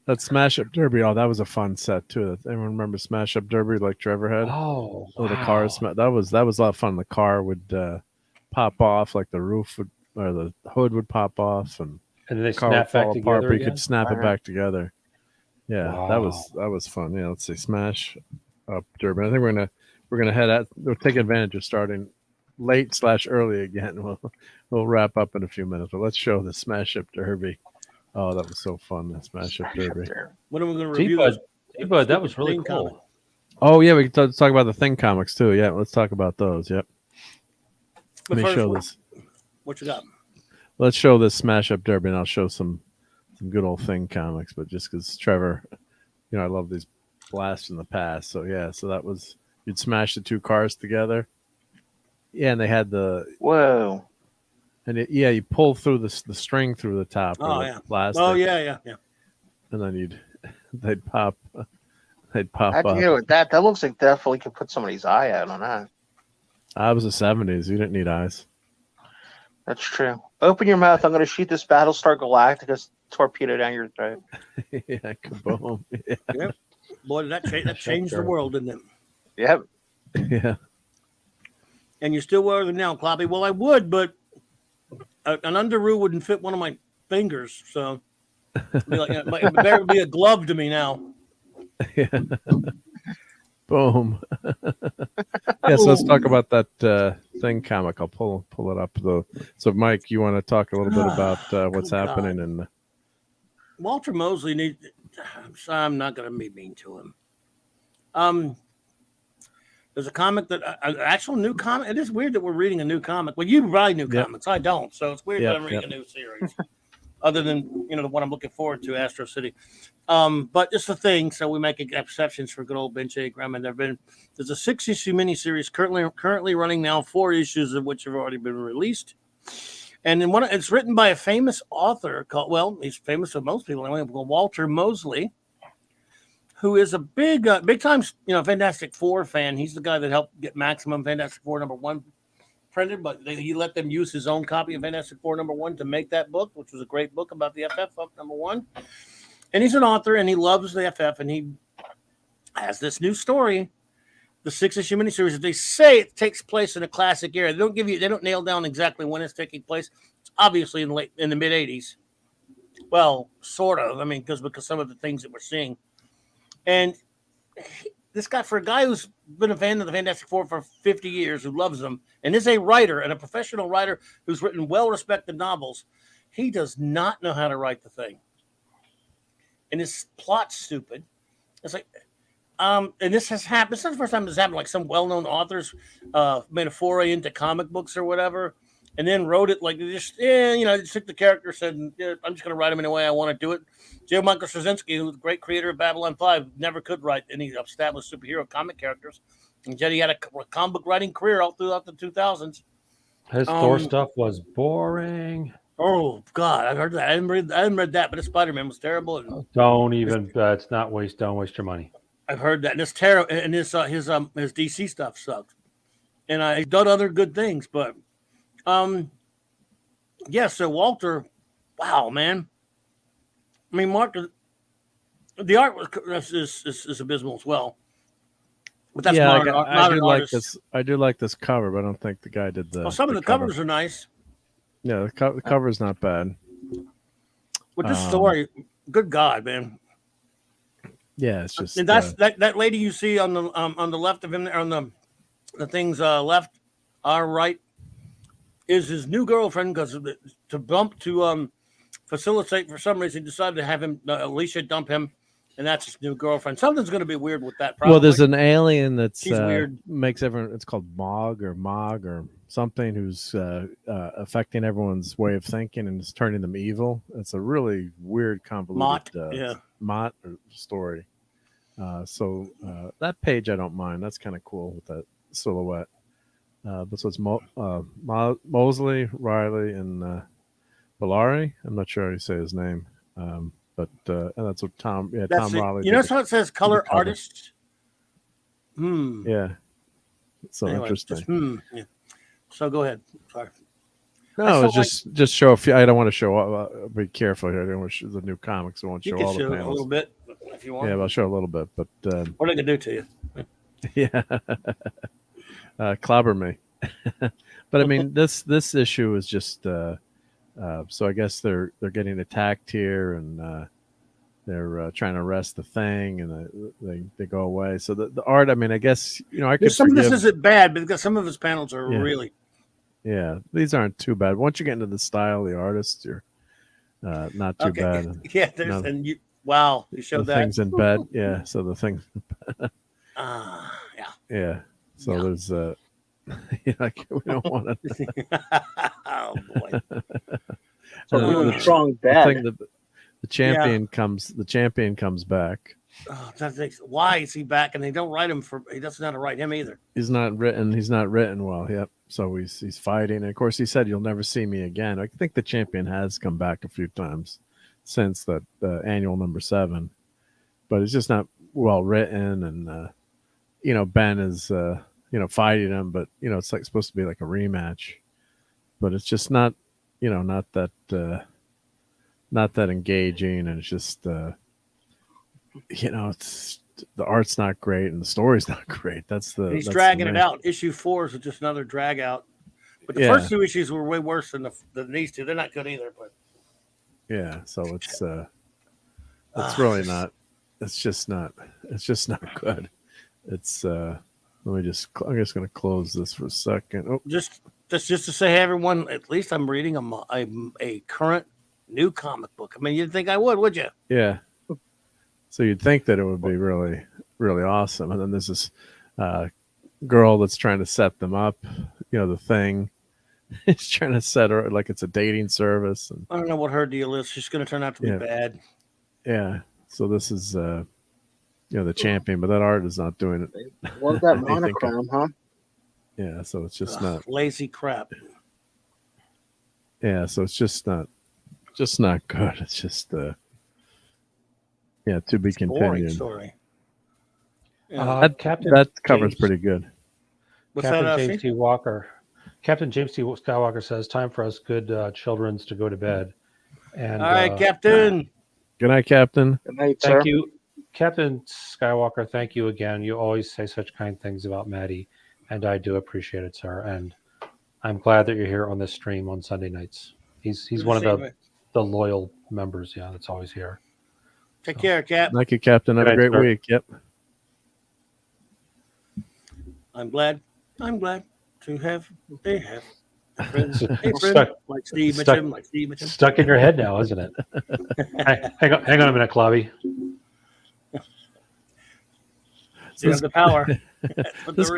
That's Smash Up Derby. Oh, that was a fun set too. Anyone remember Smash Up Derby like Trevor had? Oh, wow. The cars. That was a lot of fun. The car would pop off, like the roof would, or the hood would pop off, and then they the car snap would fall back apart, together. but you could snap it back together. Yeah, wow. that was fun. Yeah, let's see, Smash Up Derby. I think we're gonna head out. We'll take advantage of starting late/early again. We'll wrap up in a few minutes, but let's show the Smash Up Derby. Oh, that was so fun, the Smash Up Derby. When are we going to review T-Bud, that was really cool. Comic. Oh, yeah, we can talk about the Thing comics, too. Yeah, let's talk about those. Yep. But Let me first, show this. what you got? Let's show this Smash Up Derby, and I'll show some good old Thing comics. But just because Trevor, I love these blasts in the past. So yeah, so that was you'd smash the two cars together. Yeah, and they had Whoa. and you pull through the string through the top. Oh, of the yeah. plastic, Oh yeah. and then they'd pop How'd up. you do with that? That looks like definitely could put somebody's eye out on that. I was the 70s. You didn't need eyes. That's true. Open your mouth. I'm going to shoot this Battlestar Galactica torpedo down your throat. Yeah, kaboom. Yeah. Yep. Boy, that changed the world, didn't it? Yep. Yeah. And you still wear them now, Cloppy? Well, I would, but an underoos wouldn't fit one of my fingers, so it'd be like, it better be a glove to me now. Yeah. Boom. Yeah, so let's talk about that Thing comic. I'll pull it up though. So, Mike, you want to talk a little bit about what's happening in Walter Mosley needs. I'm not going to be mean to him. There's a comic that an actual new comic. It is weird that we're reading a new comic. Well, you write new comics. I don't, so it's weird that I'm reading a new series. Other than the one I'm looking forward to, Astro City. But it's the Thing, so we make exceptions for good old Ben Graham. And there's a 6-issue miniseries currently running now, 4 issues of which have already been released. And then it's written by a famous author he's famous to most people, Walter Mosley, who is a big time Fantastic Four fan. He's the guy that helped get Maximum Fantastic Four #1 printed, but he let them use his own copy of Fantastic Four #1 to make that book, which was a great book about the FF #1. And he's an author, and he loves the FF, and he has this new story, the 6-issue miniseries. They say it takes place in a classic era. They don't nail down exactly when it's taking place. It's obviously in the mid '80s. Well, sort of. I mean, because some of the things that we're seeing, and this guy, for a guy who's been a fan of the Fantastic Four for 50 years, who loves them, and is a writer and a professional writer who's written well-respected novels, he does not know how to write the Thing. And his plot's stupid. It's like, and this has happened. It's not the first time this happened. Like some well-known authors made a foray into comic books or whatever, and then wrote it like just took the character, said, I'm just going to write them in a way I want to do it. J. Michael Straczynski, who's the great creator of Babylon 5, never could write any established superhero comic characters. And yet he had a comic book writing career all throughout the 2000s. His Thor stuff was boring. Oh God, I've heard that. I haven't read that, but his Spider-Man was terrible. And don't waste your money. I've heard that. And it's terrible. And his DC stuff sucked. And I've done other good things, but so Walter, wow, man. I mean, Mark, the art is abysmal as well. But that's I do like this cover, but I don't think the guy did the. Well, some of the covers are nice. Yeah, the cover is not bad. But this story, good God, man. Yeah, it's just and that's that lady you see on the left of him, on the things left, our right, is his new girlfriend, because to facilitate, for some reason, he decided to have him Alicia dump him, and that's his new girlfriend. Something's going to be weird with that. Probably. Well, there's an alien that's weird. Makes everyone. It's called Mog or something, who's affecting everyone's way of thinking and is turning them evil. It's a really weird, convoluted Mott story. So that page I don't mind. That's kind of cool with that silhouette. But so it's Mosley, Riley, and Bellari. I'm not sure how you say his name. But and that's what Tom Riley. You notice how it says color artist? Yeah. So anyway, interesting. Yeah. So go ahead. Sorry. No, just show a few. I don't want to show. Be careful here. I don't want to show the new comics. I won't show all the panels. A little bit if you want. Yeah, I'll show a little bit. But what are they gonna do to you? Yeah, clobber me. But I mean, this issue is just. So I guess they're getting attacked here, and they're trying to arrest the Thing, and they go away. So the art, I mean, I guess I could. Some of this isn't bad, because some of his panels are really. Yeah, these aren't too bad. Once you get into the style of the artist, you're not too bad. Yeah, wow, you showed that. Things in bed, yeah. So the thing. Yeah. Yeah. So there's Like we don't want to. Oh boy. So the, really the, strong the bed. thing that the champion comes back. Oh, why is he back? And they don't write him he doesn't know how to write him either. He's not written well. Yep. So he's fighting. And of course, he said, "You'll never see me again." I think the champion has come back a few times since that annual number 7, but it's just not well written. And Ben is fighting him, but it's like supposed to be like a rematch, but it's just not not that engaging, and it's just it's the art's not great and the story's not great. He's dragging it out. Issue 4 is just another drag out. But the first 2 issues were way worse than these 2. They're not good either. But yeah, so it's really not. It's just not good. It's I'm just going to close this for a second. Oh, just to say, hey, everyone, at least I'm reading a current new comic book. I mean, you'd think I would you? Yeah. So you'd think that it would be really, really awesome. And then there's this girl that's trying to set them up. The Thing. He's trying to set her like it's a dating service. And, I don't know what her deal is. She's going to turn out to be bad. Yeah. So this is, the champion, but that art is not doing it. What's that monochrome, huh? Yeah. So it's just not lazy crap. Yeah. So it's just not good. It's just, to be continued. Story. That cover's James, pretty good. Captain James T. Walker. Captain James T. Skywalker says, "Time for us good childrens to go to bed." And all right, Captain. Good night, Captain. Good night, thank sir. you, Captain Skywalker. Thank you again. You always say such kind things about Maddie, and I do appreciate it, sir. And I'm glad that you're here on this stream on Sunday nights. He's one of the loyal members. Yeah, that's always here. Take care, Cap. Thank you, Captain. Have a great week. Yep. I'm glad to have friends. Hey, friend, like Steve Mitchum. Stuck in your head now, isn't it? hang on a minute, Clobby. You have the power. This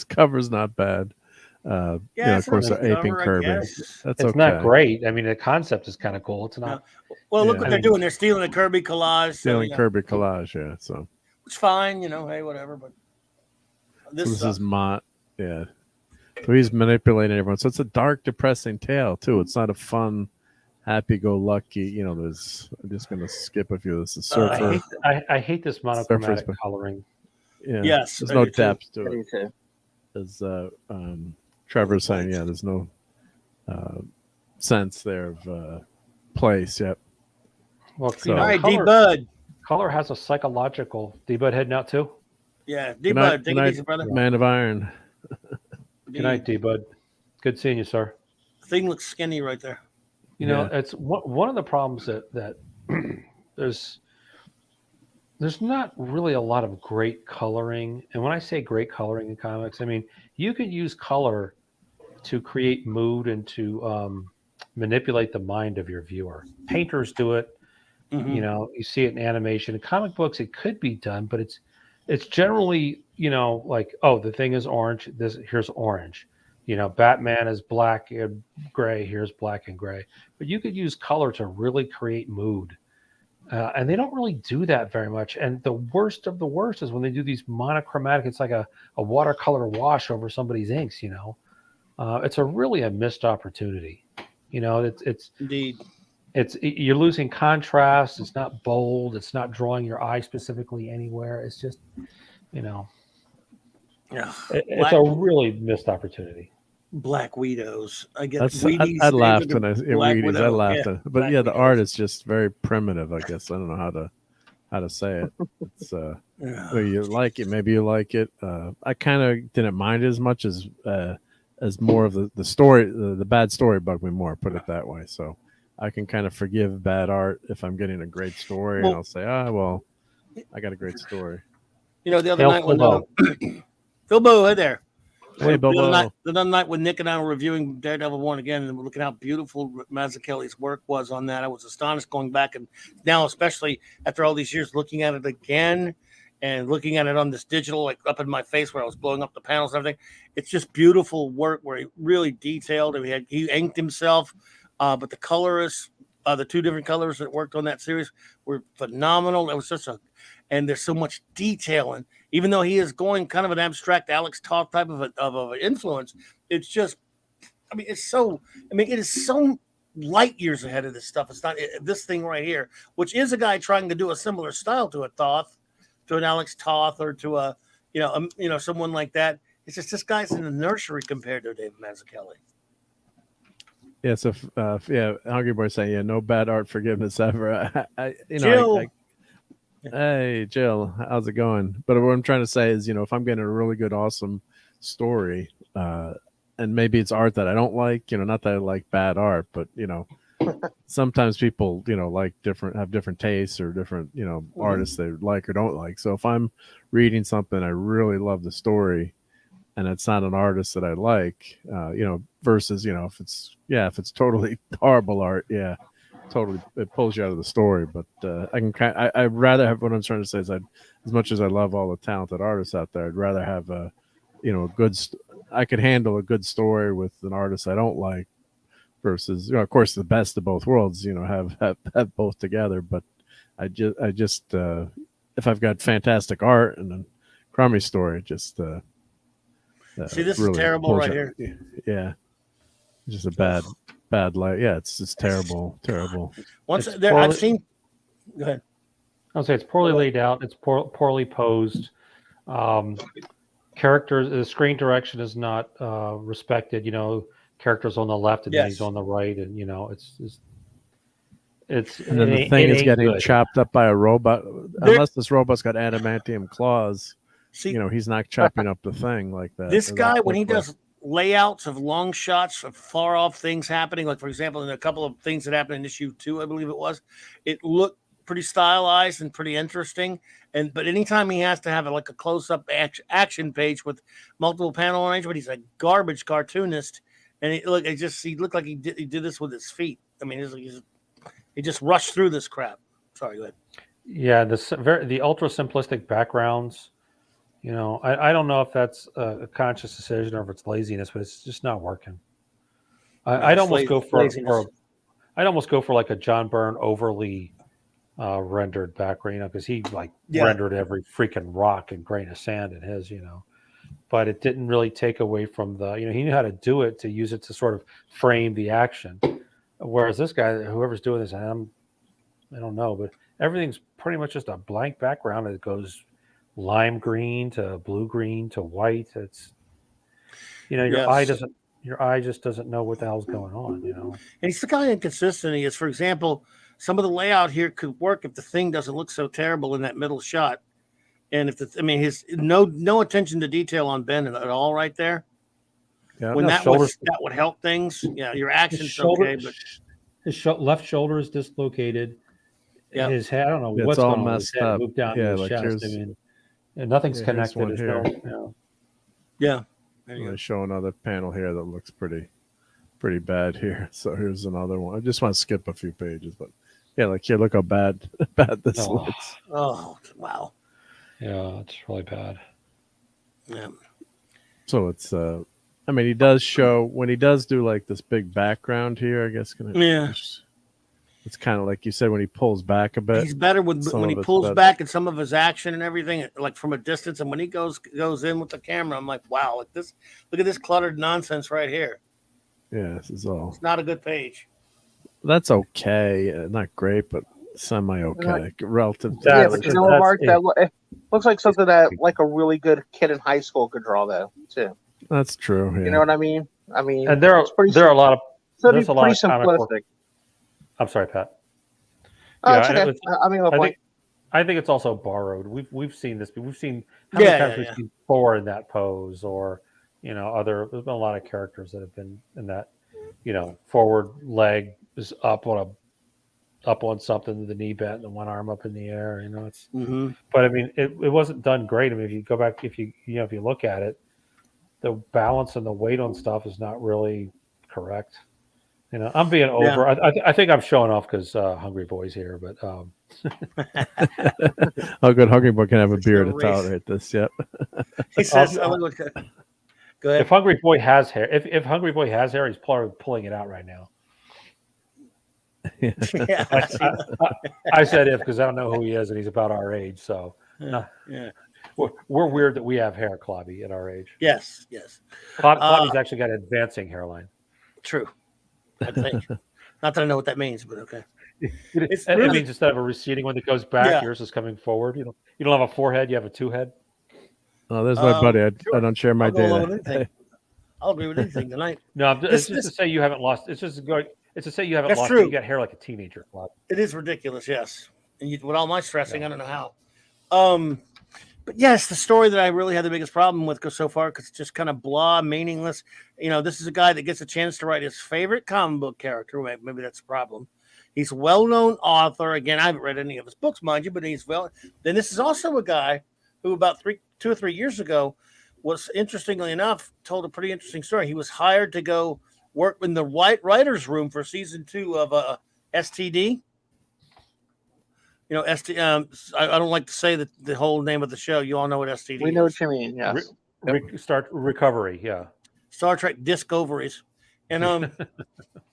cover's not bad. Of course, aping Kirby. It's okay. Not great. I mean, the concept is kind of cool. It's not. Well, look what they're doing. They're stealing a Kirby collage. Kirby collage, yeah. So it's fine, hey, whatever. But this is Mott, yeah. So he's manipulating everyone. So it's a dark, depressing tale too. It's not a fun, happy-go-lucky. I'm just going to skip a few. This is Surfer. I hate this monochromatic coloring. Yeah. Yes, there's no depth to it. As Trevor's saying, there's no sense there of place yet. Well, all right, D-Bud. Color has a psychological. D-Bud heading out too? Yeah, D-Bud. Take it easy, brother. Man of Iron. Good night, D-Bud. Good seeing you, sir. Thing looks skinny right there. It's one of the problems that there's not really a lot of great coloring. And when I say great coloring in comics, I mean, you could use color to create mood and to manipulate the mind of your viewer. Painters do it. Mm-hmm. You see it in animation. In comic books, it could be done, but it's generally, like, oh, the thing is orange. Here's orange. Batman is black and gray. Here's black and gray. But you could use color to really create mood. And they don't really do that very much. And the worst of the worst is when they do these monochromatic, it's like a watercolor wash over somebody's inks, It's a missed opportunity. It's indeed. You're losing contrast. It's not bold. It's not drawing your eye specifically anywhere. It's just, it's a really missed opportunity. Black Widows. I get I laughed when I Wheaties. I laughed, but the art is just very primitive. I guess I don't know how to say it. It's you like it, maybe you like it. I kind of didn't mind it as much as more of the story. The bad story bugged me more. Put it that way. So I can kind of forgive bad art if I'm getting a great story, and I'll say, I got a great story. The other night when Bilbo, hey there. Hey, Bilbo. The other night when Nick and I were reviewing Daredevil 1 again and looking how beautiful Mazzucchelli's work was on that, I was astonished going back, and now especially after all these years looking at it again, and looking at it on this digital, like up in my face where I was blowing up the panels and everything. It's just beautiful work where he really detailed. He inked himself, but the colorists, the two different colors that worked on that series were phenomenal. It was and there's so much detail, and even though he is going kind of an abstract Alex Toth type of an influence, it's just, it is so light years ahead of this stuff. It's not this thing right here, which is a guy trying to do a similar style to a Toth, to an Alex Toth, or to a someone like that. It's just this guy's in the nursery compared to Dave Mazzucchelli. Yeah, so Hungry Boy saying, yeah, no bad art forgiveness ever. Jill. Hey Jill, how's it going? But what I'm trying to say is, if I'm getting a really good, awesome story, and maybe it's art that I don't like, not that I like bad art, but sometimes people, have different tastes or different, artists they like or don't like. So if I'm reading something, I really love the story, and it's not an artist that I like, versus, if it's totally horrible art, yeah, totally, it pulls you out of the story. But I'd rather have, what I'm trying to say is, as much as I love all the talented artists out there, I'd rather have a good, I could handle a good story with an artist I don't like, versus, of course, the best of both worlds, have both together. But I just if I've got fantastic art and a crummy story, just see, this really is terrible right here. Yeah, just a bad light. Yeah, it's terrible. Once It's there, I've seen. Go ahead. I'll say it's poorly laid out. It's poorly posed. Characters, the screen direction is not respected. Characters on the left and then he's on the right, and it's and then the thing is getting chopped up by a robot. Unless this robot's got adamantium claws, see, he's not chopping up the thing like that. This guy, when he does layouts of long shots of far off things happening, like for example, in a couple of things that happened in issue 2, I believe it looked pretty stylized and pretty interesting. But anytime he has to have a close-up action page with multiple panel arrangement, he's a garbage cartoonist. And he looked like he did this with his feet. I mean, he just rushed through this crap. Sorry, go ahead. Yeah, the ultra simplistic backgrounds. I don't know if that's a conscious decision or if it's laziness, but it's just not working. I'd almost go for like a John Byrne overly rendered background, because he rendered every freaking rock and grain of sand in his, but it didn't really take away from the, he knew how to do it, to use it to sort of frame the action. Whereas this guy, whoever's doing this, I don't know, but everything's pretty much just a blank background. It goes lime green to blue green to white. It's, your eye just doesn't know what the hell's going on, And he's the kind of inconsistent he is. For example, some of the layout here could work if the thing doesn't look so terrible in that middle shot. And if his no attention to detail on Ben at all right there. Yeah, when that would help things. Yeah, your action's okay, but his left shoulder is dislocated. Yeah, his head, I don't know what's all going on. Messed up. Moved down to his chest. Nothing's connected. Yeah. I show another panel here that looks pretty bad here. So here's another one. I just want to skip a few pages, but yeah, here, look how bad this looks. Oh wow. Yeah, it's really bad. Yeah. So it's he does show when he does do this big background here, I guess. It's kind of like you said, when he pulls back a bit. He's better when he pulls back, and some of his action and everything, like from a distance. And when he goes in with the camera, I'm like, wow, look at this cluttered nonsense right here. Yeah, this is all. It's not a good page. That's okay. Not great, but semi-okay relative to. Yeah, but Mark, it looks like something that a really good kid in high school could draw, though, too. That's true. Yeah. You know what I mean? And there are a lot of. There's a lot of simplistic. I'm sorry, Pat. Oh, it's okay. I think it's also borrowed. We've seen this. We've seen how many times we've seen Thor in that pose, or there's been a lot of characters that have been in that. Forward leg is up on something, the knee bent, and the one arm up in the air. It's. Mm-hmm. But it wasn't done great. If you go back, if you look at it, the balance and the weight on stuff is not really correct. You know, I'm being over. I think I'm showing off because Hungry Boy's here, but Oh, good. Hungry Boy can have a There's beer no to race. tolerate this. Yep. He says, "Go ahead." if Hungry Boy has hair, if Hungry Boy has hair, he's probably pulling it out right now. Yeah, I said if because I don't know who he is, and he's about our age. So yeah. we're weird that we have hair, Clobby, at our age. Yes. Clobby's actually got an advancing hairline. True. I think. Not that I know what that means, but okay. It really- means instead of a receding one that goes back, Yeah. yours is coming forward. You don't have a forehead, you have a two head. Oh, there's my buddy. I Sure. don't share my I'll go along with data. anything. I'll agree with anything tonight. No, it's This- just to say you haven't lost. It's just going. It's to say you haven't That's lost. true. You got hair like a teenager, Clobby. It is ridiculous, yes. And with all my stressing, I don't know how. But yes, the story that I really had the biggest problem with so far because it's just kind of blah, meaningless. You know, this is a guy that gets a chance to write his favorite comic book character. Maybe that's a problem. He's a well-known author. Again, I haven't read any of his books, mind you, but he's well. Then this is also a guy who about 2 or 3 years ago was, interestingly enough, told a pretty interesting story. He was hired to go work in the writer's room for season 2 of STD. You know, I don't like to say the whole name of the show. You all know what STD is. We know what you mean. Yes. Start recovery. Yeah. Star Trek Disc Ovaries. And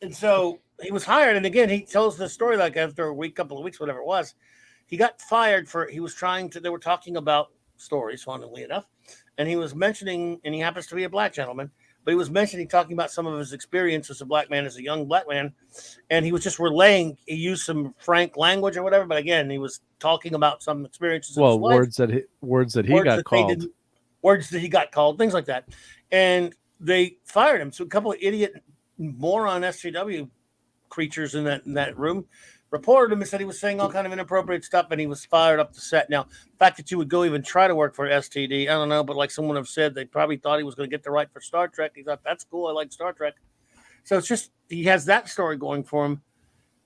and so he was hired. And again, he tells the story like after a week, couple of weeks, whatever it was, he got fired they were talking about stories, funnily enough. And he was mentioning, and he happens to be a black gentleman, but he was talking about some of his experience as a black man, as a young black man. And he was just relaying, he used some frank language or whatever. But again, he was talking about some experiences. Well, of his life. words that he got called. Words that he got called, things like that. And they fired him. So a couple of idiot moron SJW creatures in that room reported him and said he was saying all kind of inappropriate stuff, and he was fired up the set. Now, the fact that you would go even try to work for STD, I don't know, but like someone have said, they probably thought he was going to get the right for Star Trek. He thought, that's cool, I like Star Trek. So it's just, he has that story going for him,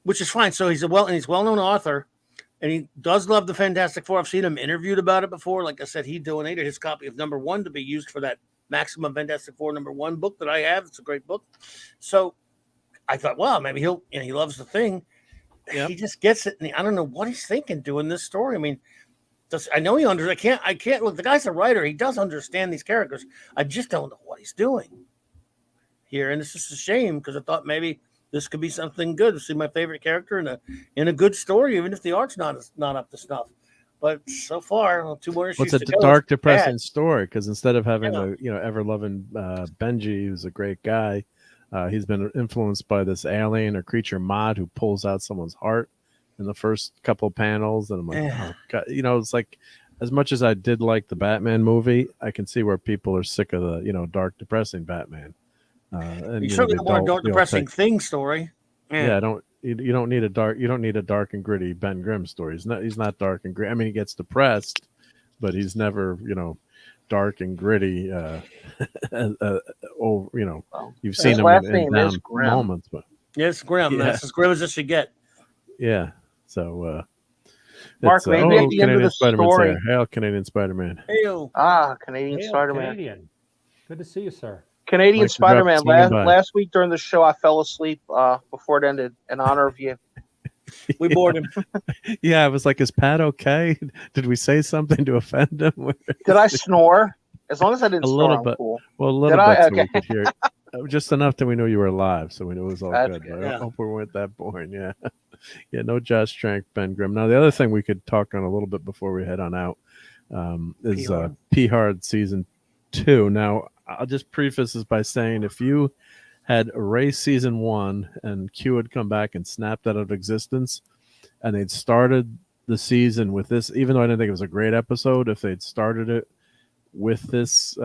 which is fine. So he's well-known author, and he does love the Fantastic Four. I've seen him interviewed about it before. Like I said, he donated his copy of #1 to be used for that Maximum Fantastic Four #1 book that I have. It's a great book. So I thought, wow, maybe he loves the thing. Yep. He just gets it. And I don't know what he's thinking doing this story. I mean, I know he I can't look. The guy's a writer. He does understand these characters. I just don't know what he's doing here. And it's just a shame because I thought maybe this could be something good to see my favorite character in a good story, even if the art's not up to snuff. But so far, 2 more issues. It's a dark, depressing story because instead of having ever loving Benji, who's a great guy, he's been influenced by this alien or creature mod who pulls out someone's heart in the first couple of panels, and I'm like, oh God. It's like, as much as I did like the Batman movie, I can see where people are sick of the dark, depressing Batman. And you certainly don't want a dark, depressing thing story. Yeah, you don't need a dark and gritty Ben Grimm story. He's not dark and gritty. I mean, he gets depressed, but he's never dark and gritty. You've seen him in down moments, but it's grim. Yeah. That's as grim as it should get. Yeah. So, Mark, maybe at the end of the story, hail Canadian Spider-Man. Hail. Canadian Spider-Man. Canadian. Good to see you, sir. Canadian Spider-Man. Last week during the show, I fell asleep before it ended in honor of you. We bored him. Yeah, I was like, is Pat okay? Did we say something to offend him? Did I snore? As long as I didn't snore, I'm cool. Well, a little bit so we could hear it. Just enough that we knew you were alive, so we knew it was all good. I hope we weren't that boring. Yeah. Yeah, no Josh Trank, Ben Grimm. Now, the other thing we could talk on a little bit before we head on out is P-Hard Season 2. Now, I'll just preface this by saying if you had erased Season 1 and Q had come back and snapped out of existence and they'd started the season with this, even though I didn't think it was a great episode, if they'd started it with this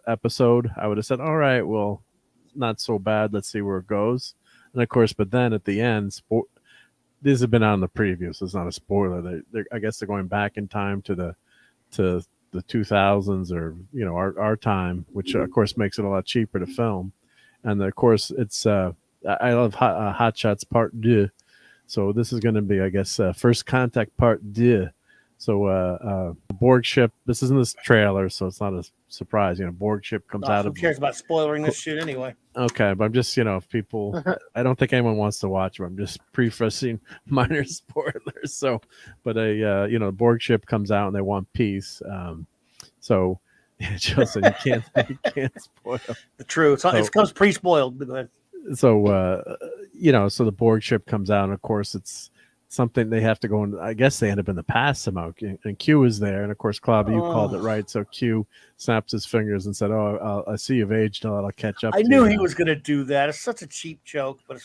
episode, I would have said, all right, well, not so bad. Let's see where it goes. And of course, but then at the end, these have been on the preview, so it's not a spoiler. I guess they're going back in time to the 2000s or our time, which of course makes it a lot cheaper to film. And of course, it's I love Hot Shots Part 2. So this is going to be, I guess, First Contact Part 2. So the Borg ship. This isn't this trailer, so it's not a surprise. Borg ship comes out Who of. cares about spoiling this shit anyway? Okay, but I'm just if people, I don't think anyone wants to watch them. I'm just prefacing minor spoilers. So, but a Borg ship comes out and they want peace. So, Justin, you can't spoil. The truth. It comes pre-spoiled. Go ahead. So so the Borg ship comes out, and of course it's something they have to go in. I guess they end up in the past somehow, and Q is there, and of course, Claudia, you called it right. So Q snaps his fingers and said, "Oh, I see you've aged. I'll catch up." I knew he was going to do that. It's such a cheap joke, but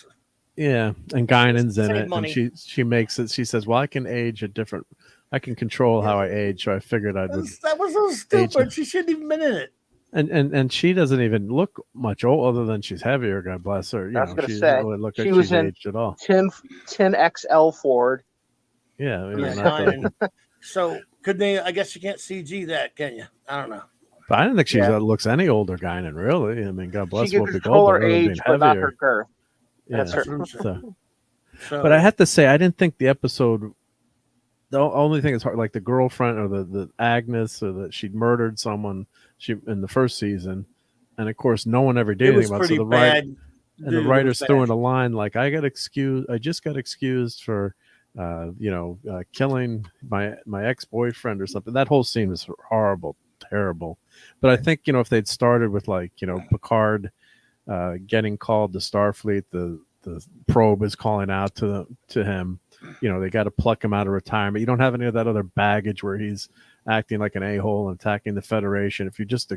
yeah. And Guinan's in it, money. and she makes it. She says, "Well, I can age at different. I can control how I age." So I figured that was so stupid. She shouldn't even been in it. And she doesn't even look much old, other than she's heavier. God bless her. I was going to she say, doesn't really look like she was she's in aged at all. 10XL Ford. Yeah. So could they? I guess you can't CG that, can you? I don't know. But I don't think she looks any older, Guinan. Really. I mean, God bless. She can control her age, but not her girth. Yeah. So, but I have to say, I didn't think the episode. The only thing is hard, like the girlfriend or the Agnes, or that she'd murdered someone. In the first season, and of course, no one ever did anything about it. So the writers threw in a line like, "I just got excused for, killing my ex-boyfriend or something." That whole scene was horrible, terrible. But I think if they'd started with Picard getting called to Starfleet, the probe is calling out to him. They got to pluck him out of retirement. You don't have any of that other baggage where he's acting like an a-hole and attacking the Federation. If you just,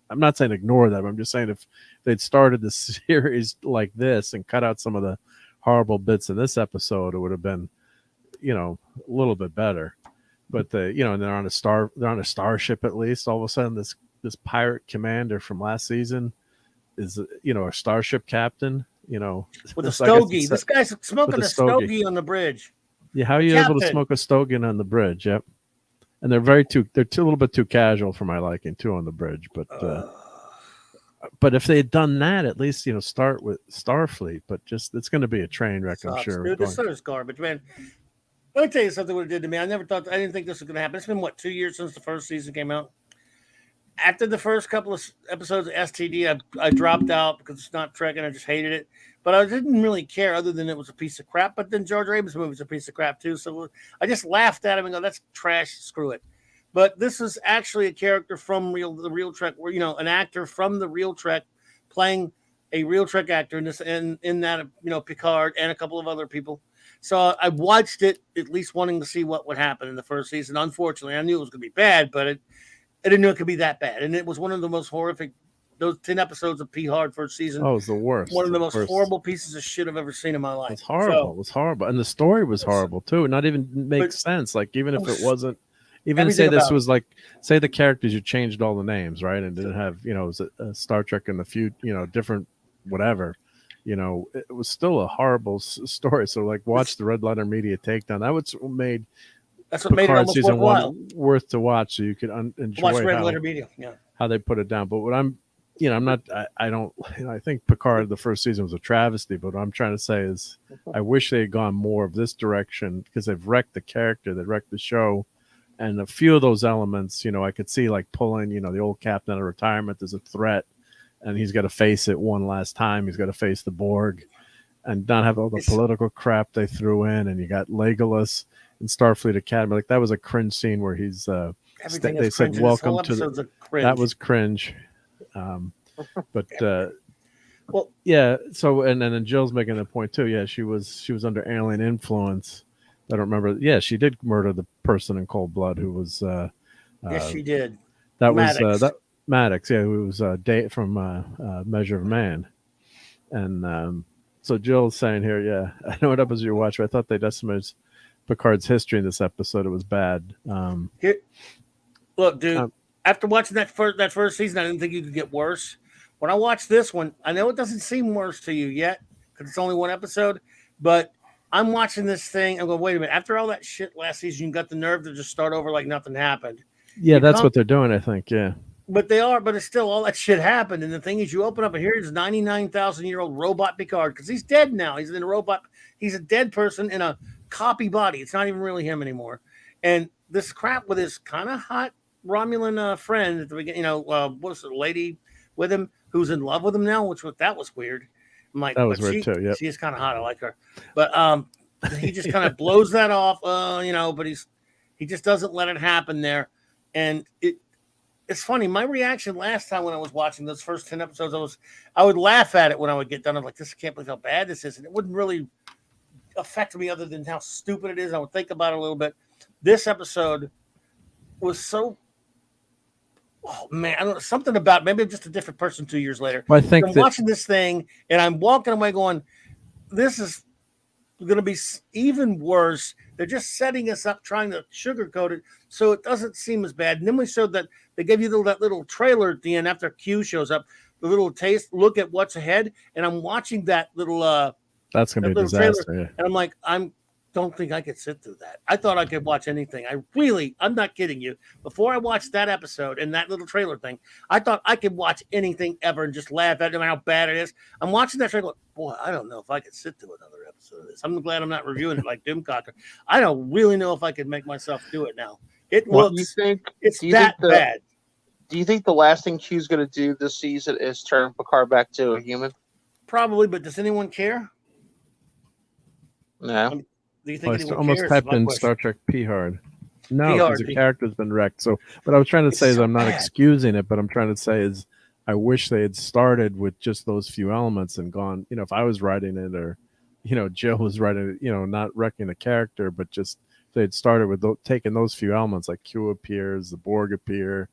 I'm not saying ignore that, but I'm just saying if they'd started the series like this and cut out some of the horrible bits in this episode, it would have been, a little bit better. But and they're on a starship at least. All of a sudden, this pirate commander from last season is, a starship captain. With a stogie. This guy's smoking a stogie on the bridge. Yeah, how are you able to smoke a stogie on the bridge? Yep. And they're a little bit too casual for my liking too on the bridge. But if they had done that, at least start with Starfleet. But it's going to be a train wreck, I'm sure. Dude, this is garbage, man. Let me tell you something. What it did to me. I didn't think this was going to happen. It's been 2 years since the first season came out. After the first couple of episodes of STD, I dropped out because it's not Trek and I just hated it. But I didn't really care other than it was a piece of crap. But then George Abrams' movie was a piece of crap too. So I just laughed at him and go, "That's trash. Screw it." But this is actually a character from the real Trek, where an actor from the real Trek playing a real Trek actor in this, and in that Picard and a couple of other people. So I watched it at least wanting to see what would happen in the first season. Unfortunately, I knew it was going to be bad, but I didn't know it could be that bad. And it was one of the most horrific. Those 10 episodes of P Hard first season. Oh, it was the worst. One of the most horrible pieces of shit I've ever seen in my life. It's horrible. It was horrible. And the story was horrible too. It not even makes sense. Like, even if it wasn't, even say this was say the characters, you changed all the names, right? And didn't have, it was a Star Trek in the future, different whatever. It was still a horrible story. So watch the Red Letter Media takedown. That's what made Picard season 1 worth to watch, so you could enjoy watch Red Letter Media. Yeah. How they put it down. But what I'm not, I don't, I think Picard, the first season, was a travesty, but what I'm trying to say is I wish they had gone more of this direction, because they've wrecked the character, they wrecked the show. And a few of those elements, I could see pulling, the old captain out of retirement as a threat, and he's got to face it one last time. He's got to face the Borg and not have all the political crap they threw in. And you got Legolas in Starfleet Academy. That was a cringe scene where he's, they said, "Welcome to the," that was cringe. Well, yeah. So, and then Jill's making a point too. Yeah, she was under alien influence. I don't remember. Yeah, she did murder the person in cold blood who was. Yes, she did. That Maddox. Was that Maddox. Yeah, who was from Measure of Man, and so Jill's saying here, yeah, I know what episode you watched, but I thought they decimated Picard's history in this episode. It was bad. Look, dude. After watching that first season, I didn't think you could get worse. When I watched this one, I know it doesn't seem worse to you yet because it's only one episode, but I'm watching this thing. I'm going, wait a minute. After all that shit last season, you got the nerve to just start over like nothing happened. Yeah, that's what they're doing, I think. Yeah. But it's still all that shit happened. And the thing is, you open up and here is 99,000-year-old robot Picard, because he's dead now. He's in a robot. He's a dead person in a copy body. It's not even really him anymore. And this crap with his kind of hot Romulan friend at the beginning. What was the lady with him who's in love with him now? That was weird. I'm like, That was but weird too. Yep. she is kind of hot. I like her, but he just kind of blows that off. But he just doesn't let it happen there, and it's funny. My reaction last time when I was watching those first 10 episodes, I would laugh at it when I would get done. I'm like, I can't believe how bad this is, and it wouldn't really affect me other than how stupid it is. I would think about it a little bit. This episode was so. Oh man, I don't know, something about maybe I'm just a different person 2 years later. Well, I think I'm watching this thing and I'm walking away going, this is going to be even worse. They're just setting us up, trying to sugarcoat it so it doesn't seem as bad. And then we showed that they gave you that little trailer at the end after Q shows up, the little taste, look at what's ahead. And I'm watching that little that's gonna be a disaster. trailer, Yeah. and I'm like, don't think I could sit through that. I thought I could watch anything. I'm not kidding you. Before I watched that episode and that little trailer thing, I thought I could watch anything ever and just laugh at it, no matter how bad it is. I'm watching that trailer going, boy, I don't know if I could sit through another episode of this. I'm glad I'm not reviewing it like Doomcocker. I don't really know if I could make myself do it now. It looks, it's that bad. Do you think the last thing Q's going to do this season is turn Picard back to a human? Probably, but does anyone care? No. Do you think anyone almost cares? typed in Question. Star Trek P-Hard. No, P-Hard. because the character's been wrecked. So what I was trying to say is I'm not excusing it, but I'm trying to say is I wish they had started with just those few elements and gone, if I was writing it or, Joe was writing it, not wrecking the character, but just they had started with taking those few elements, like Q appears, the Borg appear,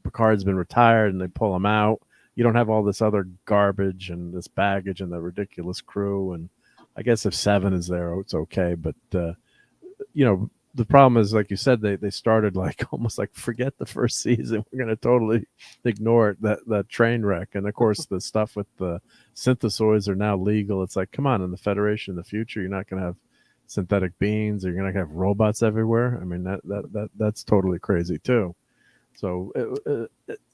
Picard's been retired and they pull him out. You don't have all this other garbage and this baggage and the ridiculous crew. And I guess if 7 is there, it's okay. But, the problem is, like you said, they started like almost like forget the first season. We're going to totally ignore it, that train wreck. And of course, the stuff with the synthesoids are now legal. It's like, come on, in the Federation in the future, you're not going to have synthetic beings or you're going to have robots everywhere. I mean, that's totally crazy too. So,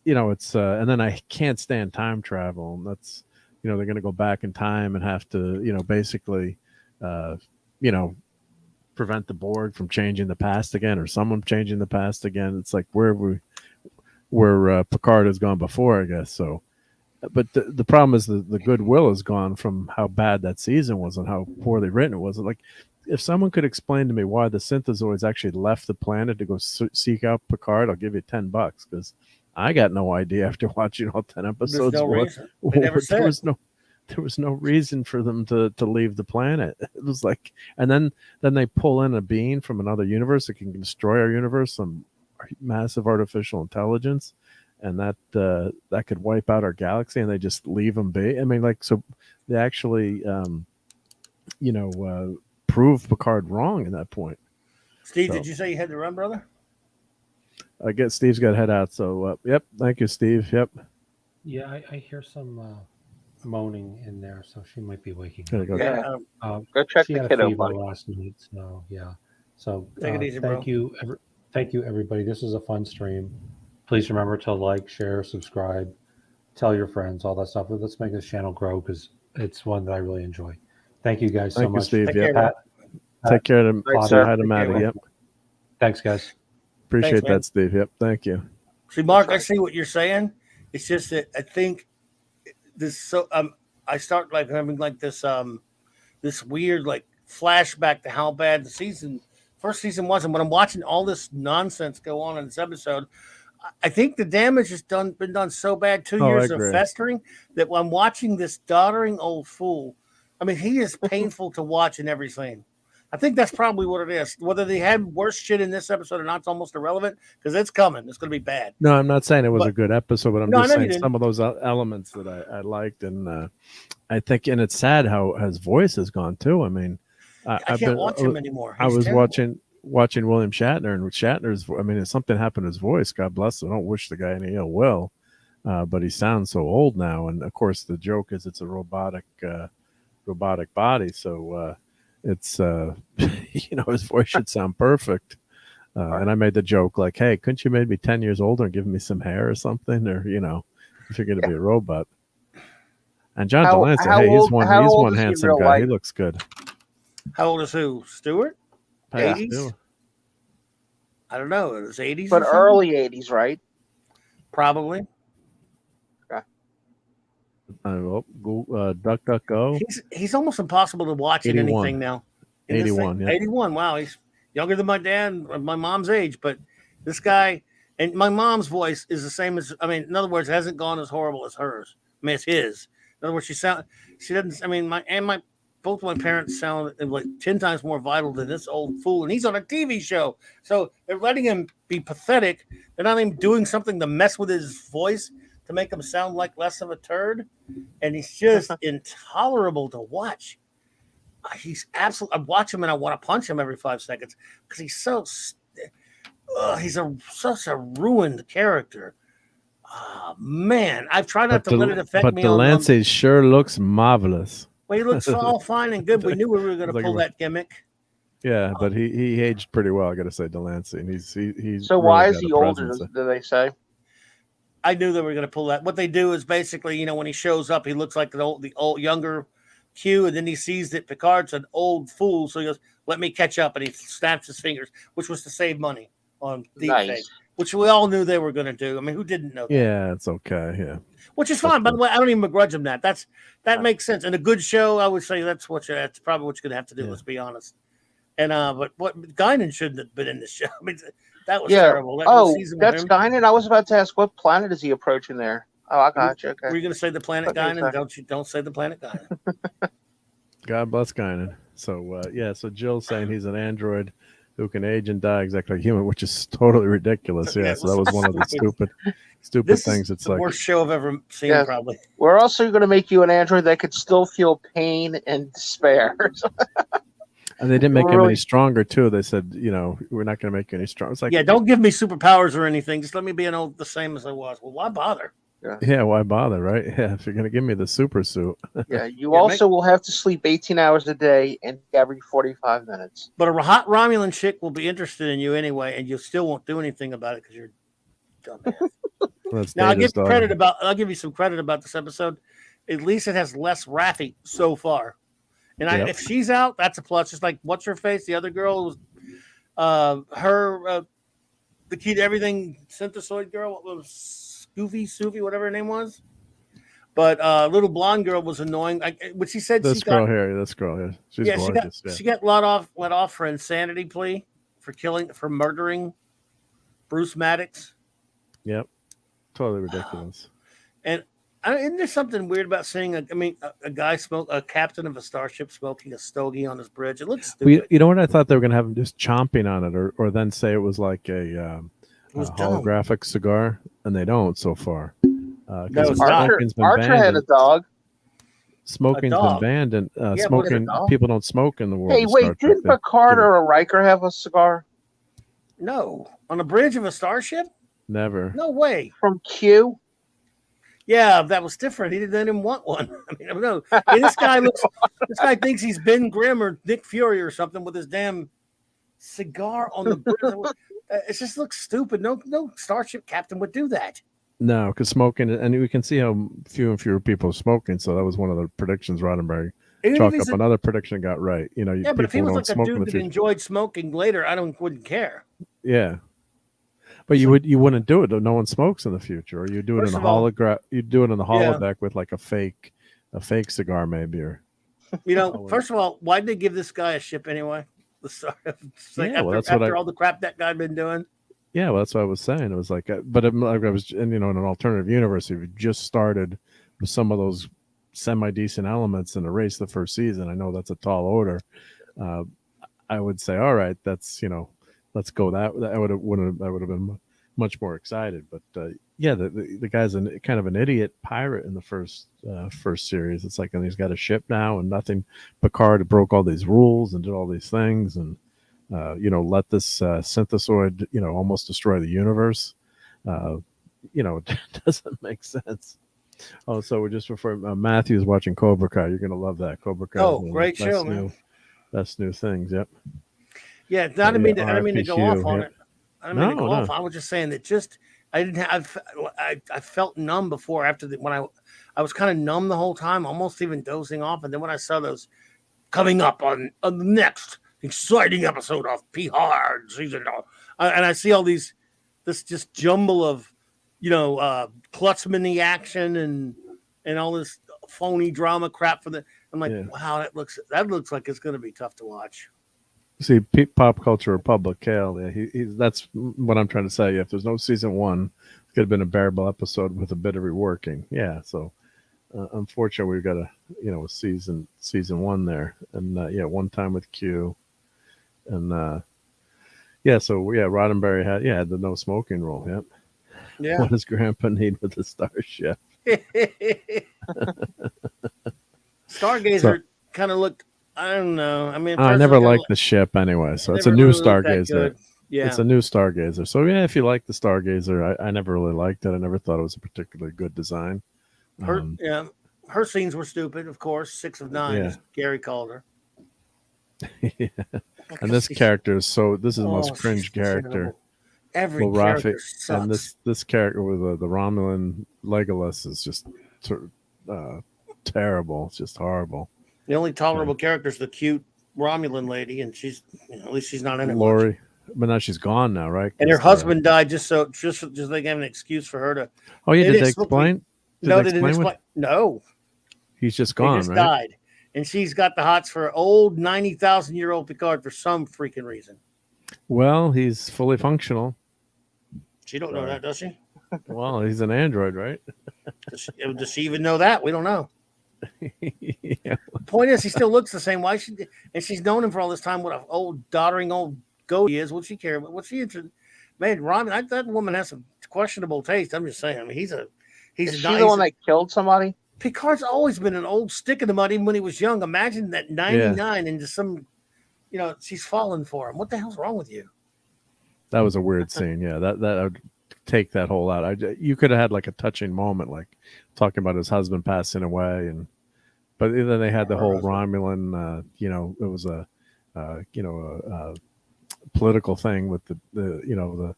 it's and then I can't stand time travel. And that's, they're going to go back in time and have to, basically, prevent the Borg from changing the past again, or someone changing the past again. It's like where Picard has gone before, I guess. So, but the problem is the goodwill has gone from how bad that season was and how poorly written it was. Like, if someone could explain to me why the synthesoids actually left the planet to go seek out Picard, I'll give you $10 because I got no idea after watching all 10 episodes. There's no reason. They never said. There was no reason for them to leave the planet. It was like, and then they pull in a being from another universe that can destroy our universe, some massive artificial intelligence, and that could wipe out our galaxy, and they just leave them be. I mean, like, so they actually, proved Picard wrong in that point. Steve, did you say you had to run, brother? I guess Steve's got to head out. So, yep. Thank you, Steve. Yep. Yeah, I hear some moaning in there, so she might be waking There up. you go. Yeah. Go check she the had kiddo, a fever buddy. last night, so yeah. So Take it easy, bro. Thank you, everybody. This is a fun stream. Please remember to like, share, subscribe, tell your friends, all that stuff. Let's make this channel grow because it's one that I really enjoy. Thank you guys so much. Steve. Take Yep. care, Take care of Thanks, sir. Hi to Maddie. Yep. Thanks, guys. Appreciate Thanks, man. that, Steve. Yep. Thank you. See, Mark, I see what you're saying. It's just that I think this. So I start like having like this this weird like flashback to how bad the first season was, and when I'm watching all this nonsense go on in this episode, I think the damage has been done so bad. 2 years of festering that when I'm watching this doddering old fool, I mean, he is painful to watch in every scene. I think that's probably what it is. Whether they had worse shit in this episode or not, it's almost irrelevant because it's coming. It's going to be bad. No, I'm not saying it was a good episode, but I'm just saying didn't. some of those elements that I liked, and I think, and it's sad how his voice has gone too. I mean, I can't watch him anymore. I was watching William Shatner, and with Shatner's, I mean, if something happened to his voice, God bless him. I don't wish the guy any ill will, but he sounds so old now. And of course, the joke is it's a robotic body, so it's his voice should sound perfect. And I made the joke like, hey, couldn't you made me 10 years older and give me some hair or something, or if you're going to be a robot. And John Delancey, hey, he's one handsome guy. He looks good. How old is who? Stewart? Yeah. 80s? I don't know. It was 80s, but or something? early 80s, right? Probably. DuckDuckGo. He's almost impossible to watch in 81. anything now. In this 81, thing. yeah. 81. Wow, he's younger than my dad, my mom's age, but this guy and my mom's voice is the same as. I mean, in other words, it hasn't gone as horrible as hers. I mean, it's his. In other words, she doesn't. I mean, both my parents sound like 10 times more vital than this old fool, and he's on a TV show. So they're letting him be pathetic. They're not even doing something to mess with his voice to make him sound like less of a turd. And he's just intolerable to watch. He's absolutely. I watch him and I want to punch him every 5 seconds because he's so. He's such a ruined character. Oh, man, I've tried not to let it affect me. But Delancey sure looks marvelous. Well, he looks all fine and good. We knew we were going to pull that gimmick. Yeah, but he aged pretty well. I got to say, Delancey, and he's. So really why is got he a older? presence. Do they say? I knew they were going to pull that. What they do is basically, when he shows up, he looks like the old younger Q, and then he sees that Picard's an old fool, so he goes, "Let me catch up," and he snaps his fingers, which was to save money on deepfake, which we all knew they were going to do. I mean, who didn't know that? Yeah, it's okay. Yeah, which is fine. By the way, I don't even begrudge him that. That makes sense. And a good show, I would say that's probably what you're going to have to do. Yeah. Let's be honest. And but Guinan shouldn't have been in this show. I mean, that was terrible. That's Guinan. I was about to ask, what planet is he approaching there? Oh, I got you. Okay. Were you going to say the planet Guinan? Don't say the planet Guinan. God bless Guinan. So so Jill's saying he's an android who can age and die exactly like human, which is totally ridiculous. Yeah, so that was one of the stupid things. It's the worst show I've ever seen. Yeah. Probably. We're also going to make you an android that could still feel pain and despair. And they didn't make him any stronger too. They said, we're not going to make you any stronger. It's like, don't give me superpowers or anything. Just let me be the same as I was. Well, why bother? Yeah, why bother, right? Yeah, if you're going to give me the super suit. Yeah, you will have to sleep 18 hours a day and every 45 minutes. But a hot Romulan chick will be interested in you anyway, and you still won't do anything about it because you're dumbass. Now, I'll give you some credit about this episode. At least it has less Raffi so far. And if she's out, that's a plus. Just like what's her face, the other girl was the key to everything synthesoid girl. What was Soofy, whatever her name was? But little blonde girl was annoying. But she said this girl here, she's gorgeous. She got let off for insanity plea for murdering Bruce Maddox. Yep, totally ridiculous. And isn't there something weird about seeing a guy a captain of a starship smoking a stogie on his bridge? It looks stupid. You know what? I thought they were going to have him just chomping on it, or then say it was like a holographic cigar, and they don't so far. No, Archer had a dog. Smoking's been banned, and smoking people don't smoke in the world. Hey, wait, didn't Picard or a Riker have a cigar? No, on the bridge of a starship. Never. No way. From Q. Yeah, that was different. He didn't want one. I mean, no. This guy thinks he's Ben Grimm or Nick Fury or something with his damn cigar on the bridge. It just looks stupid. No starship captain would do that. No, because smoking, and we can see how few and fewer people are smoking. So that was one of the predictions Roddenberry chalked up. Another prediction got right. But if he was like a dude that enjoyed smoking later, wouldn't care. Yeah. But you wouldn't do it. No one smokes in the future, or you do it in a hologram. You do it in the holodeck with like a fake cigar, maybe. Or first of all, why did they give this guy a ship anyway? After all the crap that guy'd been doing. Yeah, well, that's what I was saying. It was like, but I was, in an alternative universe, if you just started with some of those semi-decent elements and erased the first season, I know that's a tall order. I would say, all right, that's let's go. That I would have been much more excited. But the guy's kind of an idiot pirate in the first series. It's like, and he's got a ship now and nothing. Picard broke all these rules and did all these things, and let this synthesoid almost destroy the universe. It doesn't make sense. Oh, so we're just before Matthew's watching Cobra Kai. You're gonna love that Cobra Kai. Oh, great show, man. Best new things. Yep. Yeah, I didn't mean to go off on it. I didn't mean to go off. I was just saying that I felt numb before when I was kind of numb the whole time, almost even dozing off. And then when I saw those coming up on the next exciting episode of Picard season, And I see all this just jumble of, Klutzman action and all this phony drama crap for the. I'm like, wow, that looks like it's going to be tough to watch. See, Pop Culture Republic, Kale. Yeah, that's what I'm trying to say. If there's no season 1, it could have been a bearable episode with a bit of reworking. Yeah, so unfortunately, we've got a season 1 there, and One Time with Q, and Roddenberry had the no smoking rule. Yep. Yeah. What does Grandpa need with the Starship? Stargazer kind of looked. I don't know. I mean, I never liked the ship anyway, so it's a new Stargazer. Yeah, it's a new Stargazer. So yeah, if you like the Stargazer, I never really liked it. I never thought it was a particularly good design. Her scenes were stupid, of course. 6 of 9, as Gary called her. Yeah. And this character is this is the most cringe character. Every character sucks. And this character with the Romulan Legolas is just terrible. It's just horrible. The only tolerable character is the cute Romulan lady, and she's at least she's not in it. Lori, but now she's gone now, right? And her husband died just they gave an excuse for her to. Oh yeah, did they explain? No, they didn't explain. No, he's just gone. He just right? died, and she's got the hots for old 90,000-year-old Picard for some freaking reason. Well, he's fully functional. She don't know that, does she? Well, he's an android, right? Does she even know that? We don't know. Yeah. The point is, he still looks the same. Why should? And she's known him for all this time. What an old doddering old goat he is. What's she care? What's she interested? Man, Ron, that woman has some questionable taste. I'm just saying. I mean, he's Is she the one that killed somebody? Picard's always been an old stick in the mud, even when he was young. Imagine that 99 into some, she's fallen for him. What the hell's wrong with you? That was a weird scene. Yeah, that I would take that whole out. You could have had like a touching moment, like talking about his husband passing away, but then they had the whole Romulan. It was a political thing with the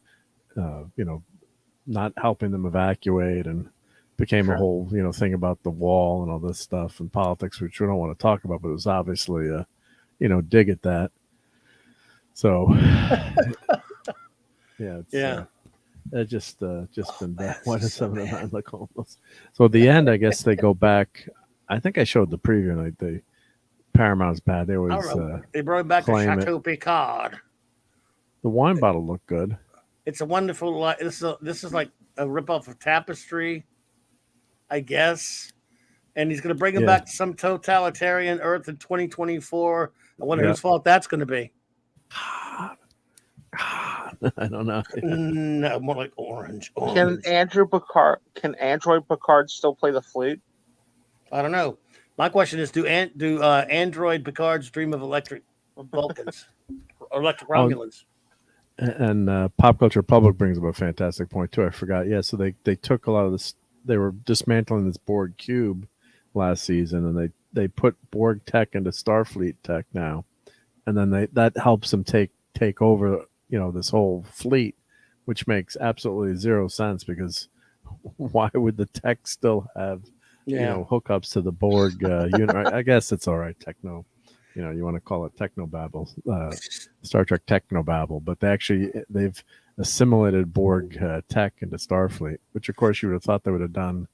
not helping them evacuate, and became a whole thing about the wall and all this stuff and politics, which we don't want to talk about, but it was obviously dig at that. So it just been bad. Why does 7 of 9 look almost? So at the end, I guess they go back. I think I showed the preview. Like the Paramount's bad. They always they brought it back to Chateau Picard. The wine bottle looked good. It's a wonderful. This is like a ripoff of Tapestry, I guess. And he's going to bring him back to some totalitarian Earth in 2024. I wonder whose fault that's going to be. I don't know. No, more like orange. Can Android Picard still play the flute? I don't know. My question is: Do Android Picards dream of electric Vulcans or electric Romulans? And Pop Culture Republic brings up a fantastic point too. I forgot. Yeah, so they took a lot of this. They were dismantling this Borg cube last season, and they put Borg tech into Starfleet tech now, and then that helps them take over this whole fleet, which makes absolutely zero sense, because why would the tech still have hookups to the Borg unit? I guess it's all right, techno. You want to call it technobabble, Star Trek technobabble, but they've assimilated Borg tech into Starfleet, which of course you would have thought they would have done,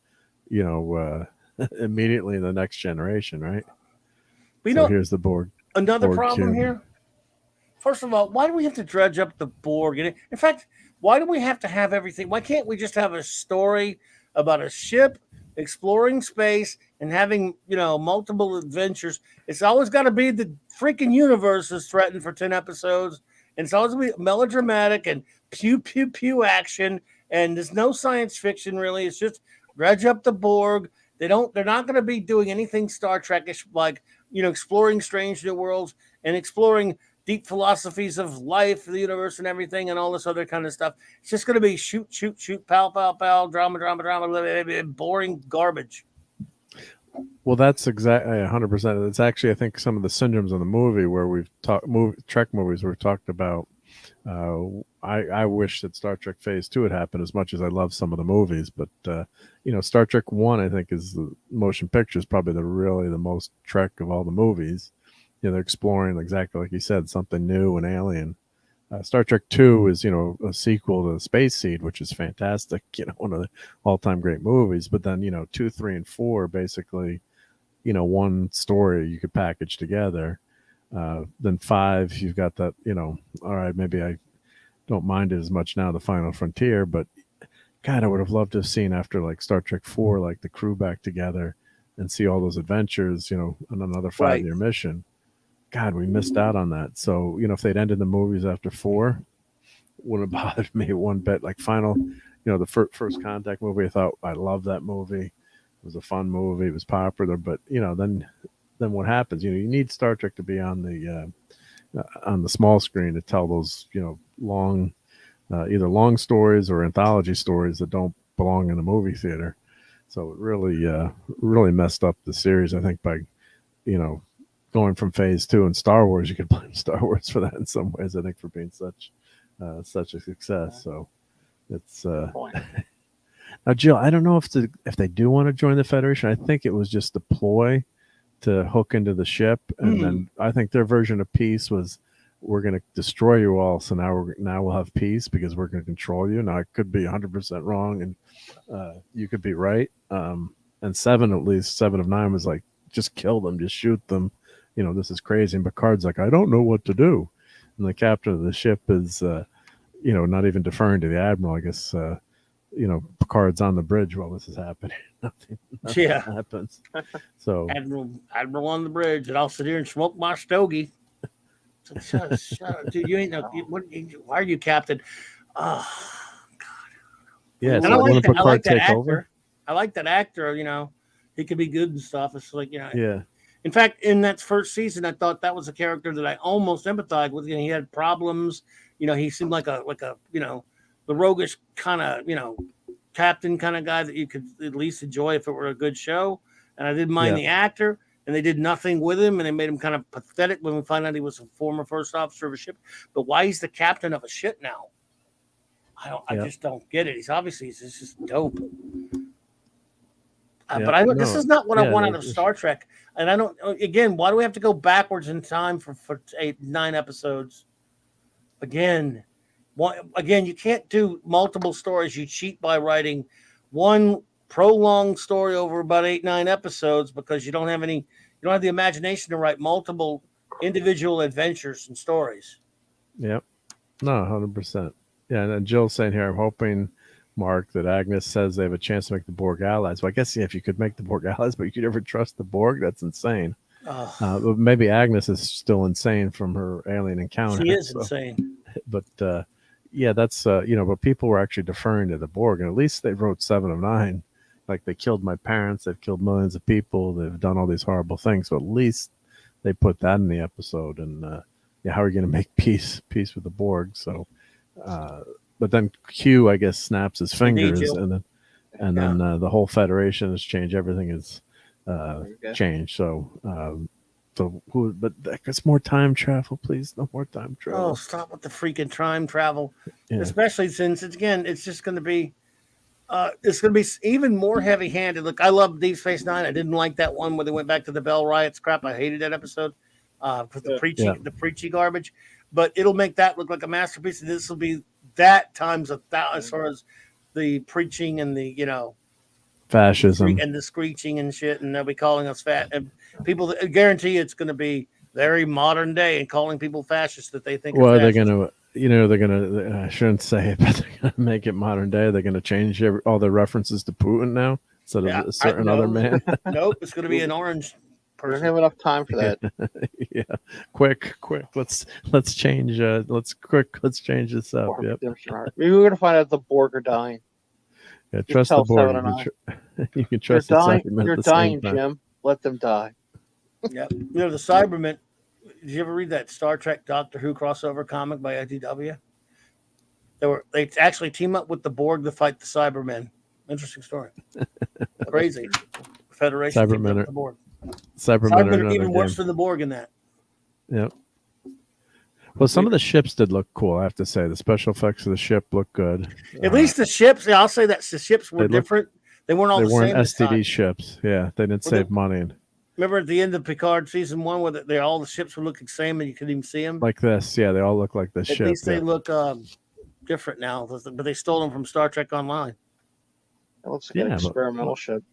immediately in the next generation, right? So here's the Borg. Another Borg problem cube. here. First of all, why do we have to dredge up the Borg? In fact, why do we have to have everything? Why can't we just have a story about a ship exploring space and having, multiple adventures? It's always got to be the freaking universe is threatened for 10 episodes. And it's always going to be melodramatic and pew, pew, pew action. And there's no science fiction, really. It's just dredge up the Borg. They're not going to be doing anything Star Trek-ish, like, exploring strange new worlds and exploring deep philosophies of life, the universe, and everything, and all this other kind of stuff. It's just going to be shoot, pow, pow, pow, drama, boring garbage. Well, that's exactly 100%. It's actually, I think, some of the syndromes in the movie where we've talked, Trek movies, we've talked about. I wish that Star Trek Phase 2 had happened, as much as I love some of the movies. But Star Trek 1, I think, is the motion picture is probably the most Trek of all the movies. They're exploring, exactly like you said, something new and alien. Star Trek 2 is, a sequel to Space Seed, which is fantastic, one of the all-time great movies. But then, 2, 3, and 4, basically, one story you could package together. Then 5, you've got that, all right, maybe I don't mind it as much now, The Final Frontier, but God, I would have loved to have seen after like Star Trek 4, like the crew back together and see all those adventures, on another 5-year mission. God, we missed out on that. So, if they'd ended the movies after 4, wouldn't have bothered me one bit. Like Final, the First Contact movie, I loved that movie. It was a fun movie. It was popular, but then what happens? You need Star Trek to be on the small screen to tell those long, either long stories or anthology stories that don't belong in a movie theater. So it really messed up the series, I think, by going from Phase 2 and Star Wars. You could blame Star Wars for that in some ways, I think, for being such a success. So it's now, Jill, I don't know if they do want to join the Federation. I think it was just a ploy to hook into the ship, and then I think their version of peace was, we're going to destroy you all, so now we'll have peace because we're going to control you. Now I could be 100% wrong, and you could be right. And 7 of 9 was like, just kill them, just shoot them. This is crazy. And Picard's like, I don't know what to do. And the captain of the ship is, not even deferring to the admiral. I guess, Picard's on the bridge while this is happening. Nothing happens. So Admiral on the bridge, and I'll sit here and smoke my stogie. Shut up, dude. You ain't no. Why are you captain? Oh, God. Yeah, and so I like that actor. Over? I like that actor. He could be good and stuff. It's like Yeah. In fact, in that first season, I thought that was a character that I almost empathized with. He had problems. He seemed like a the roguish kind of captain kind of guy that you could at least enjoy if it were a good show. And I didn't mind the actor. And they did nothing with him, and they made him kind of pathetic when we find out he was a former first officer of a ship. But why he's the captain of a ship now? I just don't get it. He's just dope. But this is not what I want out of Star Trek. And I don't. Again, why do we have to go backwards in time for 9 episodes? Again, you can't do multiple stories. You cheat by writing one prolonged story over about 8-9 episodes because you don't have the imagination to write multiple individual adventures and stories. Yep. No, 100%. Yeah, and then Jill's saying here, I'm hoping, Mark, that Agnes says they have a chance to make the Borg allies. Well, I guess if you could make the Borg allies, but you could never trust the Borg, that's insane. Maybe Agnes is still insane from her alien encounter. She is insane. But that's but people were actually deferring to the Borg, and at least they wrote 7 of 9. Like, they killed my parents, they've killed millions of people, they've done all these horrible things. So at least they put that in the episode. And how are you going to make peace with the Borg? So, but then Q, I guess, snaps his fingers, and then the whole Federation has changed. Everything is changed. So, but it's more time travel, please. No more time travel. Oh, stop with the freaking time travel, especially since it's just going to be. It's going to be even more heavy-handed. Look, I love Deep Space Nine. I didn't like that one where they went back to the Bell Riots crap. I hated that episode for the preachy garbage. But it'll make that look like a masterpiece, and this will be that times 1,000 as far as the preaching and the fascism and the screeching and shit, and they'll be calling us fat. And people guarantee it's going to be very modern day and calling people fascists that they think. Well, they're going to. They're going to, I shouldn't say it, but they're going to make it modern day. They're going to change all their references to Putin now instead of a certain other man. Nope, it's going to be an orange person. We don't have enough time for that. Yeah. Quick. Let's change. Let's change this up. Yep. Maybe we're going to find out the Borg are dying. Yeah, trust the Borg. You can trust the Cybermen. You're dying, Jim. Let them die. Yep. The Cybermen. Did you ever read that Star Trek Doctor Who crossover comic by IDW? They actually team up with the Borg to fight the Cybermen. Interesting story. Crazy. Federation Cybermen are the Borg. Cybermen are even worse than the Borg in that. Yep. Well, some of the ships did look cool, I have to say. The special effects of the ship look good. At least the ships, I'll say that the ships were different. They weren't all the same. They weren't STD ships. Yeah, they didn't save money. Remember at the end of Picard season 1 where they all the ships were looking the same and you couldn't even see them? Like this, yeah, they all look like this At ship. least they Yeah. look different now, but they stole them from Star Trek Online. It looks like an Yeah, but- experimental ship.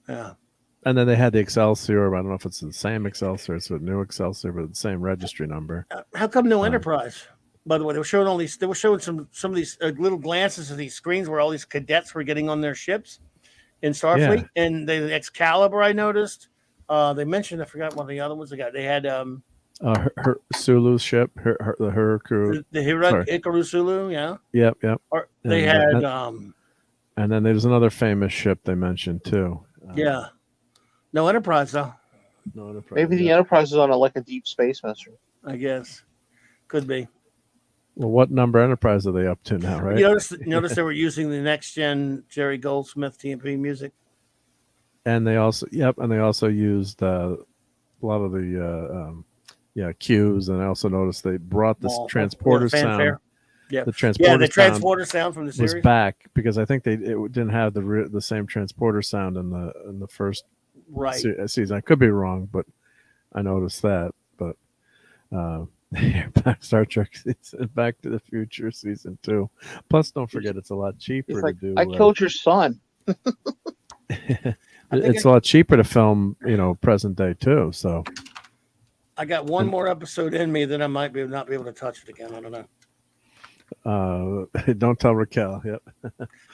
Yeah. And then they had the Excelsior. I don't know if it's the same Excelsior, it's a new Excelsior, but the same registry number. How come no Oh. Enterprise? By the way, they were showing some of these little glances of these screens where all these cadets were getting on their ships in Starfleet, and the Excalibur. I noticed. They mentioned, I forgot one of the other ones they got. They had Her Sulu's ship, her crew. the Hikaru Sulu, yeah. Yep. Or they And, had And then there's another famous ship they mentioned too. yeah. No Enterprise though. No Enterprise. Maybe the Enterprise is on a deep space mission. I guess could be. Well, what number Enterprise are they up to now, right? You notice they were using the next gen Jerry Goldsmith TMP music. And they also used a lot of the cues, and I also noticed they brought this transporter sound. Yeah, the transporter transporter sound from the was series back because I think it didn't have the same transporter sound in the first season. I could be wrong, but I noticed that. But Star Trek season, Back to the Future season 2. Plus, don't forget it's a lot cheaper to do. I killed your son. It's a lot cheaper to film, present day too. So I got one more episode in me, then I might not be able to touch it again. I don't know. Don't tell Raquel. Yep.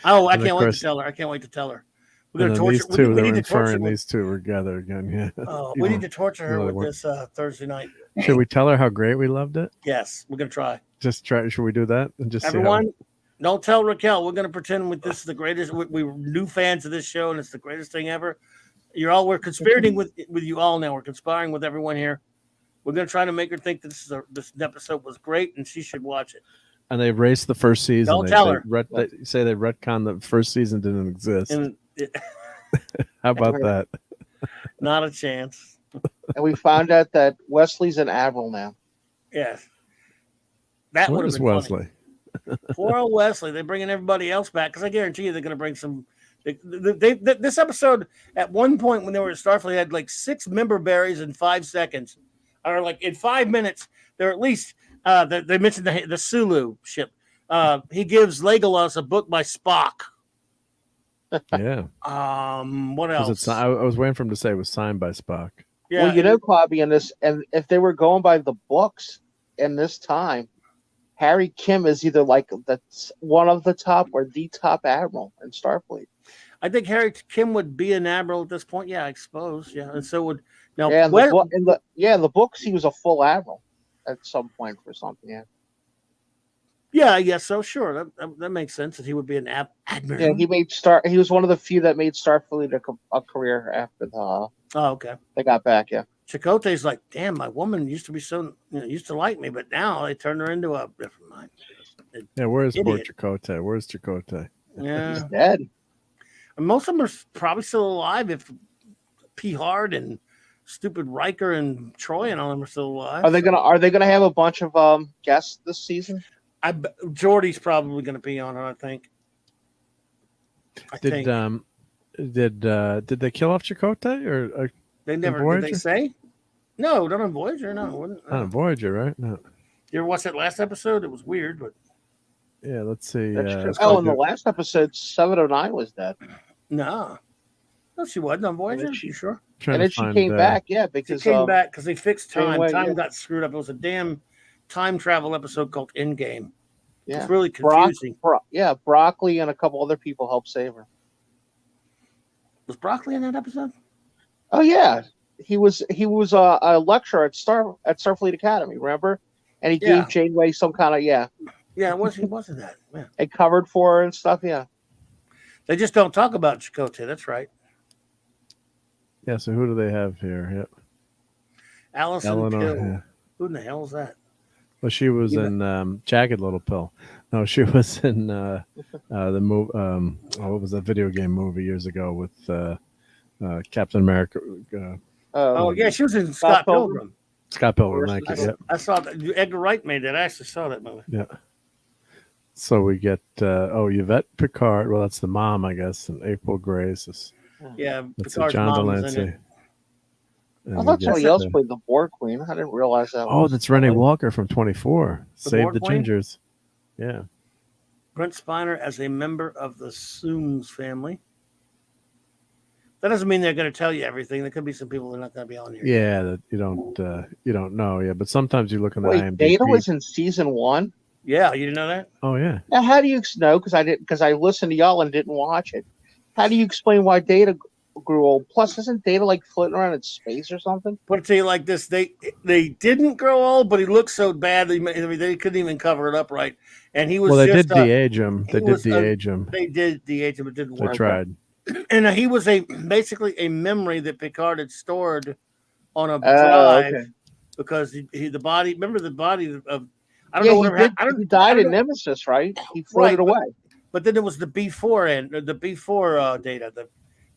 Oh, I can't wait to tell her. I can't wait to tell her. We're going to torture. These two, we need to torture these two were together again. Yeah. Oh, we need to torture her with this Thursday night. Should we tell her how great we loved it? Yes, we're going to try. Just try. Should we do that and just everyone? Don't tell Raquel. We're going to pretend this is the greatest. We're new fans of this show, and it's the greatest thing ever. We're conspiring with you all now. We're conspiring with everyone here. We're going to try to make her think that this episode was great, and she should watch it. And they erased the first season. Don't tell her. They say they retconned the first season didn't exist. How about that? Not a chance. And we found out that Wesley's an admiral now. Yes. That would have been Wesley? Funny. Poor old Wesley. They're bringing everybody else back because I guarantee you they're going to bring some. This episode, at one point when they were at Starfleet, had like 6 member berries in 5 seconds. Or like in 5 minutes, they're at least. They mentioned the Sulu ship. He gives Legolas a book by Spock. Yeah. What else? I was waiting for him to say it was signed by Spock. Yeah. Well, Bobby, in this, and if they were going by the books in this time, Harry Kim is either that's one of the top or the top admiral in Starfleet. I think Harry Kim would be an admiral at this point. Yeah, I suppose. Yeah, and so would now. Yeah, in the books he was a full admiral at some point for something. Yeah. Yeah, I guess so. Sure, that makes sense. That he would be an admiral. Yeah, he was one of the few that made Starfleet a career after the. Oh, okay. They got back. Yeah. Chakotay's like, damn, my woman used to be so used to like me, but now they turned her into a different mind. Yeah, where's poor Chakotay? Where's Chakotay? Yeah, he's dead. And most of them are probably still alive. If P. Hard and stupid Riker and Troy and all them are still alive. Are they gonna have a bunch of guests this season? Geordie's probably gonna be on it. I think. Did they kill off Chakotay or they never? Did they say? No, not on Voyager. No, not on Voyager, right? No. You ever watch that last episode? It was weird, but yeah. Let's see. In the last episode, 709 was dead. No, she wasn't on Voyager. You sure? And then she came back. Yeah, because she came back because they fixed time. Time got screwed up. It was a damn time travel episode called Endgame. Yeah, it's really confusing. Broccoli and a couple other people helped save her. Was Broccoli in that episode? Oh yeah, he was a lecturer at Starfleet Academy. Remember? And he gave Janeway some kind of Yeah, he wasn't that. Yeah. It covered for her and stuff. Yeah. They just don't talk about Chakotay. That's right. Yeah. So who do they have here? Yep. Eleanor Pill. Yeah. Who in the hell is that? Well, she was in Jagged Little Pill. No, she was in the movie. What was that video game movie years ago with Captain America? She was in Scott Pilgrim. Scott Pilgrim, thank you. I saw that. Edgar Wright made it. I actually saw that movie. Yeah. So we get Yvette Picard. Well, that's the mom, I guess, and April Grace. Yeah, that's Picard's John mom was in Delancey. it. I thought somebody else played the Board Queen. I didn't realize that. Oh, that's Renee Walker from 24. Save Board the Queen? Gingers. Yeah. Brent Spiner as a member of the Sooms family. That doesn't mean they're going to tell you everything. There could be some people that are not going to be on here. Yeah, that you don't know. Yeah, but sometimes you look in the Wait, IMDb. Data was in season 1. Yeah, you didn't know that? Oh yeah. Now, how do you know? Because I listened to y'all and didn't watch it. How do you explain why Data grew old? Plus, isn't Data like floating around in space or something? Put it to you like this: they didn't grow old, but he looked so bad they couldn't even cover it up right. And he was Well, they just, did de-age him. They did was a- de-age him. They did de-age him. It didn't They work. tried. And he was basically a memory that Picard had stored on a drive Okay. because the body. Remember the body of I don't know Yeah, whatever. he died in Nemesis, right? He floated away. But then there was the B4 Data, the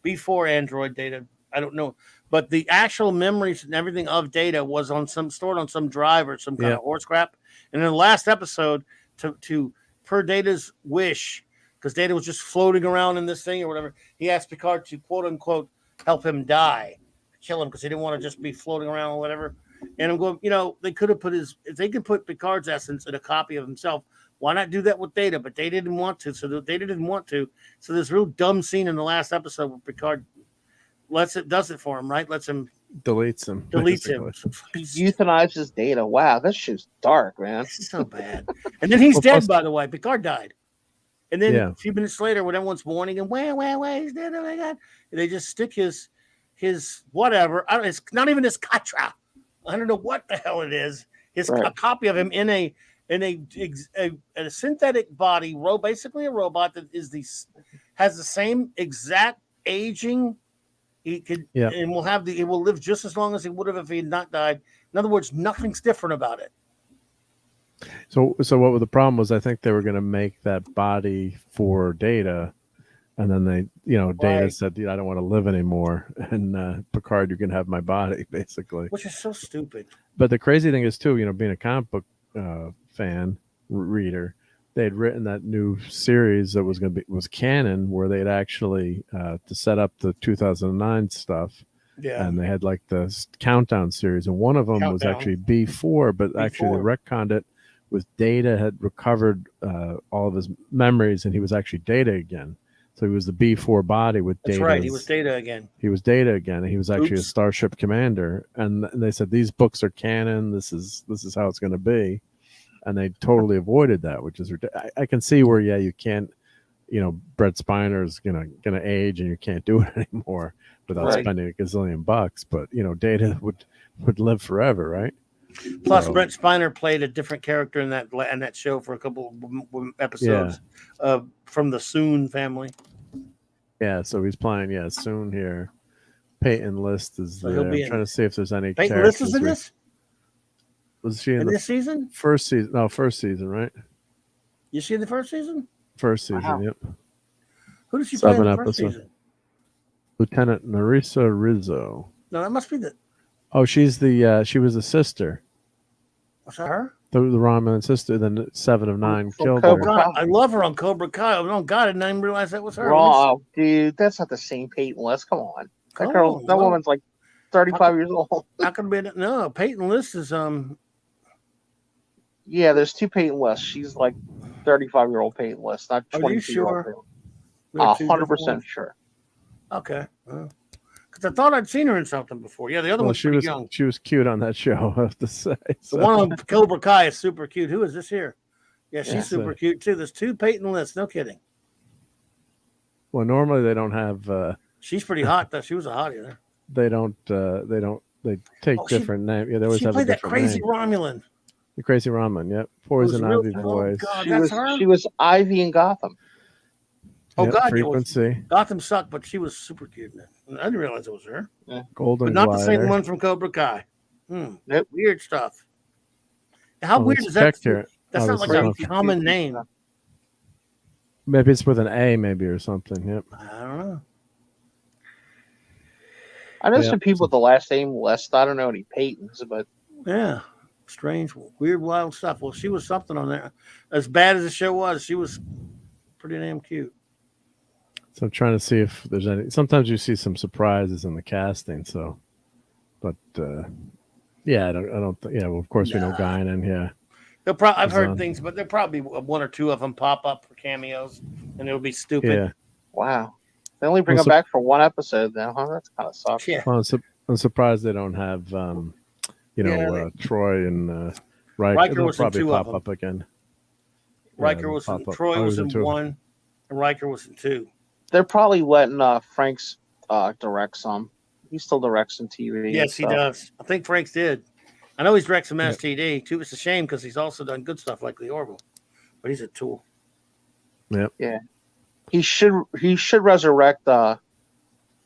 B4 Android Data. I don't know, but the actual memories and everything of Data was stored on some drive or some kind of horse crap. And in the last episode, to per Data's wish, because Data was just floating around in this thing or whatever, he asked Picard to quote unquote help him die, kill him, because he didn't want to just be floating around or whatever. And I'm going, they could have if they could put Picard's essence in a copy of himself, why not do that with Data? But Data didn't want to, so Data didn't want to. So this real dumb scene in the last episode where Picard does it for him, right? Lets him Deletes him. He euthanizes Data. Wow, this shit's dark, man. This is so bad. And then he's dead, by the way. Picard died. And then a few minutes later, when everyone's mourning and he's dead, oh my God, and they just stick his whatever. It's not even his katra. I don't know what the hell it is. A copy of him in a synthetic body, basically a robot that has the same exact aging. He could and will live just as long as he would have if he had not died. In other words, nothing's different about it. So what the problem was? I think they were going to make that body for Data, and then they, Data said, "I don't want to live anymore." And Picard, you can have my body, basically. Which is so stupid. But the crazy thing is too, being a comic book reader, they had written that new series that was canon, where they'd actually to set up the 2009 stuff. Yeah. And they had like the countdown series, and one of them was actually B4, but actually they retconned it with Data had recovered all of his memories, and he was actually Data again. So he was the B4 body with Data. That's right. He was Data again. He was Data again, and he was actually a starship commander. And they said these books are canon. This is how it's going to be, and they totally avoided that, which is ridiculous. I can see where you can't, Brett Spiner is gonna age, and you can't do it anymore without spending a gazillion bucks. But Data would live forever, right? Plus, Brent Spiner played a different character in that show for a couple of episodes from the Soon family. Yeah, so he's playing Soon here. Peyton List is there. I'm trying to see if there's any Peyton characters. List is in this? Was she in this season? First season. No, first season, right? You see the first season? First season, yep. Who did she play in the first episodes. season? Lieutenant Narissa Rizzo. No, that must be the... Oh, she's she was the sister. Was that her? The Romulan sister, then 7 of 9 killed her. her. God, I love her on Cobra Kai. Oh, God, I didn't even realize that was her. Oh, dude, that's not the same Peyton List. Come on. That woman's like 35 years old. How can be? No, Peyton List is... Yeah, there's 2 Peyton Lists. She's like 35-year-old Peyton List, not 22-year-old. Are you sure? 100% sure. Okay. Because I thought I'd seen her in something before. Yeah, the other one's pretty young. She was cute on that show, I have to say. The one on Cobra Kai is super cute. Who is this here? Yeah, she's super cute too. There's 2 Peyton Lists. No kidding. Well, normally they don't have. She's pretty hot though. She was a hottie there. They don't. They take different names. Yeah, they always have a different that crazy name. Romulan. The crazy Romulan. Yep. Poison Ivy voice. God, that's her? She was Ivy in Gotham. Oh, God, Frequency. Gotham sucked, but she was super cute. I didn't realize it was her. Yeah. Golden But not Glider. the same one from Cobra Kai. Nope. Weird stuff. How weird is that? Here. That's not like a common name. Maybe it's with an A, maybe, or something. Yep. I don't know. I know some people with the last name List. I don't know any Peytons, but yeah, strange, weird, wild stuff. Well, she was something on there. As bad as the show was, she was pretty damn cute. So I'm trying to see if there's any. Sometimes you see some surprises in the casting. So But yeah, I don't think. Yeah, well, of course we know Guinan. Yeah, I've He's heard on. things, but there'll probably be one or two of them pop up for cameos, and it'll be stupid. yeah. Wow. They only bring Well, him back for one episode now, huh? That's kind of sucks. Yeah. Well, I'm surprised they don't have Troy and Riker. They'll was in probably two of pop them. up again. Riker they'll was in, pop up. Troy Oh, was he's in in two. one, and Riker was in two. They're probably letting Frank's direct some. He still directs some TV. Yes, he does. I think Frank's did. I know he's directed some STD too. It's a shame because he's also done good stuff like The Orville, but he's a tool. Yep. Yeah. He should resurrect what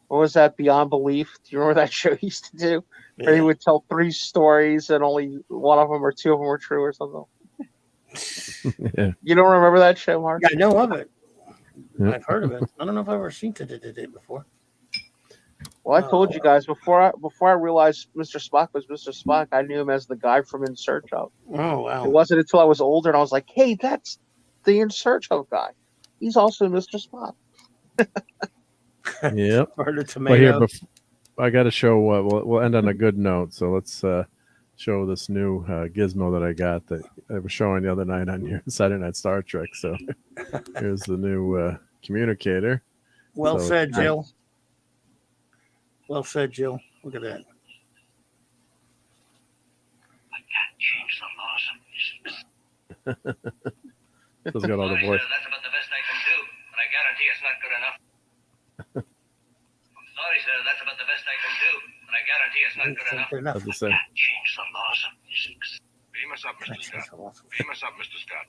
was that, Beyond Belief? Do you remember that show he used to do? Where he would tell 3 stories and only one of them or 2 of them were true or something. Yeah. You don't remember that show, Mark? I know of it. Yep. I've heard of it. I don't know if I've ever seen it before. Well, I told you guys before I realized Mr. Spock was Mr. Spock, I knew him as the guy from In Search Of. Oh wow! It wasn't until I was older and I was like, "Hey, that's the In Search Of guy. He's also Mr. Spock." Yep. Heard of Well, here, tomato. I got to show. We'll end on a good note. So let's show this new gizmo that I got that I was showing the other night on your Saturday Night Star Trek. So here's the new communicator. Well So- said, Jill. Well said, Jill. Look at that. So it's got all the voice. That's about the best I can do, but I guarantee it's not good enough. I'm sorry, sir. That's about the best I can do, but I guarantee it's not good enough. That's the same. Change the laws of physics. Beam us up, Mr. Scott. Beam us up, Mr. Scott.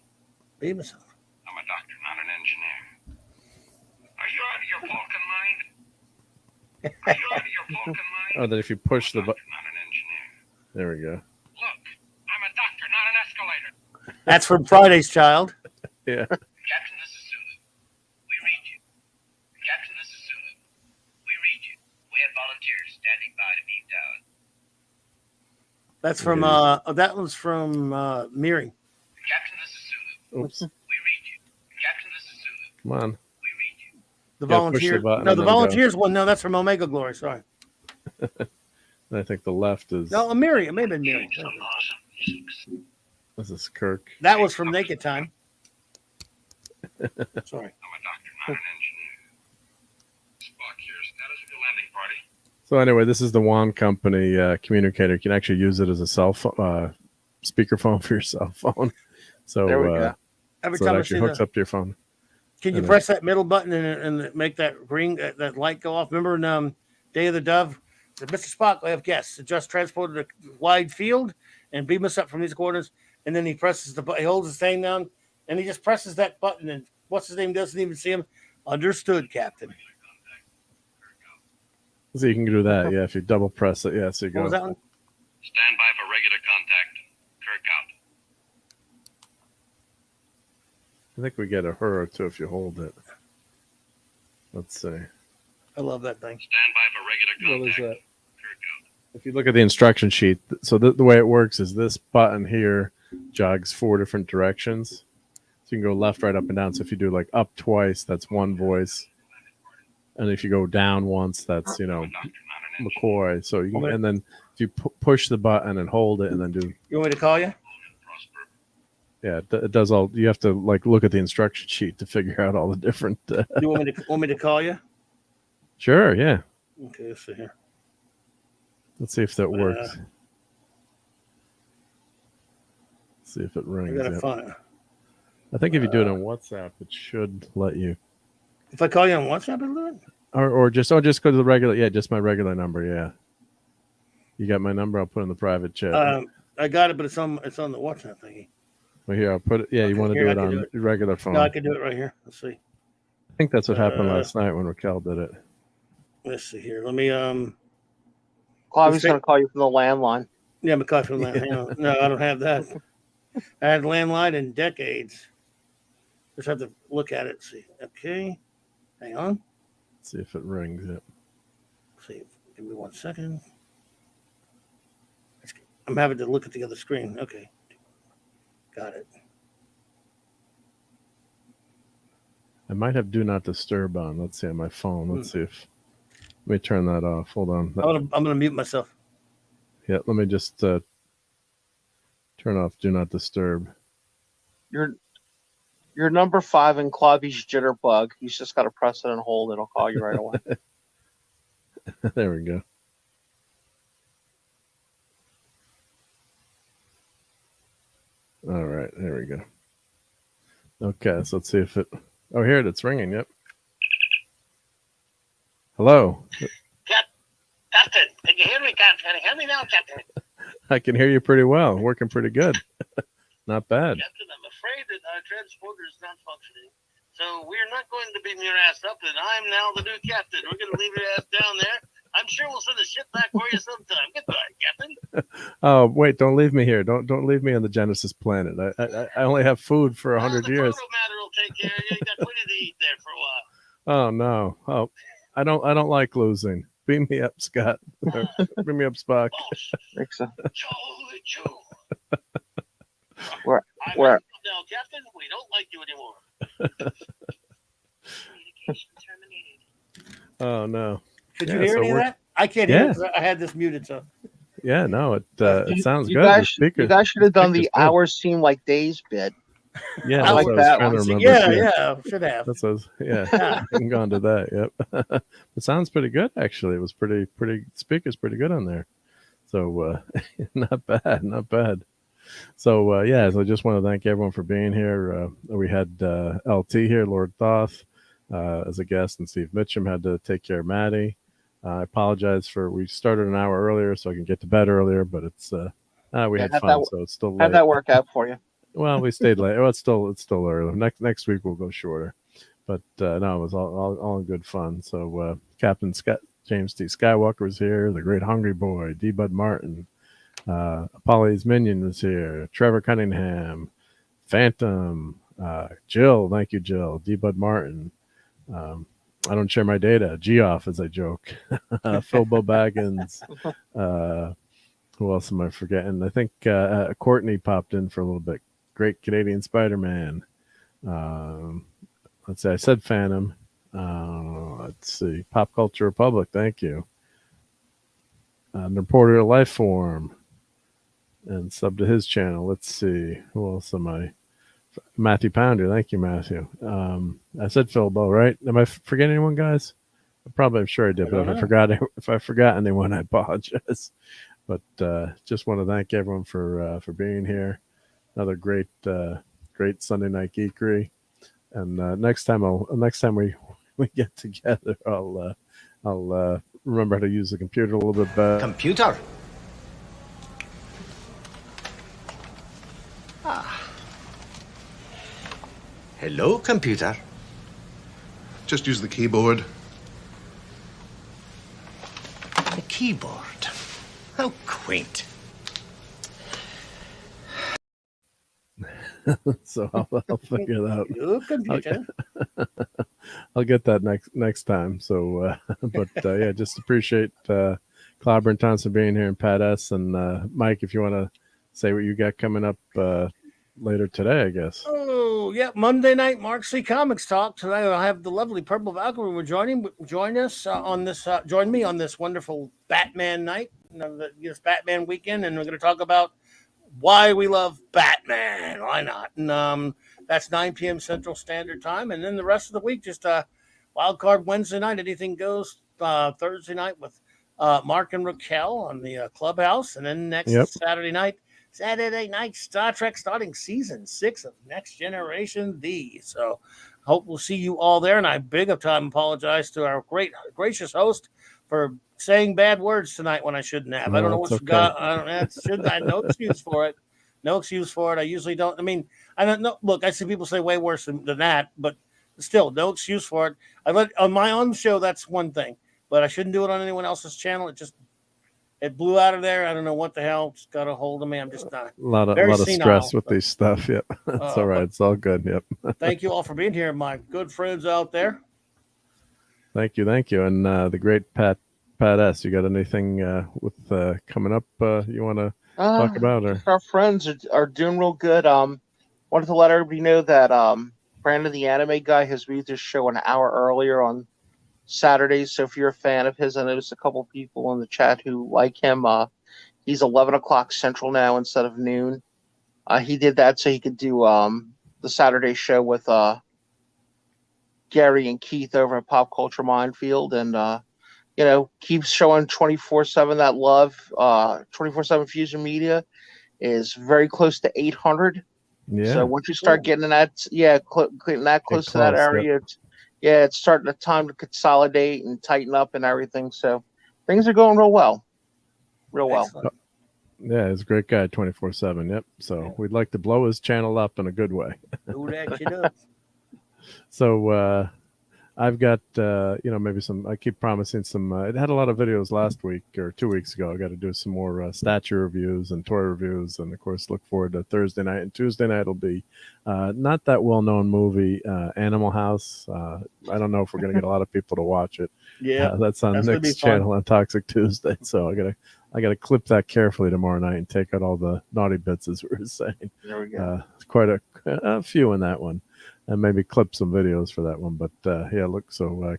Beam us up. I'm a doctor, not an engineer. Are you out of your Vulcan mind? Are you out of your Vulcan mind? Oh, that if you push the button. Not an engineer. There we go. Look, I'm a doctor, not an escalator. That's from Friday's Child. Yeah. Captain, this is Zulu. We read you. Captain, this is Zulu. We read you. We have volunteers standing by to beam down. That's from that was from Miri. Captain, this is Zulu. Oops. We read you. Captain, this is Zulu. Come on. We read you. The Yeah, push the volunteer. button No, and the then go. volunteers one. No, that's from Omega Glory. Sorry. I think the left is. No, Miri. It may have been Miri. Change the laws of physics. This is Kirk. That was from Naked Time. Sorry. I'm a doctor, not an engineer. Spock here. Status of your landing party. So anyway, this is the WAN company communicator. You can actually use it as a cell phone, speakerphone for your cell phone. So There we go. Every so time it I actually see hooks the, up to your phone. can you and press that middle button and make that ring that light go off? Remember in Day of the Dove, Mr. Spock, I have guests. Just transported a wide field and beam us up from these coordinates. And then he presses the button. He holds his thing down and he just presses that button. And what's his name doesn't even see him. Understood, Captain. So you can do that. Yeah, if you double press it. Yeah, so you What was that go. one? Stand by for regular contact. Kirk out. I think we get a her or two if you hold it. Let's see. I love that thing. Stand by for regular What is contact. that? Kirk out. If you look at the instruction sheet, so the way it works is this button here jogs 4 different directions. So you can go left, right, up, and down. So if you do like up twice, that's one voice. And if you go down once, that's, Doctor, not an engineer. McCoy. So you can, Okay. and then if you push the button and hold it and then do, You want me to call you? Prosper. yeah, it does all, you have to like look at the instruction sheet to figure out all the different, You want me to call you? sure, yeah. Okay, let's see here. Let's see if that works. See if it I rings. gotta Yeah. find. I think if you do it on WhatsApp, it should let you. If I call you on WhatsApp, it'll do it. Or just go to the regular, yeah, just my regular number, yeah. You got my number? I'll put it in the private chat. I got it, but it's on the WhatsApp thingy. Well, here, I'll put it. Yeah, you Okay, want to here, do I it can on do it. your regular phone. No, I I can do it right here. Let's see. think that's what happened Uh, last night when Raquel did it. Let's see here. Let me Bobby's going to call you from the landline. yeah, McCoy from that. Hang on. No, I don't have that. I had landline in decades. Just have to look at it. See. Okay. Hang on. Let's see if it rings. Yeah. See. Give me 1 second. I'm having to look at the other screen. Okay. Got it. I might have do not disturb on. Let's see on my phone. Let's see if. Let me turn that off. Hold on. I'm gonna mute myself. Yeah, let me just turn off Do Not Disturb. You're number 5 in Clavy's jitterbug. He's just got to press it and hold. It'll call you right away. There we go. All right, there we go. Okay, so let's see if it. Oh, here it's ringing. Yep. Hello. Captain, can you hear me, Captain? Can you hear me now, Captain? I can hear you pretty well. Working pretty good. Not bad. Captain, I'm afraid that our transporter is not functioning. So we're not going to beam your ass up, and I'm now the new captain. We're going to leave your ass down there. I'm sure we'll send a ship back for you sometime. Goodbye, Captain. Oh, wait! Don't leave me here. Don't leave me on the Genesis planet. I only have food for 100 years. The matter will take care of you. You got plenty to eat there for a while. Oh no! Oh, I don't like losing. Beam me up, Scott. Bring me up, Spock. Holy Joe. Where? Now, Captain, we don't like you anymore. Communication terminated. Oh no! Could you hear any of that? I can't hear it 'cause I had this muted. So yeah, no, it sounds you good. Guys, you guys should have done the hours seem like days bit. Yeah, I like that one. Should have. That's what I was, yeah. I can go on to that. Yep. It sounds pretty good actually. It was pretty speakers pretty good on there. So not bad. So yeah, so I just want to thank everyone for being here. We had LT here, Lord Thoth, as a guest, and Steve Mitchum had to take care of Maddie. I apologize we started an hour earlier so I can get to bed earlier, but it's we had fun, so it's still late. How'd that work out for you? Well, we stayed late. Well, it's still early. Next week we'll go shorter, but no, it was all in good fun. So Captain Scott James T. Skywalker was here. The Great Hungry Boy, D. Bud Martin, Polly's Minion was here. Trevor Cunningham, Phantom, Jill. Thank you, Jill. D. Bud Martin. I don't share my data. Geoff, as I joke. Philbo Baggins. Who else am I forgetting? I think Courtney popped in for a little bit. Great Canadian Spider-Man. Let's see. I said Phantom. Let's see. Pop Culture Republic. Thank you. Reporter of Lifeform. And sub to his channel. Let's see. Who else am I? Matthew Pounder. Thank you, Matthew. I said Philbo, right? Am I forgetting anyone, guys? I'm sure I did, but if I forgot anyone, I apologize. But just want to thank everyone for being here. Another great Sunday Night Geekery. And next time we get together, I'll remember how to use the computer a little bit better. Computer. Hello, computer. Just use the keyboard. The keyboard. How quaint. So I'll figure it out. Hello, computer. I'll get that next time. So, but yeah, just appreciate Clobber and Thompson being here, and Pat S. And Mike, if you want to say what you got coming up later today, I guess. Oh, yeah. Monday night, Mark C. Comics Talk. Tonight I have the lovely Purple Valkyrie join us on this. Join me on this wonderful Batman night, this Batman weekend, and we're going to talk about why we love Batman. Why not? And that's 9 p.m. Central Standard Time, and then the rest of the week, just wild card Wednesday night. Anything goes. Thursday night with Mark and Raquel on the Clubhouse, and then next Saturday night, Star Trek starting season 6 of Next Generation D. So hope we'll see you all there. And I big up time apologize to our great gracious host for saying bad words tonight when I shouldn't have. I don't know what's got. I had no excuse for it. No excuse for it. I usually don't. I mean, I don't know. Look, I see people say way worse than that, but still, no excuse for it. I let on my own show. That's one thing, but I shouldn't do it on anyone else's channel. It blew out of there. I don't know what the hell just got a hold of me. I'm just not. A lot of stress with these stuff. Yep, it's all right. It's all good. Yep. Thank you all for being here, my good friends out there. Thank you, and the great Pat S. You got anything with coming up you want to talk about? Or our friends are doing real good. Wanted to let everybody know that Brandon the Anime Guy has moved his show an hour earlier on Saturdays. So if you're a fan of his, I noticed a couple people in the chat who like him. He's 11 o'clock Central now instead of noon. He did that so he could do the Saturday show with Gary and Keith over at Pop Culture Minefield, and keeps showing 24/7 that love. 24/7 Fusion Media is very close to 800. Yeah. So once you start getting that, getting that close to that area, it's starting the time to consolidate and tighten up and everything. So things are going real well. Excellent. Yeah, he's a great guy, 24/7. Yep. So we'd like to blow his channel up in a good way. Do that, you know. So I've got maybe some. I keep promising some. It had a lot of videos last week or 2 weeks ago. I got to do some more statue reviews and toy reviews, and of course, look forward to Thursday night and Tuesday night. Will be not that well-known movie, Animal House. I don't know if we're going to get a lot of people to watch it. Yeah, that's on Nick's channel on Toxic Tuesday. So I gotta clip that carefully tomorrow night and take out all the naughty bits, as we were saying. There we go. Quite a few in that one. And maybe clip some videos for that one. But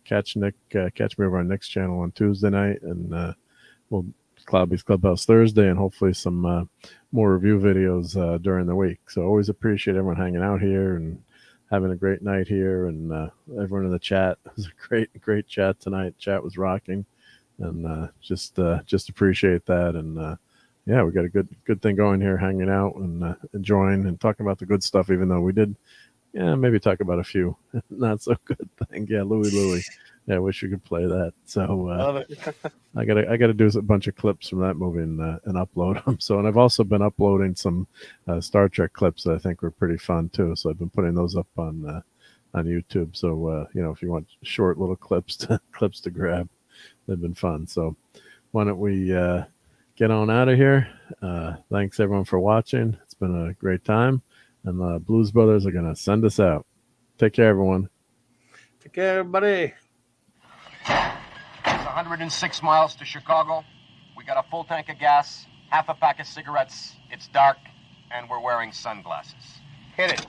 catch Nick, catch me over on Nick's channel on Tuesday night, and we'll Cloudbeast Clubhouse Thursday, and hopefully some more review videos during the week. So always appreciate everyone hanging out here and having a great night here, and everyone in the chat. It was a great chat tonight. Chat was rocking, and just appreciate that. And we got a good thing going here, hanging out and enjoying and talking about the good stuff, even though we did. Yeah, maybe talk about a few not so good things. Yeah, Louie. Yeah, I wish you could play that. So Love it. I gotta do a bunch of clips from that movie and upload them. So, and I've also been uploading some Star Trek clips that I think were pretty fun too. So I've been putting those up on YouTube. So if you want short little clips to grab, they've been fun. So why don't we get on out of here? Thanks everyone for watching. It's been a great time. And the Blues Brothers are going to send us out. Take care, everyone. Take care, everybody. It's 106 miles to Chicago. We got a full tank of gas, half a pack of cigarettes. It's dark, and we're wearing sunglasses. Hit it.